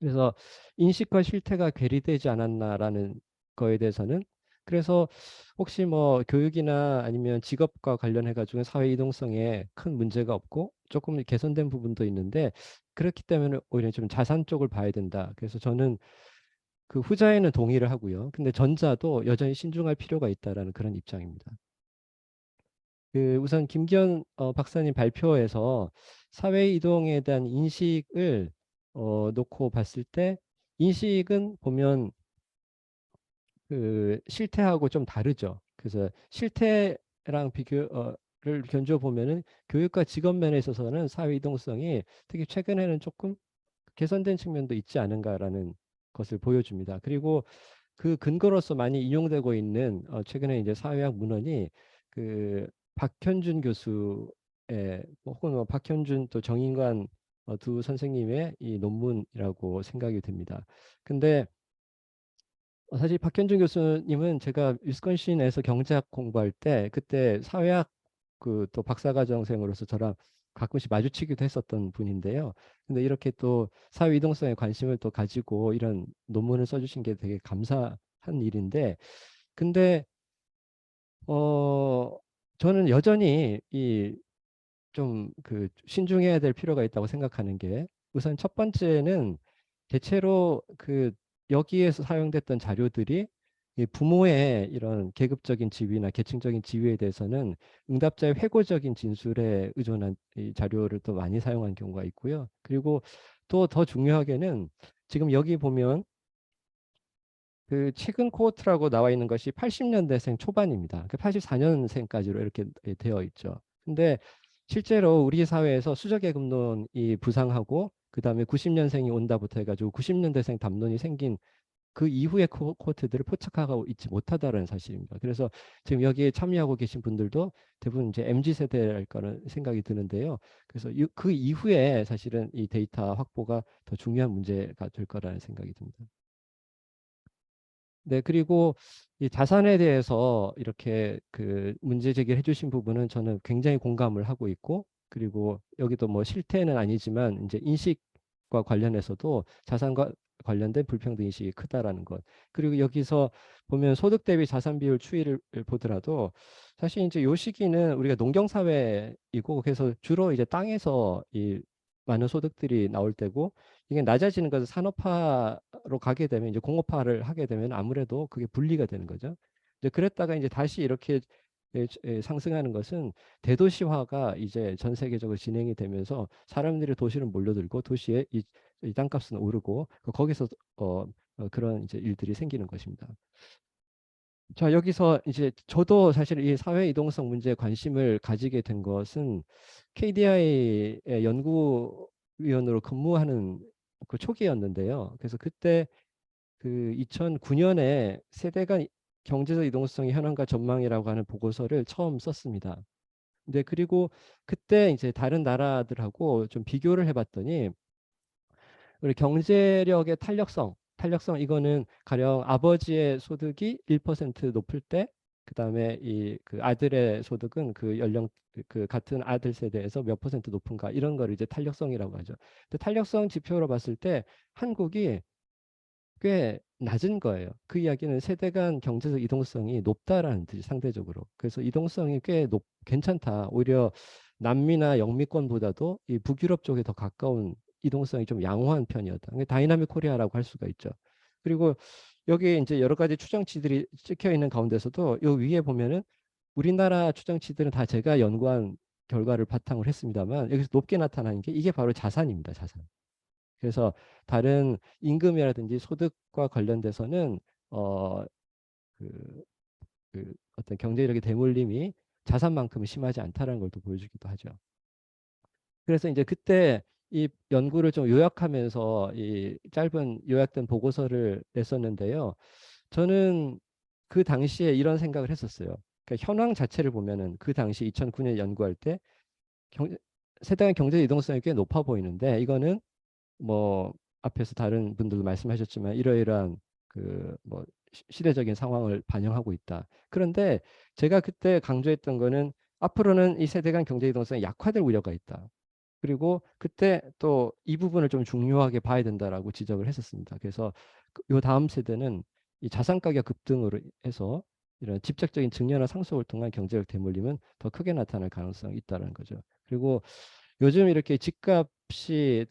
그래서 인식과 실태가 괴리되지 않았나라는 거에 대해서는 그래서 혹시 뭐 교육이나 아니면 직업과 관련해 가지고 사회 이동성에 큰 문제가 없고 조금 개선된 부분도 있는데 그렇기 때문에 오히려 좀 자산 쪽을 봐야 된다. 그래서 저는 그 후자에는 동의를 하고요. 근데 전자도 여전히 신중할 필요가 있다라는 그런 입장입니다. 그 우선 김기현 박사님 발표에서 사회 이동에 대한 인식을 놓고 봤을 때 인식은 보면 그 실태하고 좀 다르죠. 그래서 실태랑 비교를 견주어 보면은 교육과 직업 면에 있어서는 사회 이동성이 특히 최근에는 조금 개선된 측면도 있지 않은가라는 것을 보여줍니다. 그리고 그 근거로서 많이 인용되고 있는 최근에 이제 사회학 문헌이 그 박현준 교수의 혹은 뭐 박현준 또 정인관 두 선생님의 이 논문이라고 생각이 듭니다. 근데 사실 박현준 교수님은 제가 위스콘신에서 경제학 공부할 때 그때 사회학 그 또 박사과정생으로서 저랑 가끔씩 마주치기도 했었던 분인데요. 근데 이렇게 또 사회 이동성에 관심을 또 가지고 이런 논문을 써주신 게 되게 감사한 일인데, 근데 저는 여전히 이 좀 그 신중해야 될 필요가 있다고 생각하는 게 우선 첫 번째는 대체로 그 여기에서 사용됐던 자료들이 이 부모의 이런 계급적인 지위나 계층적인 지위에 대해서는 응답자의 회고적인 진술에 의존한 이 자료를 또 많이 사용한 경우가 있고요. 그리고 또 더 중요하게는 지금 여기 보면 그 최근 코호트라고 나와 있는 것이 80년대생 초반입니다. 84년생까지로 이렇게 되어 있죠. 근데 실제로 우리 사회에서 수저계급론이 부상하고 그다음에 90년생이 온다부터 해가지고 90년대생 담론이 생긴 그 이후의 코호트들을 포착하고 있지 못하다는 사실입니다. 그래서 지금 여기에 참여하고 계신 분들도 대부분 이제 MZ 세대랄 거는 생각이 드는데요. 그래서 그 이후에 사실은 이 데이터 확보가 더 중요한 문제가 될 거라는 생각이 듭니다. 네, 그리고 이 자산에 대해서 이렇게 그 문제 제기를 해주신 부분은 저는 굉장히 공감을 하고 있고, 그리고 여기도 뭐 실태는 아니지만 이제 인식과 관련해서도 자산과 관련된 불평등 인식이 크다라는 것. 그리고 여기서 보면 소득 대비 자산 비율 추이를 보더라도 사실 이제 요 시기는 우리가 농경 사회이고 그래서 주로 이제 땅에서 이 많은 소득들이 나올 때고 이게 낮아지는 것은 산업화로 가게 되면 이제 공업화를 하게 되면 아무래도 그게 분리가 되는 거죠. 이제 그랬다가 이제 다시 이렇게 상승하는 것은 대도시화가 이제 전 세계적으로 진행이 되면서 사람들이 도시로 몰려들고 도시의 이 땅값은 오르고 거기서 그런 이제 일들이 생기는 것입니다. 자, 여기서 이제 저도 사실 이 사회 이동성 문제에 관심을 가지게 된 것은 KDI의 연구위원으로 근무하는 그 초기였는데요. 그래서 그때 그 2009년에 세대 간 경제적 이동성의 현황과 전망이라고 하는 보고서를 처음 썼습니다. 근데 그리고 그때 이제 다른 나라들하고 좀 비교를 해봤더니 우리 경제력의 탄력성 이거는 가령 아버지의 소득이 1% 높을 때 그다음에 이 그 아들의 소득은 그 연령 그 같은 아들 세대에서 몇 퍼센트 높은가 이런 거를 이제 탄력성이라고 하죠. 근데 탄력성 지표로 봤을 때 한국이 꽤 낮은 거예요. 그 이야기는 세대 간 경제적 이동성이 높다라는 뜻이 상대적으로. 그래서 이동성이 꽤 괜찮다. 오히려 남미나 영미권보다도 이 북유럽 쪽에 더 가까운 이동성이 좀 양호한 편이었다. 다이나믹 코리아라고 할 수가 있죠. 그리고 여기 이제 여러 가지 추정치들이 찍혀 있는 가운데서도 요 위에 보면은 우리나라 추정치들은 다 제가 연구한 결과를 바탕으로 했습니다만 여기서 높게 나타나는 게 이게 바로 자산입니다. 자산. 그래서 다른 임금이라든지 소득과 관련돼서는 어, 그, 그 어떤 경제력의 대물림이 자산만큼은 심하지 않다는 걸 또 보여주기도 하죠. 그래서 이제 그때 이 연구를 좀 요약하면서 이 짧은 요약된 보고서를 냈었는데요. 저는 그 당시에 이런 생각을 했었어요. 그러니까 현황 자체를 보면은 그 당시 2009년 연구할 때 세대 간 경제 이동성이 꽤 높아 보이는데 이거는 뭐 앞에서 다른 분들도 말씀하셨지만 이러이러한 그 뭐 시대적인 상황을 반영하고 있다. 그런데 제가 그때 강조했던 거는 앞으로는 이 세대 간 경제 이동성이 약화될 우려가 있다. 그리고 그때 또 이 부분을 좀 중요하게 봐야 된다라고 지적을 했었습니다. 그래서 요 다음 세대는 이 자산 가격 급등으로 해서 이런 직접적인 증여나 상속을 통한 경제적 대물림은 더 크게 나타날 가능성이 있다는 거죠. 그리고 요즘 이렇게 집값이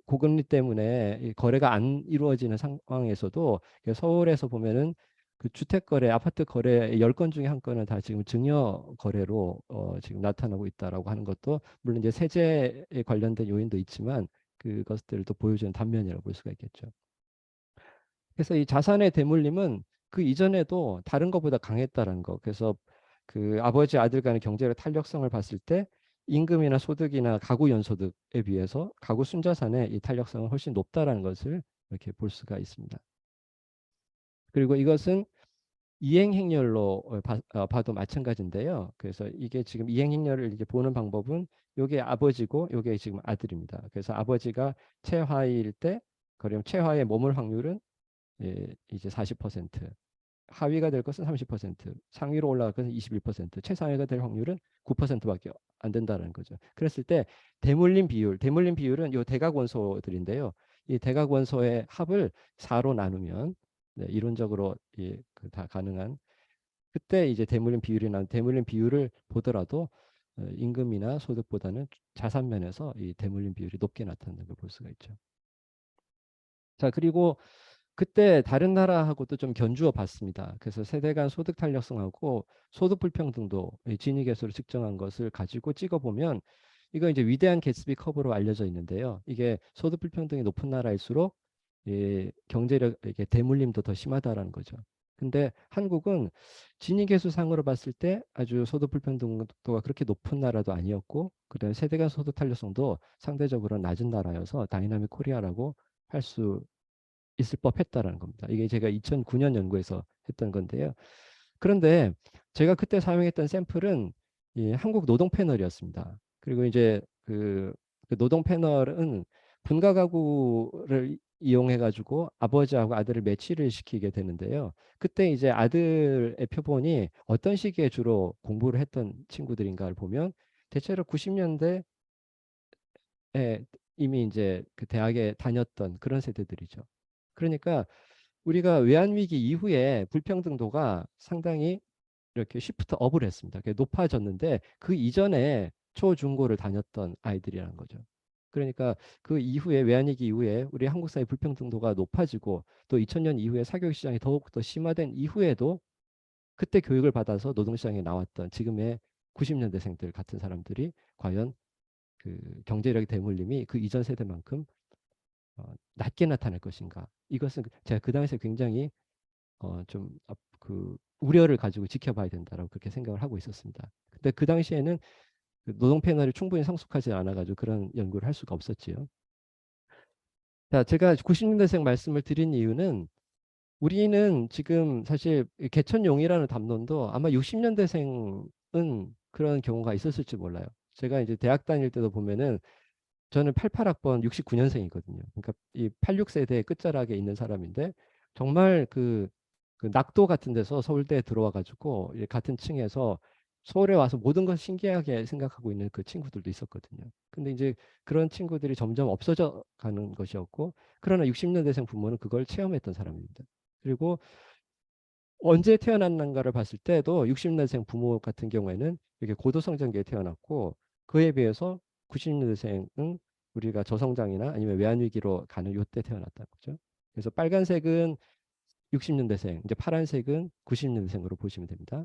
고금리 때문에 이 거래가 안 이루어지는 상황에서도 서울에서 보면은 그 주택 거래, 아파트 거래 10건 중에 한 건은 다 지금 증여 거래로 지금 나타나고 있다라고 하는 것도 물론 이제 세제에 관련된 요인도 있지만 그것들을 또 보여주는 단면이라고 볼 수가 있겠죠. 그래서 이 자산의 대물림은 그 이전에도 다른 것보다 강했다는 거. 그래서 그 아버지 아들 간의 경제적 탄력성을 봤을 때 임금이나 소득이나 가구 연소득에 비해서 가구 순자산의 이 탄력성은 훨씬 높다라는 것을 이렇게 볼 수가 있습니다. 그리고 이것은 이행행렬로 봐도 마찬가지인데요. 그래서 이게 지금 이행행렬을 이렇게 보는 방법은 요게 아버지고 요게 지금 아들입니다. 그래서 아버지가 최하위일 때, 그럼 최하위에 머물 확률은 이제 40%, 하위가 될 것은 30%, 상위로 올라갈 것은 21%, 최상위가 될 확률은 9%밖에 안 된다는 거죠. 그랬을 때 대물림 비율은 요 대각 원소들인데요. 이 대각 원소의 합을 4로 나누면 이론적으로 다 가능한 그때 이제 대물림 비율을 보더라도 임금이나 소득보다는 자산 면에서 이 대물림 비율이 높게 나타나는 걸 볼 수가 있죠. 자, 그리고 그때 다른 나라하고도 좀 견주어 봤습니다. 그래서 세대 간 소득 탄력성하고 소득 불평등도 지니 계수로 측정한 것을 가지고 찍어보면 이거 이제 위대한 개츠비 커브로 알려져 있는데요. 이게 소득 불평등이 높은 나라일수록 경제력 이게 대물림도 더 심하다라는 거죠. 근데 한국은 지니 계수상으로 봤을 때 아주 소득 불평등도가 그렇게 높은 나라도 아니었고 그다음에 세대 간 소득 탄력성도 상대적으로 낮은 나라여서 다이나믹 코리아라고 할수 있을 법했다라는 겁니다. 이게 제가 2009년 연구에서 했던 건데요. 그런데 제가 그때 사용했던 샘플은 한국 노동 패널이었습니다. 그리고 이제 그 노동 패널은 분가 가구를 이용해 가지고 아버지하고 아들을 매치를 시키게 되는데요. 그때 이제 아들의 표본이 어떤 시기에 주로 공부를 했던 친구들인가를 보면 대체로 90년대 이미 이제 그 대학에 다녔던 그런 세대들이죠. 그러니까 우리가 외환위기 이후에 불평등도가 상당히 이렇게 시프트 업을 했습니다. 그게 높아졌는데 그 이전에 초중고를 다녔던 아이들이라는 거죠. 그러니까 그 이후에 외환위기 이후에 우리 한국 사회 불평등도가 높아지고 또 2000년 이후에 사교육 시장이 더욱 더 심화된 이후에도 그때 교육을 받아서 노동시장에 나왔던 지금의 90년대생들 같은 사람들이 과연 그 경제력의 대물림이 그 이전 세대만큼 낮게 나타날 것인가? 이것은 제가 그 당시에 굉장히 그 우려를 가지고 지켜봐야 된다라고 그렇게 생각을 하고 있었습니다. 근데 그 당시에는 그 노동 패널이 충분히 성숙하지 않아가지고 그런 연구를 할 수가 없었지요. 자, 제가 90년대생 말씀을 드린 이유는 우리는 지금 사실 개천용이라는 담론도 아마 60년대생은 그런 경우가 있었을지 몰라요. 제가 이제 대학 다닐 때도 보면은 저는 88학번 69년생이거든요. 그러니까 이 86세대 끝자락에 있는 사람인데 정말 그 낙도 같은 데서 서울대에 들어와 가지고 같은 층에서 서울에 와서 모든 것을 신기하게 생각하고 있는 그 친구들도 있었거든요. 근데 이제 그런 친구들이 점점 없어져 가는 것이었고, 그러나 60년대생 부모는 그걸 체험했던 사람입니다. 그리고 언제 태어났는가를 봤을 때도 60년대생 부모 같은 경우에는 이렇게 고도성장기에 태어났고, 그에 비해서 90년대생은 우리가 저성장이나 아니면 외환위기로 가는 요때 태어났다는 거죠. 그래서 빨간색은 60년대생, 이제 파란색은 90년대생으로 보시면 됩니다.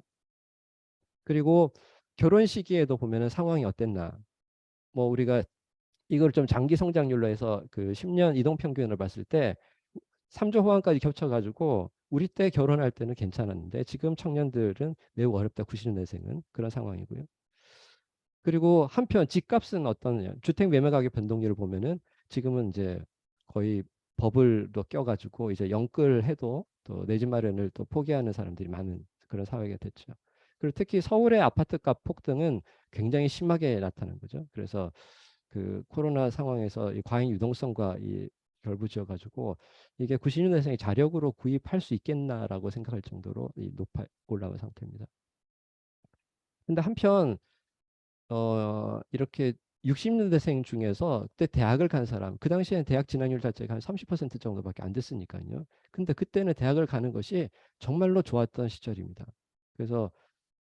그리고 결혼 시기에도 보면은 상황이 어땠나. 뭐 우리가 이걸 좀 장기 성장률로 해서 그 10년 이동 평균을 봤을 때 3조 호황까지 겹쳐가지고 우리 때 결혼할 때는 괜찮았는데 지금 청년들은 매우 어렵다. 90년대생은 그런 상황이고요. 그리고 한편 집값은 어떤 주택 매매 가격 변동률을 보면은 지금은 이제 거의 버블도 껴가지고 이제 영끌해도 또 내 집 마련을 또 포기하는 사람들이 많은 그런 사회가 됐죠. 그리고 특히 서울의 아파트값 폭등은 굉장히 심하게 나타난 거죠. 그래서 그 코로나 상황에서 이 과잉 유동성과 이 결부지어가지고 이게 90년대생이 자력으로 구입할 수 있겠나라고 생각할 정도로 높아 올라온 상태입니다. 근데 한편 이렇게 60년대생 중에서 그때 대학을 간 사람, 그 당시에는 대학 진학률 자체가 한 30% 정도밖에 안 됐으니까요. 근데 그때는 대학을 가는 것이 정말로 좋았던 시절입니다. 그래서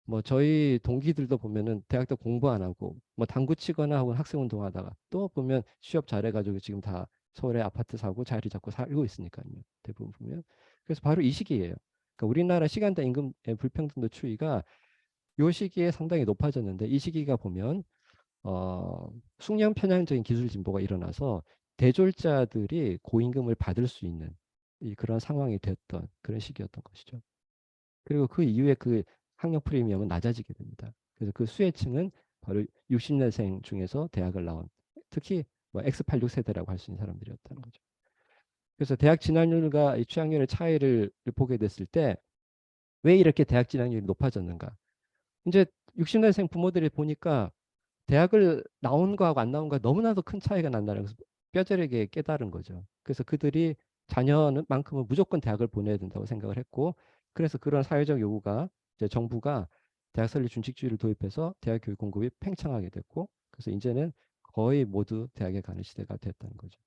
뭐 저희 동기들도 보면은 대학 때 공부 안 하고 뭐 당구 치거나 혹은 학생 운동하다가 또 보면 취업 잘해가지고 지금 다 서울에 아파트 사고 자리 잡고 살고 있으니까요. 대부분 보면. 그래서 바로 이 시기예요. 그러니까 우리나라 시간당 임금의 불평등도 추이가 요 시기에 상당히 높아졌는데 이 시기가 보면 숙련 편향적인 기술 진보가 일어나서 대졸자들이 고임금을 받을 수 있는 그런 상황이 됐던 그런 시기였던 것이죠. 그리고 그 이후에 그 학력 프리미엄은 낮아지게 됩니다. 그래서 그 수혜층은 바로 60년생 중에서 대학을 나온 특히 뭐 X86 세대라고 할 수 있는 사람들이었다는 거죠. 그래서 대학 진학률과 이 취학률의 차이를 보게 됐을 때 왜 이렇게 대학 진학률이 높아졌는가? 이제 60년생 부모들이 보니까 대학을 나온 거하고 안 나온 거 너무나도 큰 차이가 난다는 것을 뼈저리게 깨달은 거죠. 그래서 그들이 자녀만큼은 무조건 대학을 보내야 된다고 생각을 했고, 그래서 그런 사회적 요구가 이제 정부가 대학 설립 준칙주의를 도입해서 대학 교육 공급이 팽창하게 됐고, 그래서 이제는 거의 모두 대학에 가는 시대가 됐다는 거죠.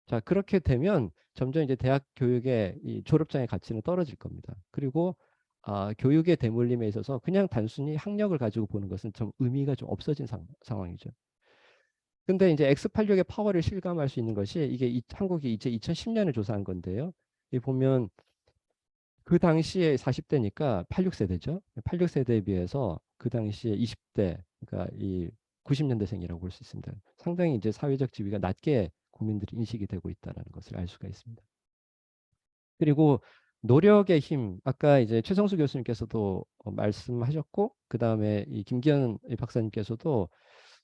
자, 그렇게 되면 점점 이제 대학 교육의 이 졸업장의 가치는 떨어질 겁니다. 그리고 교육의 대물림에 있어서 그냥 단순히 학력을 가지고 보는 것은 좀 의미가 좀 없어진 상황이죠. 근데 이제 X86의 파워를 실감할 수 있는 것이 이게 한국이 이제 2010년에 조사한 건데요. 이 보면 그 당시에 40대니까 86세대죠. 86세대에 비해서 그 당시에 20대, 그러니까 이 90년대생이라고 볼 수 있습니다. 상당히 이제 사회적 지위가 낮게 국민들이 인식이 되고 있다는 것을 알 수가 있습니다. 그리고 노력의 힘, 아까 이제 최성수 교수님께서도 말씀하셨고, 그 다음에 이 김기현 박사님께서도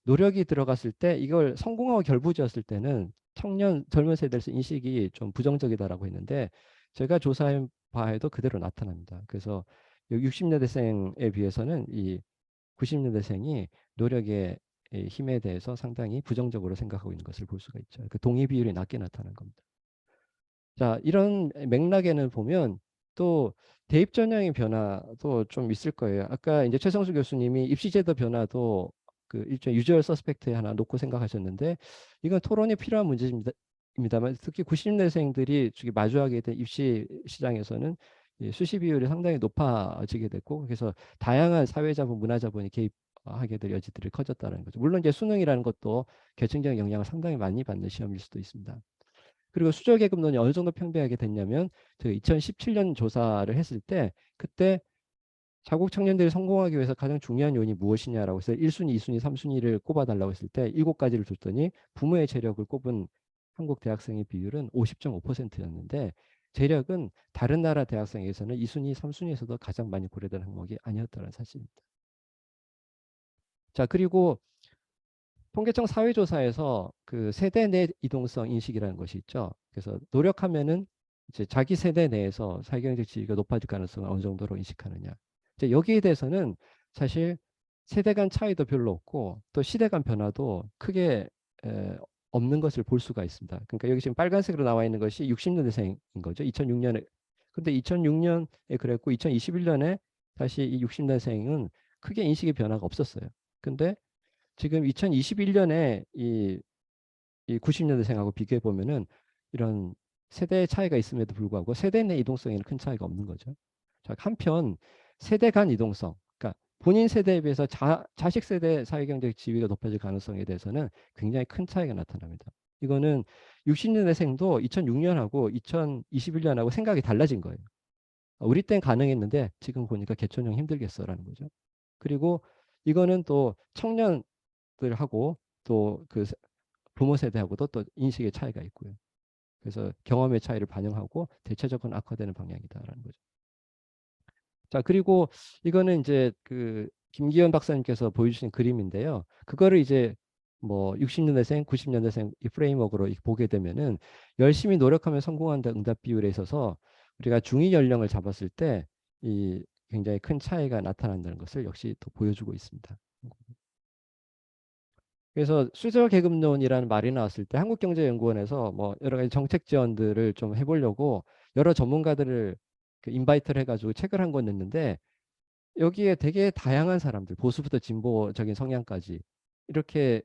노력이 들어갔을 때 이걸 성공하고 결부지었을 때는 청년 젊은 세대에서 인식이 좀 부정적이다라고 했는데 제가 조사해 봐도 그대로 나타납니다. 그래서 60년대생에 비해서는 이 90년대생이 노력의 힘에 대해서 상당히 부정적으로 생각하고 있는 것을 볼 수가 있죠. 그 동의 비율이 낮게 나타난 겁니다. 자, 이런 맥락에는 보면 또 대입 전형의 변화도 좀 있을 거예요. 아까 이제 최성수 교수님이 입시제도 변화도 그 일종의 유주얼 서스펙트에 하나 놓고 생각하셨는데 이건 토론이 필요한 문제입니다만 특히 90년대생들이 마주하게 된 입시 시장에서는 수시 비율이 상당히 높아지게 됐고 그래서 다양한 사회자본, 문화자본이 개입하게 될 여지들이 커졌다는 거죠. 물론 이제 수능이라는 것도 계층적 영향을 상당히 많이 받는 시험일 수도 있습니다. 그리고 수저계급론이 어느 정도 평등하게 됐냐면 저희 2017년 조사를 했을 때 그때 자국 청년들이 성공하기 위해서 가장 중요한 요인이 무엇이냐라고 해서 1순위, 2순위, 3순위를 꼽아달라고 했을 때 7가지를 줬더니 부모의 재력을 꼽은 한국 대학생의 비율은 50.5%였는데 재력은 다른 나라 대학생에서는 2순위, 3순위에서도 가장 많이 고려된 항목이 아니었다는 사실입니다. 자, 그리고 통계청 사회조사에서 그 세대 내 이동성 인식이라는 것이 있죠. 그래서 노력하면은 이제 자기 세대 내에서 사회경제적 지위가 높아질 가능성을 어느 정도로 인식하느냐. 이제 여기에 대해서는 사실 세대 간 차이도 별로 없고 또 시대 간 변화도 크게 없는 것을 볼 수가 있습니다. 그러니까 여기 지금 빨간색으로 나와 있는 것이 60년대생인 거죠. 2006년에. 근데 2006년에 그랬고 2021년에 다시 이 60년대생은 크게 인식의 변화가 없었어요. 근데 지금 2021년에 이 90년대생하고 비교해 보면은 이런 세대 차이가 있음에도 불구하고 세대 내 이동성에는 큰 차이가 없는 거죠. 자, 한편 세대 간 이동성, 그러니까 본인 세대에 비해서 자식 세대 사회경제적 지위가 높아질 가능성에 대해서는 굉장히 큰 차이가 나타납니다. 이거는 60년대생도 2006년하고 2021년하고 생각이 달라진 거예요. 우리 땐 가능했는데 지금 보니까 개천형 힘들겠어라는 거죠. 그리고 이거는 또 청년들하고 또 그 부모 세대하고도 또 인식의 차이가 있고요. 그래서 경험의 차이를 반영하고 대체적으로 악화되는 방향이다라는 거죠. 자, 그리고 이거는 이제 그 김기현 박사님께서 보여주신 그림인데요. 그거를 이제 뭐 60년대생, 90년대생 이 프레임워크로 보게 되면은 열심히 노력하면 성공한다 응답 비율에 있어서 우리가 중위 연령을 잡았을 때 이 굉장히 큰 차이가 나타난다는 것을 역시 또 보여주고 있습니다. 그래서 수저계급론이라는 말이 나왔을 때 한국경제연구원에서 뭐 여러 가지 정책 지원들을 좀 해보려고 여러 전문가들을 그 인바이트를 해가지고 책을 한 권 냈는데 여기에 되게 다양한 사람들, 보수부터 진보적인 성향까지 이렇게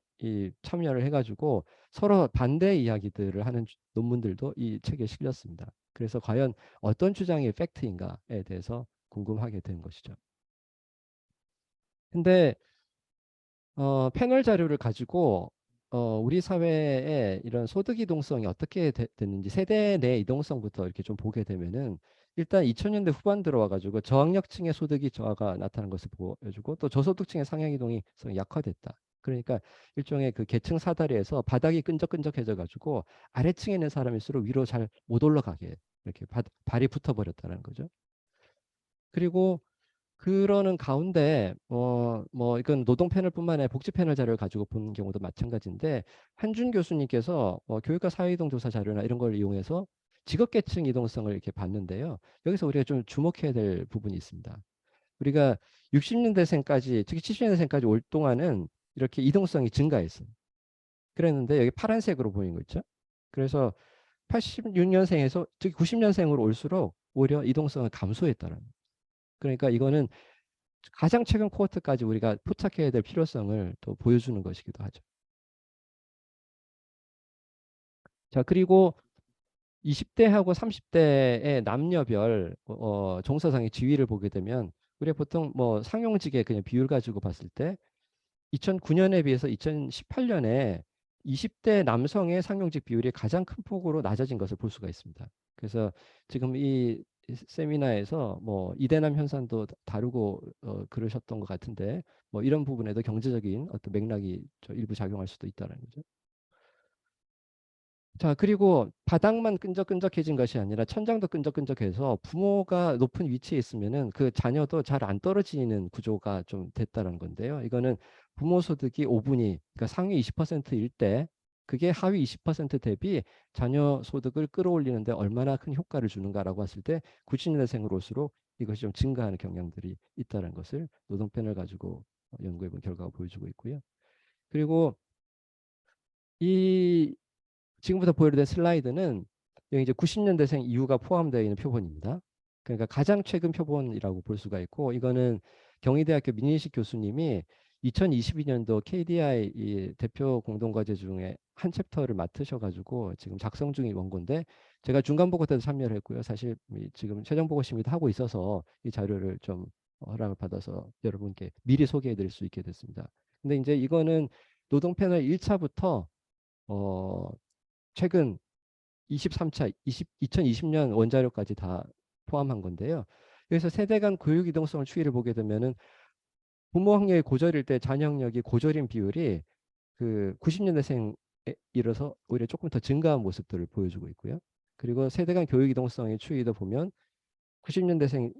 참여를 해가지고 서로 반대 이야기들을 하는 논문들도 이 책에 실렸습니다. 그래서 과연 어떤 주장이 팩트인가에 대해서 궁금하게 된 것이죠. 근데 패널 자료를 가지고 우리 사회의 이런 소득 이동성이 어떻게 됐는지 세대 내 이동성부터 이렇게 좀 보게 되면은 일단 2000년대 후반 들어와가지고 저학력층의 소득이 저하가 나타난 것을 보여주고 또 저소득층의 상향 이동이 약화됐다. 그러니까 일종의 그 계층 사다리에서 바닥이 끈적끈적해져가지고 아래층에 있는 사람일수록 위로 잘 못 올라가게 이렇게 발이 붙어버렸다는 거죠. 그리고 그러는 가운데 뭐 이건 노동 패널뿐만 아니라 복지 패널 자료를 가지고 본 경우도 마찬가지인데 한준 교수님께서 교육과 사회이동 조사 자료나 이런 걸 이용해서 직업계층 이동성을 이렇게 봤는데요. 여기서 우리가 좀 주목해야 될 부분이 있습니다. 우리가 60년대생까지 특히 70년대생까지 올 동안은 이렇게 이동성이 증가했어요. 그랬는데 여기 파란색으로 보이는 거 있죠. 그래서 86년생에서 특히 90년생으로 올수록 오히려 이동성을 감소했다는 거예요. 그러니까 이거는 가장 최근 코호트까지 우리가 포착해야 될 필요성을 또 보여주는 것이기도 하죠. 자, 그리고 20대하고 30대의 남녀별 정서상의 지위를 보게 되면 우리가 보통 뭐 상용직의 그냥 비율 가지고 봤을 때 2009년에 비해서 2018년에 20대 남성의 상용직 비율이 가장 큰 폭으로 낮아진 것을 볼 수가 있습니다. 그래서 지금 이 세미나에서 뭐 이대남 현상도 다루고 그러셨던 것 같은데 뭐 이런 부분에도 경제적인 어떤 맥락이 일부 작용할 수도 있다는 거죠. 자, 그리고 바닥만 끈적끈적해진 것이 아니라 천장도 끈적끈적해서 부모가 높은 위치에 있으면은 그 자녀도 잘 안 떨어지는 구조가 좀 됐다는 건데요. 이거는 부모 소득이 5분위, 그러니까 상위 20%일 때 그게 하위 20% 대비 자녀 소득을 끌어올리는데 얼마나 큰 효과를 주는가라고 했을 때 90년대생으로 올수록 이것이 좀 증가하는 경향들이 있다는 것을 노동 패널 가지고 연구해 본 결과가 보여주고 있고요. 그리고 이 지금부터 보여드린 슬라이드는 여기 이제 90년대생 이후가 포함되어 있는 표본입니다. 그러니까 가장 최근 표본이라고 볼 수가 있고 이거는 경희대학교 민인식 교수님이 2022년도 KDI 이 대표 공동과제 중에 한 챕터를 맡으셔가지고 지금 작성 중인 원고인데 제가 중간 보고 때도 참여를 했고요. 사실 지금 최종 보고 심의도 하고 있어서 이 자료를 좀 허락을 받아서 여러분께 미리 소개해드릴 수 있게 됐습니다. 근데 이제 이거는 노동 패널 1차부터 최근 23차 2020년 원자료까지 다 포함한 건데요. 여기서 세대 간 교육 이동성을 추이를 보게 되면은 부모 학력이 고졸일 때 자녀 학력이 고졸인 비율이 그 90년대생에 이르서 오히려 조금 더 증가한 모습들을 보여주고 있고요. 그리고 세대 간 교육 이동성의 추이도 보면 90년대생에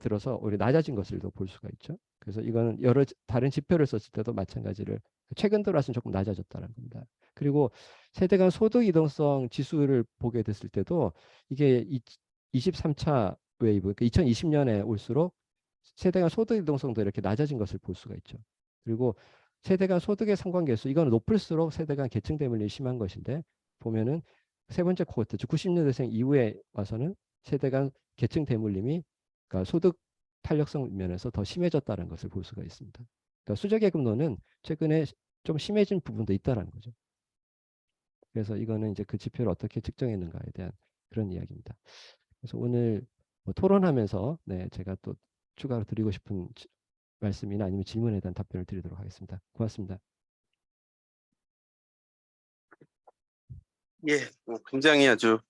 들어서 오히려 낮아진 것을 볼 수가 있죠. 그래서 이거는 여러 다른 지표를 썼을 때도 마찬가지를 최근 들어와서는 조금 낮아졌다는 겁니다. 그리고 세대 간 소득 이동성 지수를 보게 됐을 때도 이게 23차 웨이브, 그러니까 2020년에 올수록 세대 간 소득 이동성도 이렇게 낮아진 것을 볼 수가 있죠. 그리고 세대 간 소득의 상관계수, 이거는 높을수록 세대 간 계층 대물림이 심한 것인데 보면은 세 번째 코호트, 즉 90년대생 이후에 와서는 세대 간 계층 대물림이 그러니까 소득 탄력성 면에서 더 심해졌다는 것을 볼 수가 있습니다. 그러니까 수저계급론은 최근에 좀 심해진 부분도 있다는 거죠. 그래서 이거는 이제 그 지표를 어떻게 측정했는가에 대한 그런 이야기입니다. 그래서 오늘 뭐 토론하면서 네, 제가 또 추가로 드리고 싶은 말씀이나 아니면 질문에 대한 답변을 드리도록 하겠습니다. 고맙습니다. 예, 굉장히 아주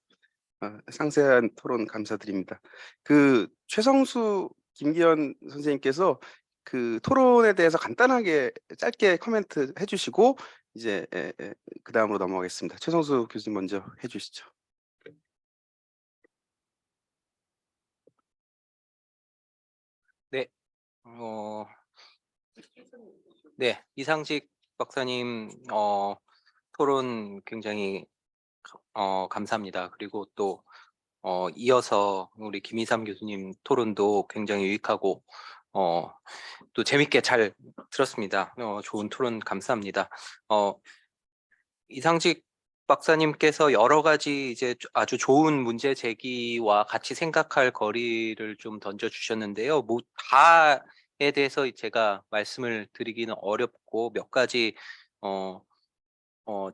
상세한 토론 감사드립니다. 그 최성수 김기현 선생님께서 그 토론에 대해서 간단하게 짧게 코멘트 해주시고 이제 그 다음으로 넘어가겠습니다. 최성수 교수님 먼저 해주시죠. 네, 네, 이상직 박사님 토론 굉장히 감사합니다. 그리고 또 이어서 우리 김이삼 교수님 토론도 굉장히 유익하고 또 재밌게 잘 들었습니다. 좋은 토론 감사합니다. 이상직 박사님께서 여러 가지 이제 아주 좋은 문제 제기와 같이 생각할 거리를 좀 던져주셨는데요. 뭐 다에 대해서 제가 말씀을 드리기는 어렵고 몇 가지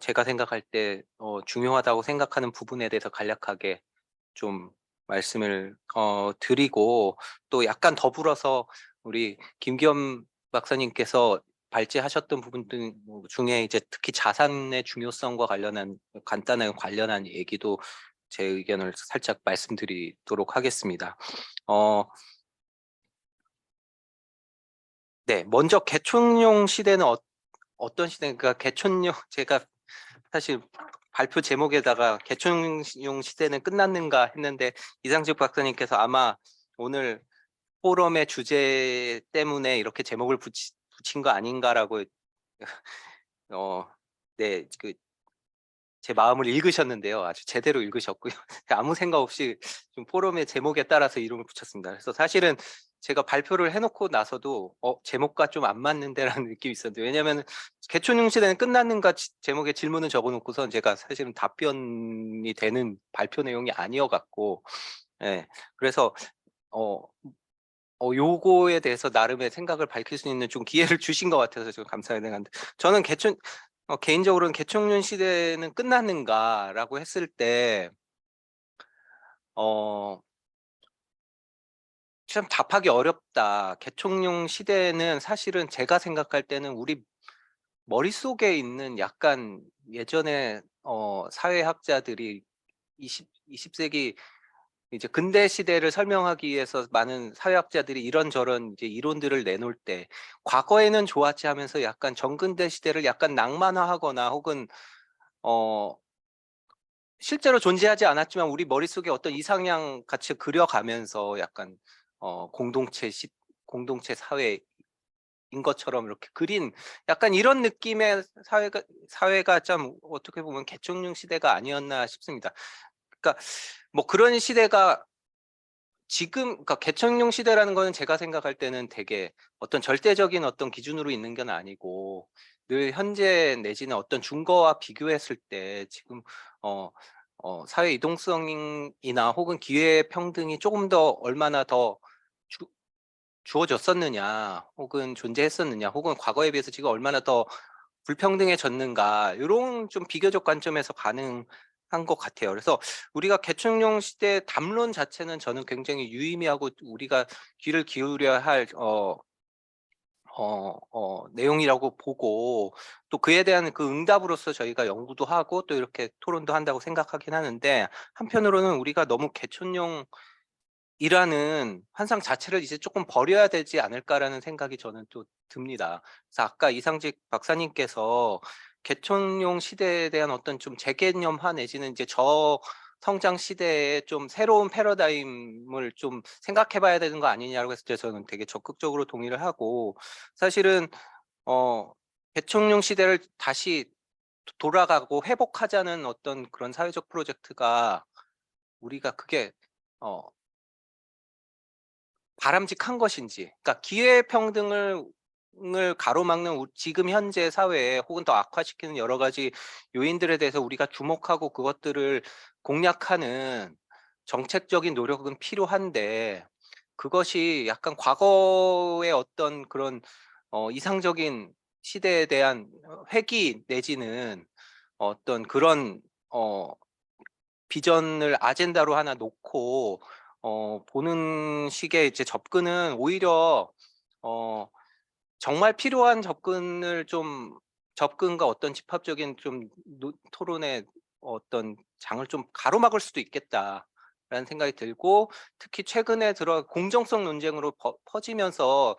제가 생각할 때 중요하다고 생각하는 부분에 대해서 간략하게 좀 말씀을 드리고 또 약간 더불어서 우리 김기현 박사님께서 발제하셨던 부분들 중에 이제 특히 자산의 중요성과 관련한 간단한 관련한 얘기도 제 의견을 살짝 말씀드리도록 하겠습니다. 네, 먼저 개촌용 시대는 어떤 시대인가? 개촌용 제가 사실 발표 제목에다가 개촌용 시대는 끝났는가 했는데 이상직 박사님께서 아마 오늘 포럼의 주제 때문에 이렇게 제목을 붙인 거 아닌가라고 네, 제 마음을 읽으셨는데요. 아주 제대로 읽으셨고요. 아무 생각 없이 좀 포럼의 제목에 따라서 이름을 붙였습니다. 그래서 사실은 제가 발표를 해놓고 나서도 제목과 좀 안 맞는데라는 느낌이 있었는데 왜냐하면 개촌용 시대는 끝났는가 제목에 질문을 적어놓고선 제가 사실은 답변이 되는 발표 내용이 아니어갖고 예, 그래서 요거에 대해서 나름의 생각을 밝힐 수 있는 좀 기회를 주신 것 같아서 좀 감사해요. 저는 개인적으로는 개촌용 시대는 끝났는가라고 했을 때, 참 답하기 어렵다. 개촌용 시대는 사실은 제가 생각할 때는 우리 머릿속에 있는 약간 예전에 사회학자들이 20세기 이제 근대 시대를 설명하기 위해서 많은 사회학자들이 이런저런 이제 이론들을 내놓을 때 과거에는 좋았지 하면서 약간 정근대 시대를 약간 낭만화하거나 혹은 실제로 존재하지 않았지만 우리 머릿속에 어떤 이상향 같이 그려가면서 약간 공동체 사회인 것처럼 이렇게 그린 약간 이런 느낌의 사회가 참 어떻게 보면 개척용 시대가 아니었나 싶습니다. 그러니까 뭐 그런 시대가 그러니까 개척용 시대라는 거는 제가 생각할 때는 되게 어떤 절대적인 어떤 기준으로 있는 건 아니고 늘 현재 내지는 어떤 준거와 비교했을 때 지금 사회 이동성이나 혹은 기회 평등이 조금 더 얼마나 더 주어졌었느냐 혹은 존재했었느냐 혹은 과거에 비해서 지금 얼마나 더 불평등해졌는가 이런 좀 비교적 관점에서 가능한 것 같아요. 그래서 우리가 개척용 시대 담론 자체는 저는 굉장히 유의미하고 우리가 귀를 기울여야 할 내용이라고 보고 또 그에 대한 그 응답으로서 저희가 연구도 하고 또 이렇게 토론도 한다고 생각하긴 하는데 한편으로는 우리가 너무 개촌용 이라는 환상 자체를 이제 조금 버려야 되지 않을까라는 생각이 저는 또 듭니다. 그래서 아까 이상직 박사님께서 개촌용 시대에 대한 어떤 좀 재개념화 내지는 이제 성장 시대에 좀 새로운 패러다임을 좀 생각해 봐야 되는 거 아니냐고 했을 때 저는 되게 적극적으로 동의를 하고 사실은 개촌용 시대를 다시 돌아가고 회복하자는 어떤 그런 사회적 프로젝트가 우리가 그게 바람직한 것인지, 그러니까 기회평등을 가로막는 지금 현재 사회에 혹은 더 악화시키는 여러 가지 요인들에 대해서 우리가 주목하고 그것들을 공략하는 정책적인 노력은 필요한데 그것이 약간 과거의 어떤 그런 이상적인 시대에 대한 회귀 내지는 어떤 그런 비전을 아젠다로 하나 놓고 보는 식의 이제 접근은 오히려 정말 필요한 접근과 어떤 집합적인 토론의 어떤 장을 좀 가로막을 수도 있겠다라는 생각이 들고, 특히 최근에 들어 공정성 논쟁으로 퍼지면서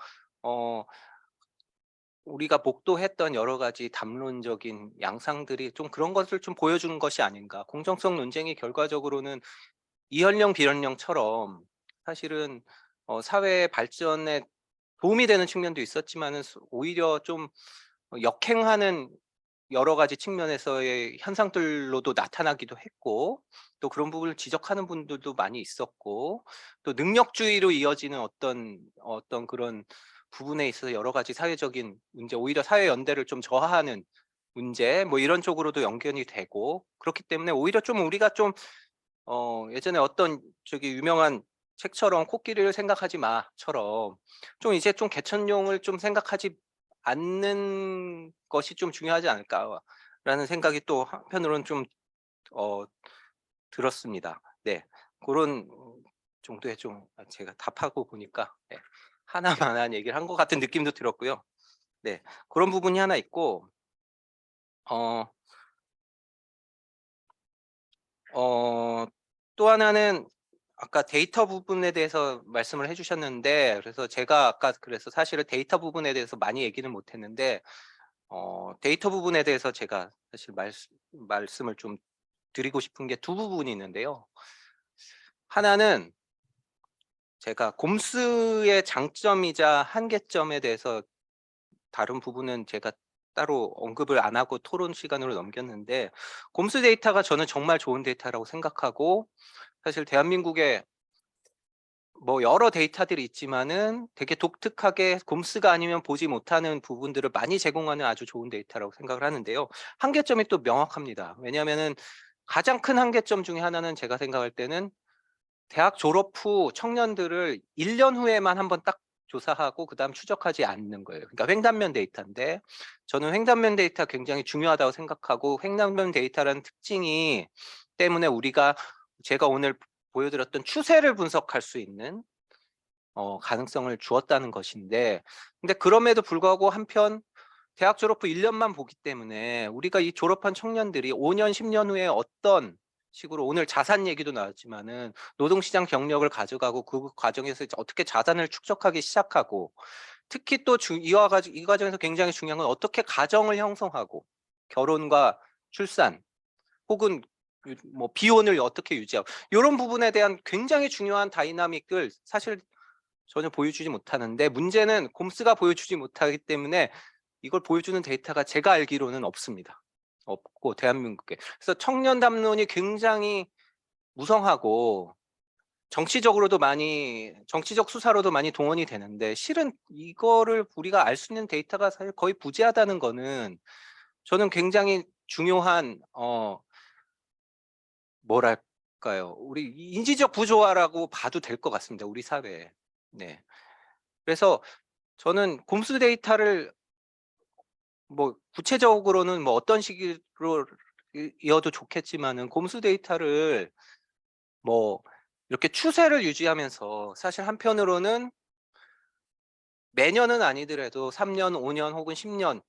우리가 목도했던 여러 가지 담론적인 양상들이 좀 그런 것을 좀 보여주는 것이 아닌가. 공정성 논쟁이 결과적으로는 이현령 비현령처럼 사실은 사회 발전에 도움이 되는 측면도 있었지만은 오히려 좀 역행하는 여러 가지 측면에서의 현상들로도 나타나기도 했고, 또 그런 부분을 지적하는 분들도 많이 있었고, 또 능력주의로 이어지는 어떤 그런 부분에 있어서 여러 가지 사회적인 문제, 오히려 사회 연대를 좀 저하하는 문제, 뭐 이런 쪽으로도 연결이 되고, 그렇기 때문에 오히려 좀 우리가 좀 예전에 어떤 유명한 책처럼 코끼리를 생각하지 마처럼 좀 이제 좀 개천용을 좀 생각하지 않는 것이 좀 중요하지 않을까라는 생각이 또 한편으로는 좀 들었습니다. 네, 그런 정도의 좀 제가 답하고 보니까 하나만한 얘기를 한 것 같은 느낌도 들었고요. 네, 그런 부분이 하나 있고, 또 하나는 아까 데이터 부분에 대해서 말씀을 해주셨는데, 그래서 제가 아까 그래서 사실은 데이터 부분에 대해서 많이 얘기는 못했는데, 데이터 부분에 대해서 제가 사실 말씀을 좀 드리고 싶은 게 두 부분이 있는데요. 하나는 제가 곰스의 장점이자 한계점에 대해서 다른 부분은 제가 따로 언급을 안 하고 토론 시간으로 넘겼는데, 곰스 데이터가 저는 정말 좋은 데이터라고 생각하고, 사실 대한민국에 뭐 여러 데이터들이 있지만은 되게 독특하게 곰스가 아니면 보지 못하는 부분들을 많이 제공하는 아주 좋은 데이터라고 생각을 하는데요. 한계점이 또 명확합니다. 왜냐하면은 가장 큰 한계점 중에 하나는 제가 생각할 때는 대학 졸업 후 청년들을 1년 후에만 한번 딱 조사하고 그다음 추적하지 않는 거예요. 그러니까 횡단면 데이터인데, 저는 횡단면 데이터 굉장히 중요하다고 생각하고, 횡단면 데이터라는 특징이 때문에 제가 오늘 보여드렸던 추세를 분석할 수 있는 가능성을 주었다는 것인데, 근데 그럼에도 불구하고 한편 대학 졸업 후 1년만 보기 때문에 우리가 이 졸업한 청년들이 5년, 10년 후에 어떤 식으로, 오늘 자산 얘기도 나왔지만은 노동시장 경력을 가져가고 그 과정에서 이제 어떻게 자산을 축적하기 시작하고, 특히 또 이 과정에서 굉장히 중요한 건 어떻게 가정을 형성하고 결혼과 출산 혹은 뭐 비혼을 어떻게 유지하고, 이런 부분에 대한 굉장히 중요한 다이나믹을 사실 전혀 보여주지 못하는데, 문제는 곰스가 보여주지 못하기 때문에 이걸 보여주는 데이터가 제가 알기로는 없습니다. 없고, 대한민국에. 그래서 청년 담론이 굉장히 무성하고 정치적 수사로도 많이 동원이 되는데, 실은 이거를 우리가 알 수 있는 데이터가 사실 거의 부재하다는 거는 저는 굉장히 중요한 뭐랄까요, 우리 인지적 부조화라고 봐도 될 것 같습니다, 우리 사회에. 네. 그래서 저는 곰스 데이터를 뭐 구체적으로는 뭐 어떤 식으로 이어도 좋겠지만은, 곰스 데이터를 뭐 이렇게 추세를 유지하면서 사실 한편으로는 매년은 아니더라도 3년, 5년 혹은 10년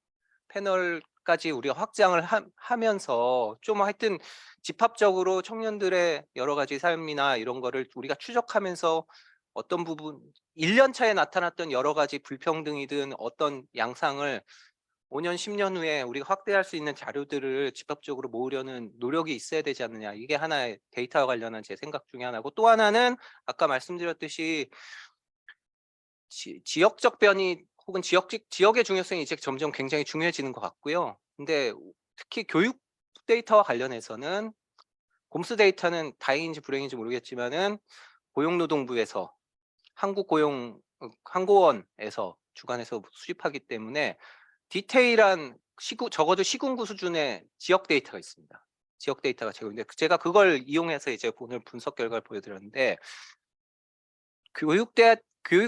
패널까지 우리가 확장을 하면서 좀 하여튼 집합적으로 청년들의 여러 가지 삶이나 이런 거를 우리가 추적하면서 어떤 부분 1년 차에 나타났던 여러 가지 불평등이든 어떤 양상을 5년, 10년 후에 우리가 확대할 수 있는 자료들을 집합적으로 모으려는 노력이 있어야 되지 않느냐. 이게 하나의 데이터와 관련한 제 생각 중에 하나고, 또 하나는 아까 말씀드렸듯이 지역적 변이 혹은 지역의 중요성이 이제 점점 굉장히 중요해지는 것 같고요. 근데 특히 교육 데이터와 관련해서는 곰스 데이터는 다행인지 불행인지 모르겠지만은 고용노동부에서 항고원에서 주관해서 수집하기 때문에 디테일한 적어도 시군구 수준의 지역 데이터가 있습니다. 지역 데이터가 제공인데, 제가 그걸 이용해서 이제 오늘 분석 결과를 보여드렸는데, 교육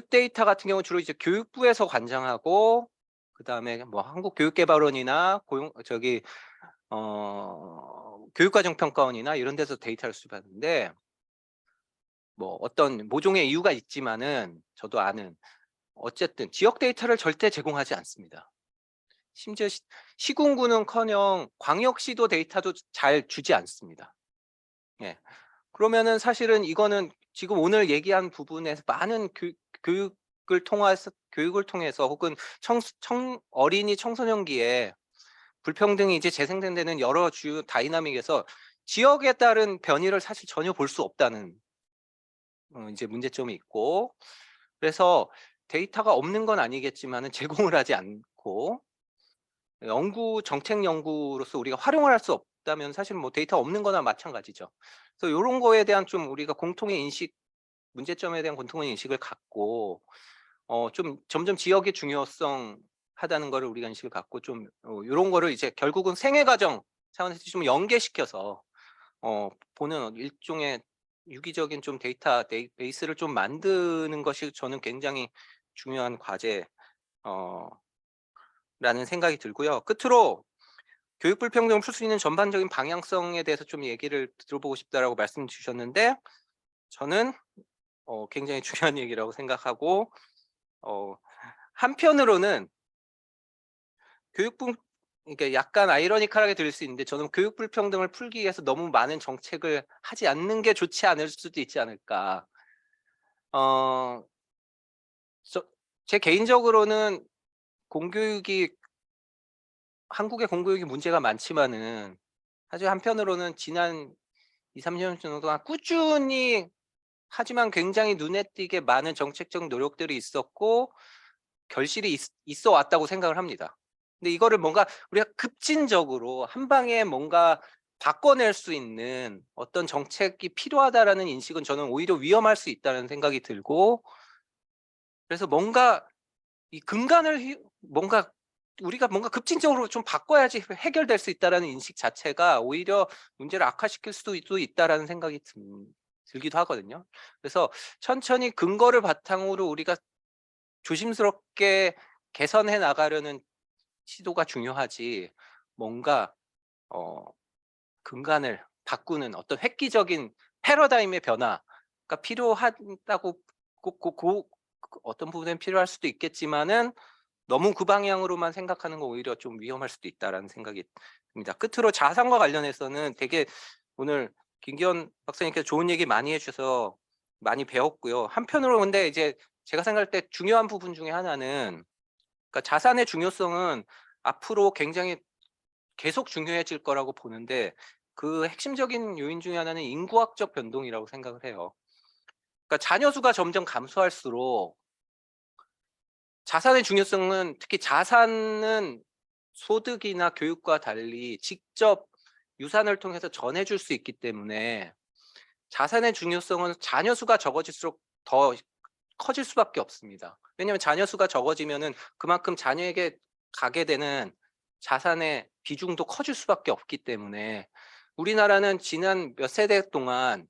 데이터 같은 경우 주로 이제 교육부에서 관장하고, 그다음에 뭐 한국교육개발원이나 교육과정평가원이나 이런 데서 데이터를 수집하는데, 뭐 어떤 모종의 이유가 있지만은 저도 아는, 어쨌든 지역 데이터를 절대 제공하지 않습니다. 심지어 시군구는커녕 광역시도 데이터도 잘 주지 않습니다. 예. 그러면은 사실은 이거는 지금 오늘 얘기한 부분에서 많은 교육을 통해서 혹은 어린이 청소년기에 불평등이 이제 재생되는 여러 주요 다이나믹에서 지역에 따른 변이를 사실 전혀 볼 수 없다는 이제 문제점이 있고, 그래서 데이터가 없는 건 아니겠지만은 제공을 하지 않고, 정책 연구로서 우리가 활용을 할 수 없다면 사실 뭐 데이터 없는 거나 마찬가지죠. 그래서 이런 거에 대한 좀 우리가 문제점에 대한 공통의 인식을 갖고, 좀 점점 지역의 중요성하다는 거를 우리가 인식을 갖고 좀 이런 거를 이제 결국은 생애과정 차원에서 좀 연계시켜서 보는 일종의 유기적인 좀 데이터베이스를 좀 만드는 것이 저는 굉장히 중요한 과제 라는 생각이 들고요. 끝으로 교육 불평등을 풀 수 있는 전반적인 방향성에 대해서 좀 얘기를 들어보고 싶다라고 말씀 주셨는데, 저는 굉장히 중요한 얘기라고 생각하고, 한편으로는 이게 약간 아이러니컬하게 들릴 수 있는데, 저는 교육 불평등을 풀기 위해서 너무 많은 정책을 하지 않는 게 좋지 않을 수도 있지 않을까. 제 개인적으로는 한국의 공교육이 문제가 많지만은, 사실 한편으로는 지난 2~3년 정도 동안 꾸준히 하지만 굉장히 눈에 띄게 많은 정책적 노력들이 있었고 결실이 있어 왔다고 생각을 합니다. 근데 이거를 뭔가 우리가 급진적으로 한 방에 뭔가 바꿔낼 수 있는 어떤 정책이 필요하다라는 인식은 저는 오히려 위험할 수 있다는 생각이 들고, 그래서 뭔가 이 근간을 우리가 뭔가 급진적으로 좀 바꿔야지 해결될 수 있다라는 인식 자체가 오히려 문제를 악화시킬 수도 있다라는 생각이 들기도 하거든요. 그래서 천천히 근거를 바탕으로 우리가 조심스럽게 개선해 나가려는 시도가 중요하지, 뭔가 근간을 바꾸는 어떤 획기적인 패러다임의 변화가 필요하다고 어떤 부분엔 필요할 수도 있겠지만은 너무 그 방향으로만 생각하는 거 오히려 좀 위험할 수도 있다라는 생각이 듭니다. 끝으로 자산과 관련해서는 되게 오늘 김기현 박사님께서 좋은 얘기 많이 해주셔서 많이 배웠고요. 한편으로 근데 이제 제가 생각할 때 중요한 부분 중에 하나는, 그러니까 자산의 중요성은 앞으로 굉장히 계속 중요해질 거라고 보는데, 그 핵심적인 요인 중에 하나는 인구학적 변동이라고 생각을 해요. 그러니까 자녀 수가 점점 감소할수록 자산의 중요성은, 특히 자산은 소득이나 교육과 달리 직접 유산을 통해서 전해줄 수 있기 때문에 자산의 중요성은 자녀 수가 적어질수록 더 커질 수밖에 없습니다. 왜냐하면 자녀 수가 적어지면은 그만큼 자녀에게 가게 되는 자산의 비중도 커질 수밖에 없기 때문에, 우리나라는 지난 몇 세대 동안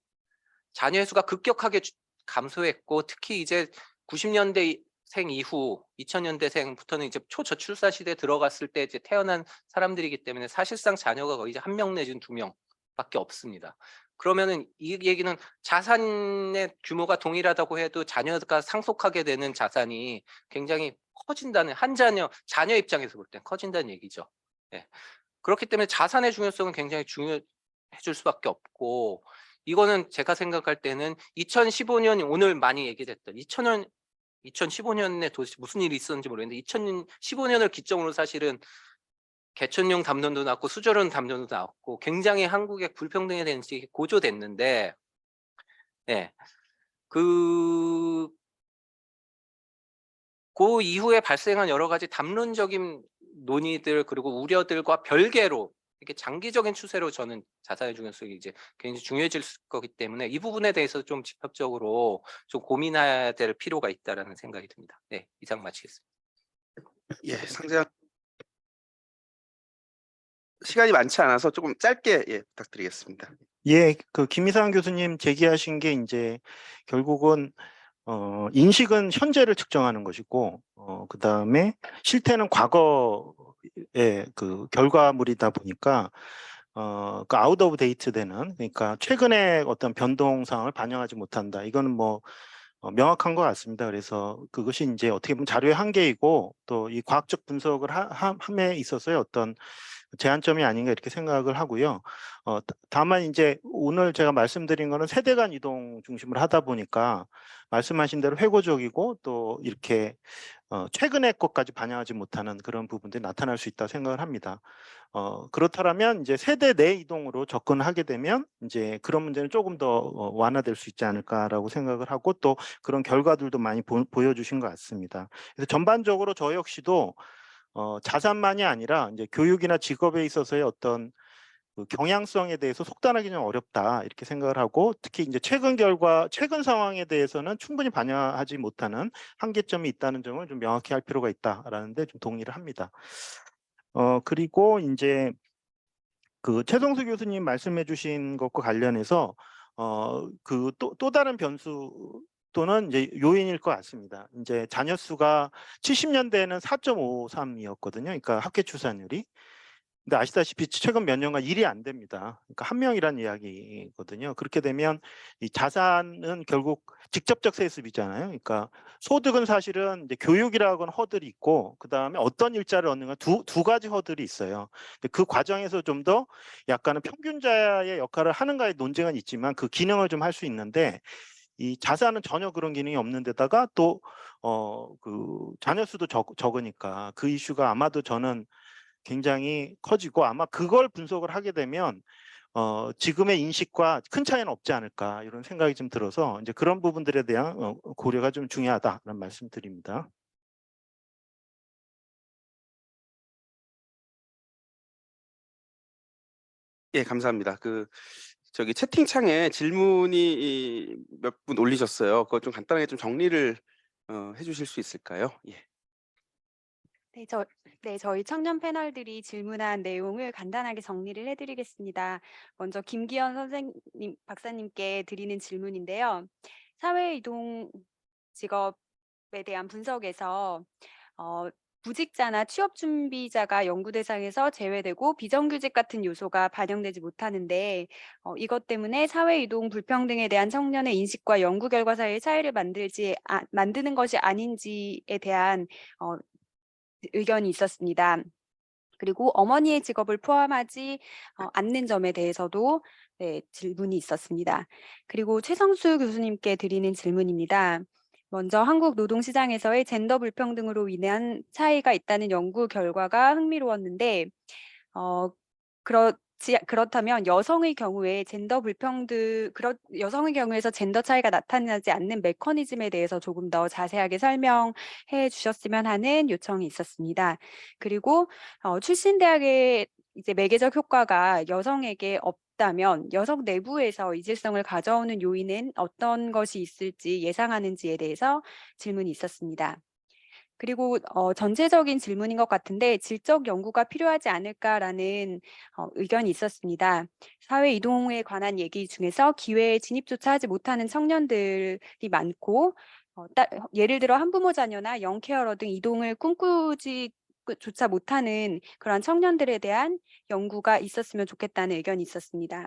자녀의 수가 급격하게 감소했고, 특히 이제 90년대생 이후 2000년대생부터는 이제 초저출산 시대에 들어갔을 때 이제 태어난 사람들이기 때문에 사실상 자녀가 거의 이제 1명 내지는 2명밖에 없습니다. 그러면은 이 얘기는 자산의 규모가 동일하다고 해도 자녀가 상속하게 되는 자산이 굉장히 커진다는, 자녀 입장에서 볼 땐 커진다는 얘기죠. 네. 그렇기 때문에 자산의 중요성은 굉장히 중요해질 수밖에 없고, 이거는 제가 생각할 때는 2015년, 오늘 많이 얘기됐던 2015년에 도대체 무슨 일이 있었는지 모르겠는데, 2015년을 기점으로 사실은 개천용 담론도 나왔고 수저론 담론도 나왔고 굉장히 한국의 불평등에 대한 인식이 고조됐는데, 네. 그 이후에 발생한 여러 가지 담론적인 논의들 그리고 우려들과 별개로 이렇게 장기적인 추세로 저는 자산의 중요성이 이제 굉장히 중요해질 거기 때문에 이 부분에 대해서 좀 직접적으로 좀 고민해야 될 필요가 있다라는 생각이 듭니다. 네, 이상 마치겠습니다. 예, 상세한 시간이 많지 않아서 조금 짧게 부탁드리겠습니다. 예, 그 김희상 교수님 제기하신 게 이제 결국은 인식은 현재를 측정하는 것이고, 그다음에 실태는 과거의 그 결과물이다 보니까 그 아웃 오브 데이트 되는, 그러니까 최근의 어떤 변동 상황을 반영하지 못한다. 이거는 뭐 명확한 것 같습니다. 그래서 그것이 이제 어떻게 보면 자료의 한계이고 또 이 과학적 분석을 함에 있어서의 어떤 제한점이 아닌가 이렇게 생각을 하고요. 다만 이제 오늘 제가 말씀드린 거는 세대 간 이동 중심으로 하다 보니까 말씀하신 대로 회고적이고 또 이렇게 최근의 것까지 반영하지 못하는 그런 부분들이 나타날 수 있다 생각을 합니다. 그렇다면 이제 세대 내 이동으로 접근하게 되면 이제 그런 문제는 조금 더 완화될 수 있지 않을까라고 생각을 하고 또 그런 결과들도 많이 보여주신 것 같습니다. 그래서 전반적으로 저 역시도 자산만이 아니라 이제 교육이나 직업에 있어서의 어떤 그 경향성에 대해서 속단하기 좀 어렵다 이렇게 생각을 하고 특히 이제 최근 상황에 대해서는 충분히 반영하지 못하는 한계점이 있다는 점을 좀 명확히 할 필요가 있다라는데 좀 동의를 합니다. 그리고 이제 그 최성수 교수님 말씀해주신 것과 관련해서 그 또 다른 변수 또는 이제 요인일 것 같습니다. 이제 자녀 수가 70년대에는 4.53이었거든요. 그러니까 합계 출산율이. 근데 아시다시피 최근 몇 년간 일이 안 됩니다. 그러니까 한 명이란 이야기거든요. 그렇게 되면 이 자산은 결국 직접적 세습이잖아요. 그러니까 소득은 사실은 이제 교육이라고 하는 허들이 있고 그 다음에 어떤 일자를 얻는가 두 가지 허들이 있어요. 근데 그 과정에서 좀 더 약간은 평균자의 역할을 하는가의 논쟁은 있지만 그 기능을 좀 할 수 있는데 이 자산은 전혀 그런 기능이 없는 데다가 또 그 자녀 수도 적으니까 그 이슈가 아마도 저는 굉장히 커지고 아마 그걸 분석을 하게 되면 지금의 인식과 큰 차이는 없지 않을까 이런 생각이 좀 들어서 이제 그런 부분들에 대한 고려가 좀 중요하다는 말씀드립니다. 예, 감사합니다. 저기 채팅창에 질문이 몇 분 올리셨어요. 그거 좀 간단하게 좀 정리를 해주실 수 있을까요? 예. 저희 청년 패널들이 질문한 내용을 간단하게 정리를 해드리겠습니다. 먼저 김기현 선생님, 박사님께 드리는 질문인데요. 사회이동 직업에 대한 분석에서 부직자나 취업 준비자가 연구 대상에서 제외되고 비정규직 같은 요소가 반영되지 못하는데 이것 때문에 사회이동 불평등에 대한 청년의 인식과 연구 결과 사이의 차이를 만드는 것이 아닌지에 대한 의견이 있었습니다. 그리고 어머니의 직업을 포함하지 않는 점에 대해서도 질문이 있었습니다. 그리고 최성수 교수님께 드리는 질문입니다. 먼저 한국 노동시장에서의 젠더 불평등으로 인한 차이가 있다는 연구 결과가 흥미로웠는데 그렇다면 여성의 경우에서 젠더 차이가 나타나지 않는 메커니즘에 대해서 조금 더 자세하게 설명해 주셨으면 하는 요청이 있었습니다. 그리고 출신 대학의 이제 매개적 효과가 여성에게 없다면 여성 내부에서 이질성을 가져오는 요인은 어떤 것이 있을지 예상하는지에 대해서 질문이 있었습니다. 그리고 전체적인 질문인 것 같은데 질적 연구가 필요하지 않을까라는 의견이 있었습니다. 사회 이동에 관한 얘기 중에서 기회에 진입조차 하지 못하는 청년들이 많고 예를 들어 한부모 자녀나 영케어러 등 이동을 꿈꾸지조차 못하는 그런 청년들에 대한 연구가 있었으면 좋겠다는 의견이 있었습니다.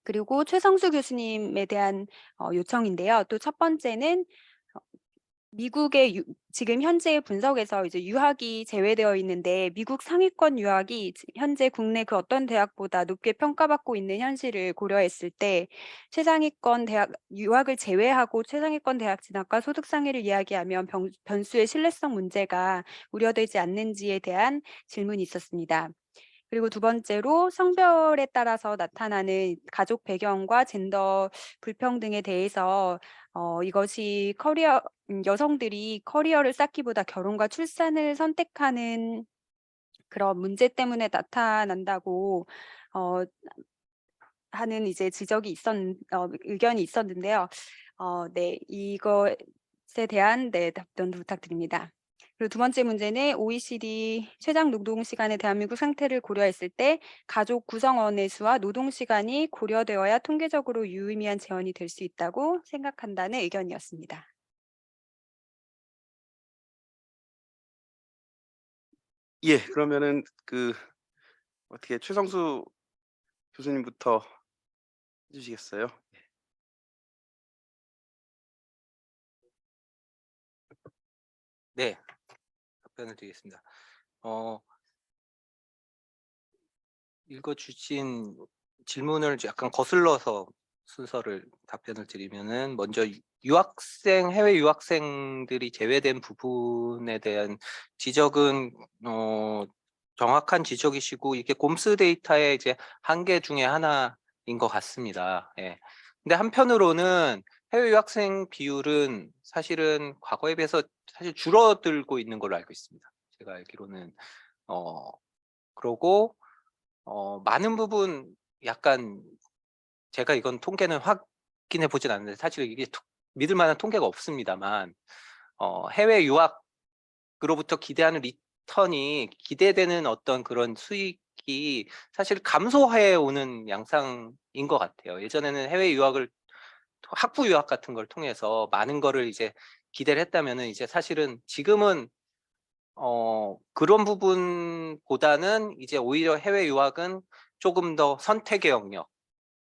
그리고 최성수 교수님에 대한 요청인데요. 또 첫 번째는 미국의 지금 현재 분석에서 이제 유학이 제외되어 있는데 미국 상위권 유학이 현재 국내 그 어떤 대학보다 높게 평가받고 있는 현실을 고려했을 때 최상위권 대학 유학을 제외하고 최상위권 대학 진학과 소득 상위를 이야기하면 변수의 신뢰성 문제가 우려되지 않는지에 대한 질문이 있었습니다. 그리고 두 번째로 성별에 따라서 나타나는 가족 배경과 젠더 불평등에 대해서 이것이 여성들이 커리어를 쌓기보다 결혼과 출산을 선택하는 그런 문제 때문에 나타난다고 하는 이제 의견이 있었는데요. 네, 이것에 대한 답변 부탁드립니다. 그리고 두 번째 문제는 OECD 최장 노동 시간의 대한민국 상태를 고려했을 때 가족 구성원의 수와 노동 시간이 고려되어야 통계적으로 유의미한 재원이 될 수 있다고 생각한다는 의견이었습니다. 예, 그러면은 어떻게 최성수 교수님부터 해주시겠어요? 네, 답변을 드리겠습니다. 읽어주신 질문을 약간 거슬러서 순서를 답변을 드리면은 먼저 해외 유학생들이 제외된 부분에 대한 지적은 정확한 지적이시고 이게 곰스 데이터의 이제 한계 중에 하나인 것 같습니다. 예. 근데 한편으로는 해외 유학생 비율은 사실은 과거에 비해서 사실 줄어들고 있는 걸로 알고 있습니다. 제가 알기로는 그러고 많은 부분 약간 제가 이건 통계는 확인해 보진 않는데 사실 이게 믿을 만한 통계가 없습니다만 해외 유학으로부터 기대하는 리턴이 기대되는 어떤 그런 수익이 사실 감소해 오는 양상인 것 같아요. 예전에는 해외 유학을 학부 유학 같은 걸 통해서 많은 거를 이제 기대를 했다면은 이제 사실은 지금은 그런 부분보다는 이제 오히려 해외 유학은 조금 더 선택의 영역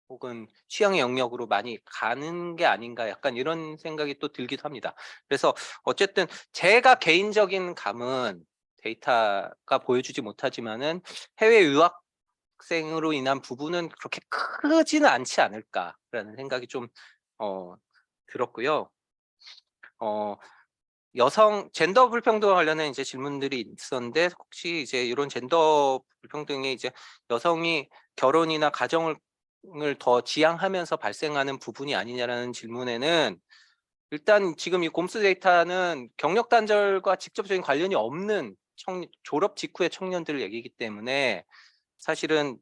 혹은 취향의 영역으로 많이 가는 게 아닌가 약간 이런 생각이 또 들기도 합니다. 그래서 어쨌든 제가 개인적인 감은 데이터가 보여주지 못하지만은 해외 유학생으로 인한 부분은 그렇게 크지는 않지 않을까라는 생각이 좀 들었고요. 젠더 불평등과 관련된 이제 질문들이 있었는데 혹시 이제 이런 젠더 불평등이 이제 여성이 결혼이나 가정을 더 지향하면서 발생하는 부분이 아니냐라는 질문에는 일단 지금 이 곰스 데이터는 경력 단절과 직접적인 관련이 없는 졸업 직후의 청년들 얘기이기 때문에 사실은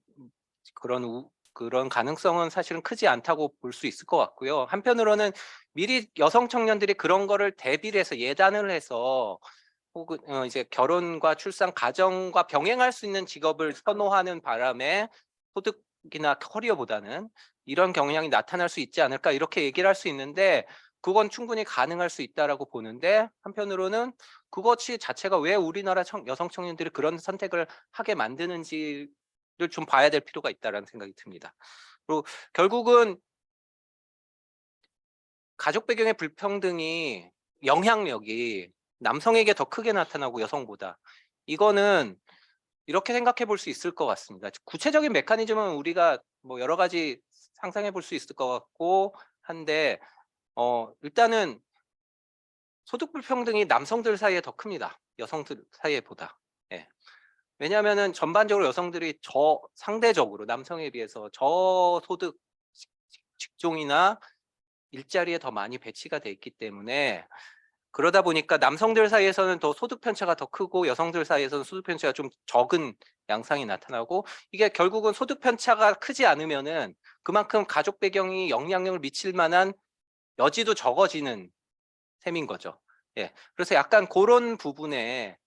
그런 가능성은 사실은 크지 않다고 볼 수 있을 것 같고요. 한편으로는 미리 여성 청년들이 그런 거를 대비를 해서 예단을 해서 혹은 이제 결혼과 출산, 가정과 병행할 수 있는 직업을 선호하는 바람에 소득이나 커리어보다는 이런 경향이 나타날 수 있지 않을까 이렇게 얘기를 할 수 있는데 그건 충분히 가능할 수 있다라고 보는데 한편으로는 그것이 자체가 왜 우리나라 여성 청년들이 그런 선택을 하게 만드는지를 좀 봐야 될 필요가 있다라는 생각이 듭니다. 그리고 결국은 가족 배경의 불평등이 영향력이 남성에게 더 크게 나타나고 여성보다 이거는 이렇게 생각해 볼 수 있을 것 같습니다. 구체적인 메커니즘은 우리가 뭐 여러 가지 상상해 볼 수 있을 것 같고 한데 일단은 소득 불평등이 남성들 사이에 더 큽니다. 여성들 사이에보다. 예. 왜냐하면은 전반적으로 여성들이 상대적으로 남성에 비해서 저소득 직종이나 일자리에 더 많이 배치가 돼 있기 때문에 그러다 보니까 남성들 사이에서는 더 소득 편차가 더 크고 여성들 사이에서는 소득 편차가 좀 적은 양상이 나타나고 이게 결국은 소득 편차가 크지 않으면은 그만큼 가족 배경이 영향력을 미칠 만한 여지도 적어지는 셈인 거죠. 예. 그래서 약간 그런 부분에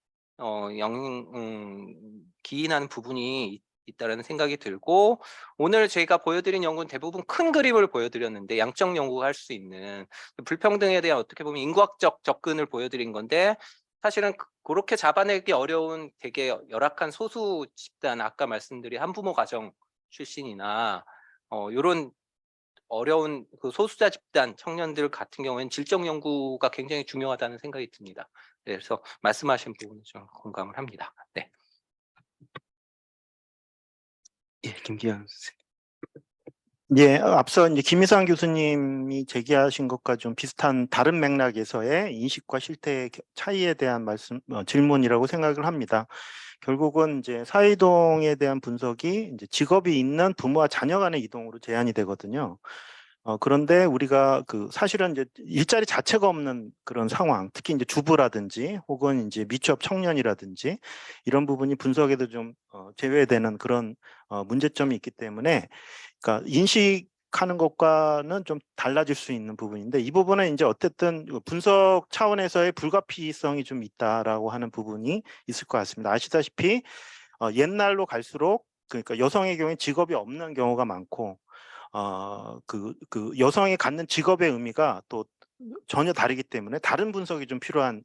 기인하는 부분이 있다라는 생각이 들고 오늘 저희가 보여드린 연구는 대부분 큰 그림을 보여드렸는데 양적 연구가 할 수 있는 불평등에 대한 어떻게 보면 인과적 접근을 보여드린 건데 사실은 그렇게 잡아내기 어려운 되게 열악한 소수 집단 아까 말씀드린 한부모 가정 출신이나 이런 어려운 그 소수자 집단 청년들 같은 경우에는 질적 연구가 굉장히 중요하다는 생각이 듭니다. 네, 그래서 말씀하신 부분에 좀 공감을 합니다. 네. 예, 김기현 선생님. 예, 앞서 이제 김희상 교수님이 제기하신 것과 좀 비슷한 다른 맥락에서의 인식과 실태의 차이에 대한 질문이라고 생각을 합니다. 결국은 이제 사회이동에 대한 분석이 이제 직업이 있는 부모와 자녀 간의 이동으로 제한이 되거든요. 그런데 우리가 사실은 이제 일자리 자체가 없는 그런 상황, 특히 이제 주부라든지 혹은 이제 미취업 청년이라든지 이런 부분이 분석에도 좀 제외되는 그런 문제점이 있기 때문에, 그러니까 생각하는 것과는 좀 달라질 수 있는 부분인데 이 부분은 이제 어쨌든 분석 차원에서의 불가피성이 좀 있다라고 하는 부분이 있을 것 같습니다. 아시다시피 옛날로 갈수록 그러니까 여성의 경우에 직업이 없는 경우가 많고 그 여성이 갖는 직업의 의미가 또 전혀 다르기 때문에 다른 분석이 좀 필요한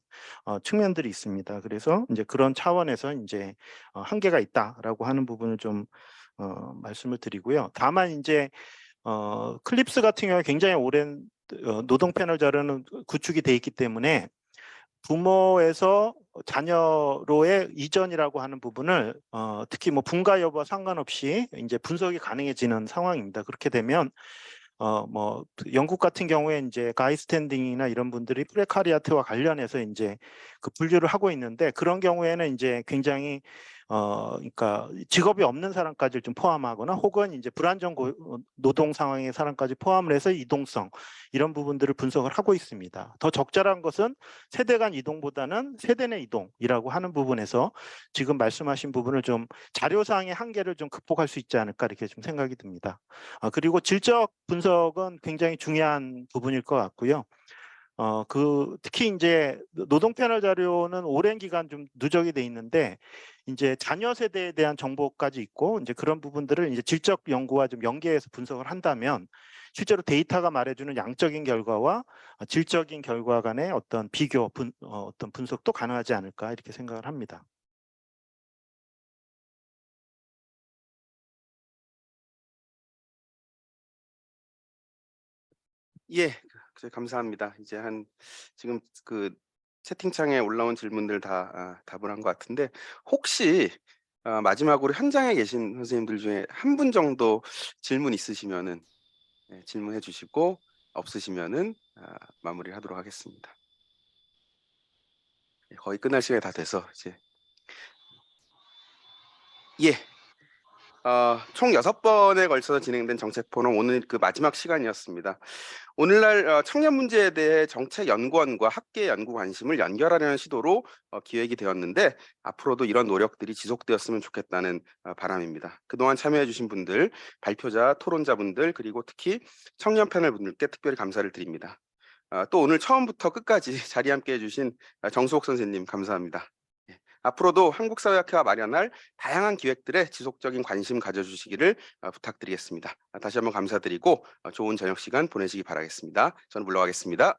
측면들이 있습니다. 그래서 이제 그런 차원에서 이제 한계가 있다라고 하는 부분을 좀 말씀을 드리고요. 다만 이제 클립스 같은 경우에 굉장히 오랜 노동 패널 자료는 구축이 돼 있기 때문에 부모에서 자녀로의 이전이라고 하는 부분을 특히 뭐 분가 여부와 상관없이 이제 분석이 가능해지는 상황입니다. 그렇게 되면 뭐 영국 같은 경우에 이제 가이 스탠딩이나 이런 분들이 프레카리아트와 관련해서 이제 그 분류를 하고 있는데 그런 경우에는 이제 굉장히 그러니까 직업이 없는 사람까지 좀 포함하거나 혹은 이제 불안정 노동 상황의 사람까지 포함을 해서 이동성 이런 부분들을 분석을 하고 있습니다. 더 적절한 것은 세대 간 이동보다는 세대 내 이동이라고 하는 부분에서 지금 말씀하신 부분을 좀 자료상의 한계를 좀 극복할 수 있지 않을까 이렇게 좀 생각이 듭니다. 그리고 질적 분석은 굉장히 중요한 부분일 것 같고요. 특히 이제 노동 패널 자료는 오랜 기간 좀 누적이 돼 있는데 이제 자녀 세대에 대한 정보까지 있고 이제 그런 부분들을 이제 질적 연구와 좀 연계해서 분석을 한다면 실제로 데이터가 말해주는 양적인 결과와 질적인 결과 간의 어떤 비교, 어떤 분석도 가능하지 않을까 이렇게 생각을 합니다. 예, 감사합니다. 이제 지금 그 채팅창에 올라온 질문들 다 답을 한 것 같은데 혹시 마지막으로 현장에 계신 선생님들 중에 한 분 정도 질문 있으시면은 질문해 주시고 없으시면은 마무리를 하도록 하겠습니다. 거의 끝날 시간이 다 돼서 이제 예. 총 6번에 걸쳐서 진행된 정책 포럼 오늘 그 마지막 시간이었습니다. 오늘날 청년 문제에 대해 정책연구원과 학계 연구 관심을 연결하려는 시도로 기획이 되었는데 앞으로도 이런 노력들이 지속되었으면 좋겠다는 바람입니다. 그동안 참여해 주신 분들, 발표자, 토론자분들 그리고 특히 청년 패널 분들께 특별히 감사를 드립니다. 또 오늘 처음부터 끝까지 자리 함께 해주신 정수옥 선생님 감사합니다. 예. 앞으로도 한국사회학회가 마련할 다양한 기획들에 지속적인 관심 가져주시기를 부탁드리겠습니다. 다시 한번 감사드리고 좋은 저녁 시간 보내시기 바라겠습니다. 저는 물러가겠습니다.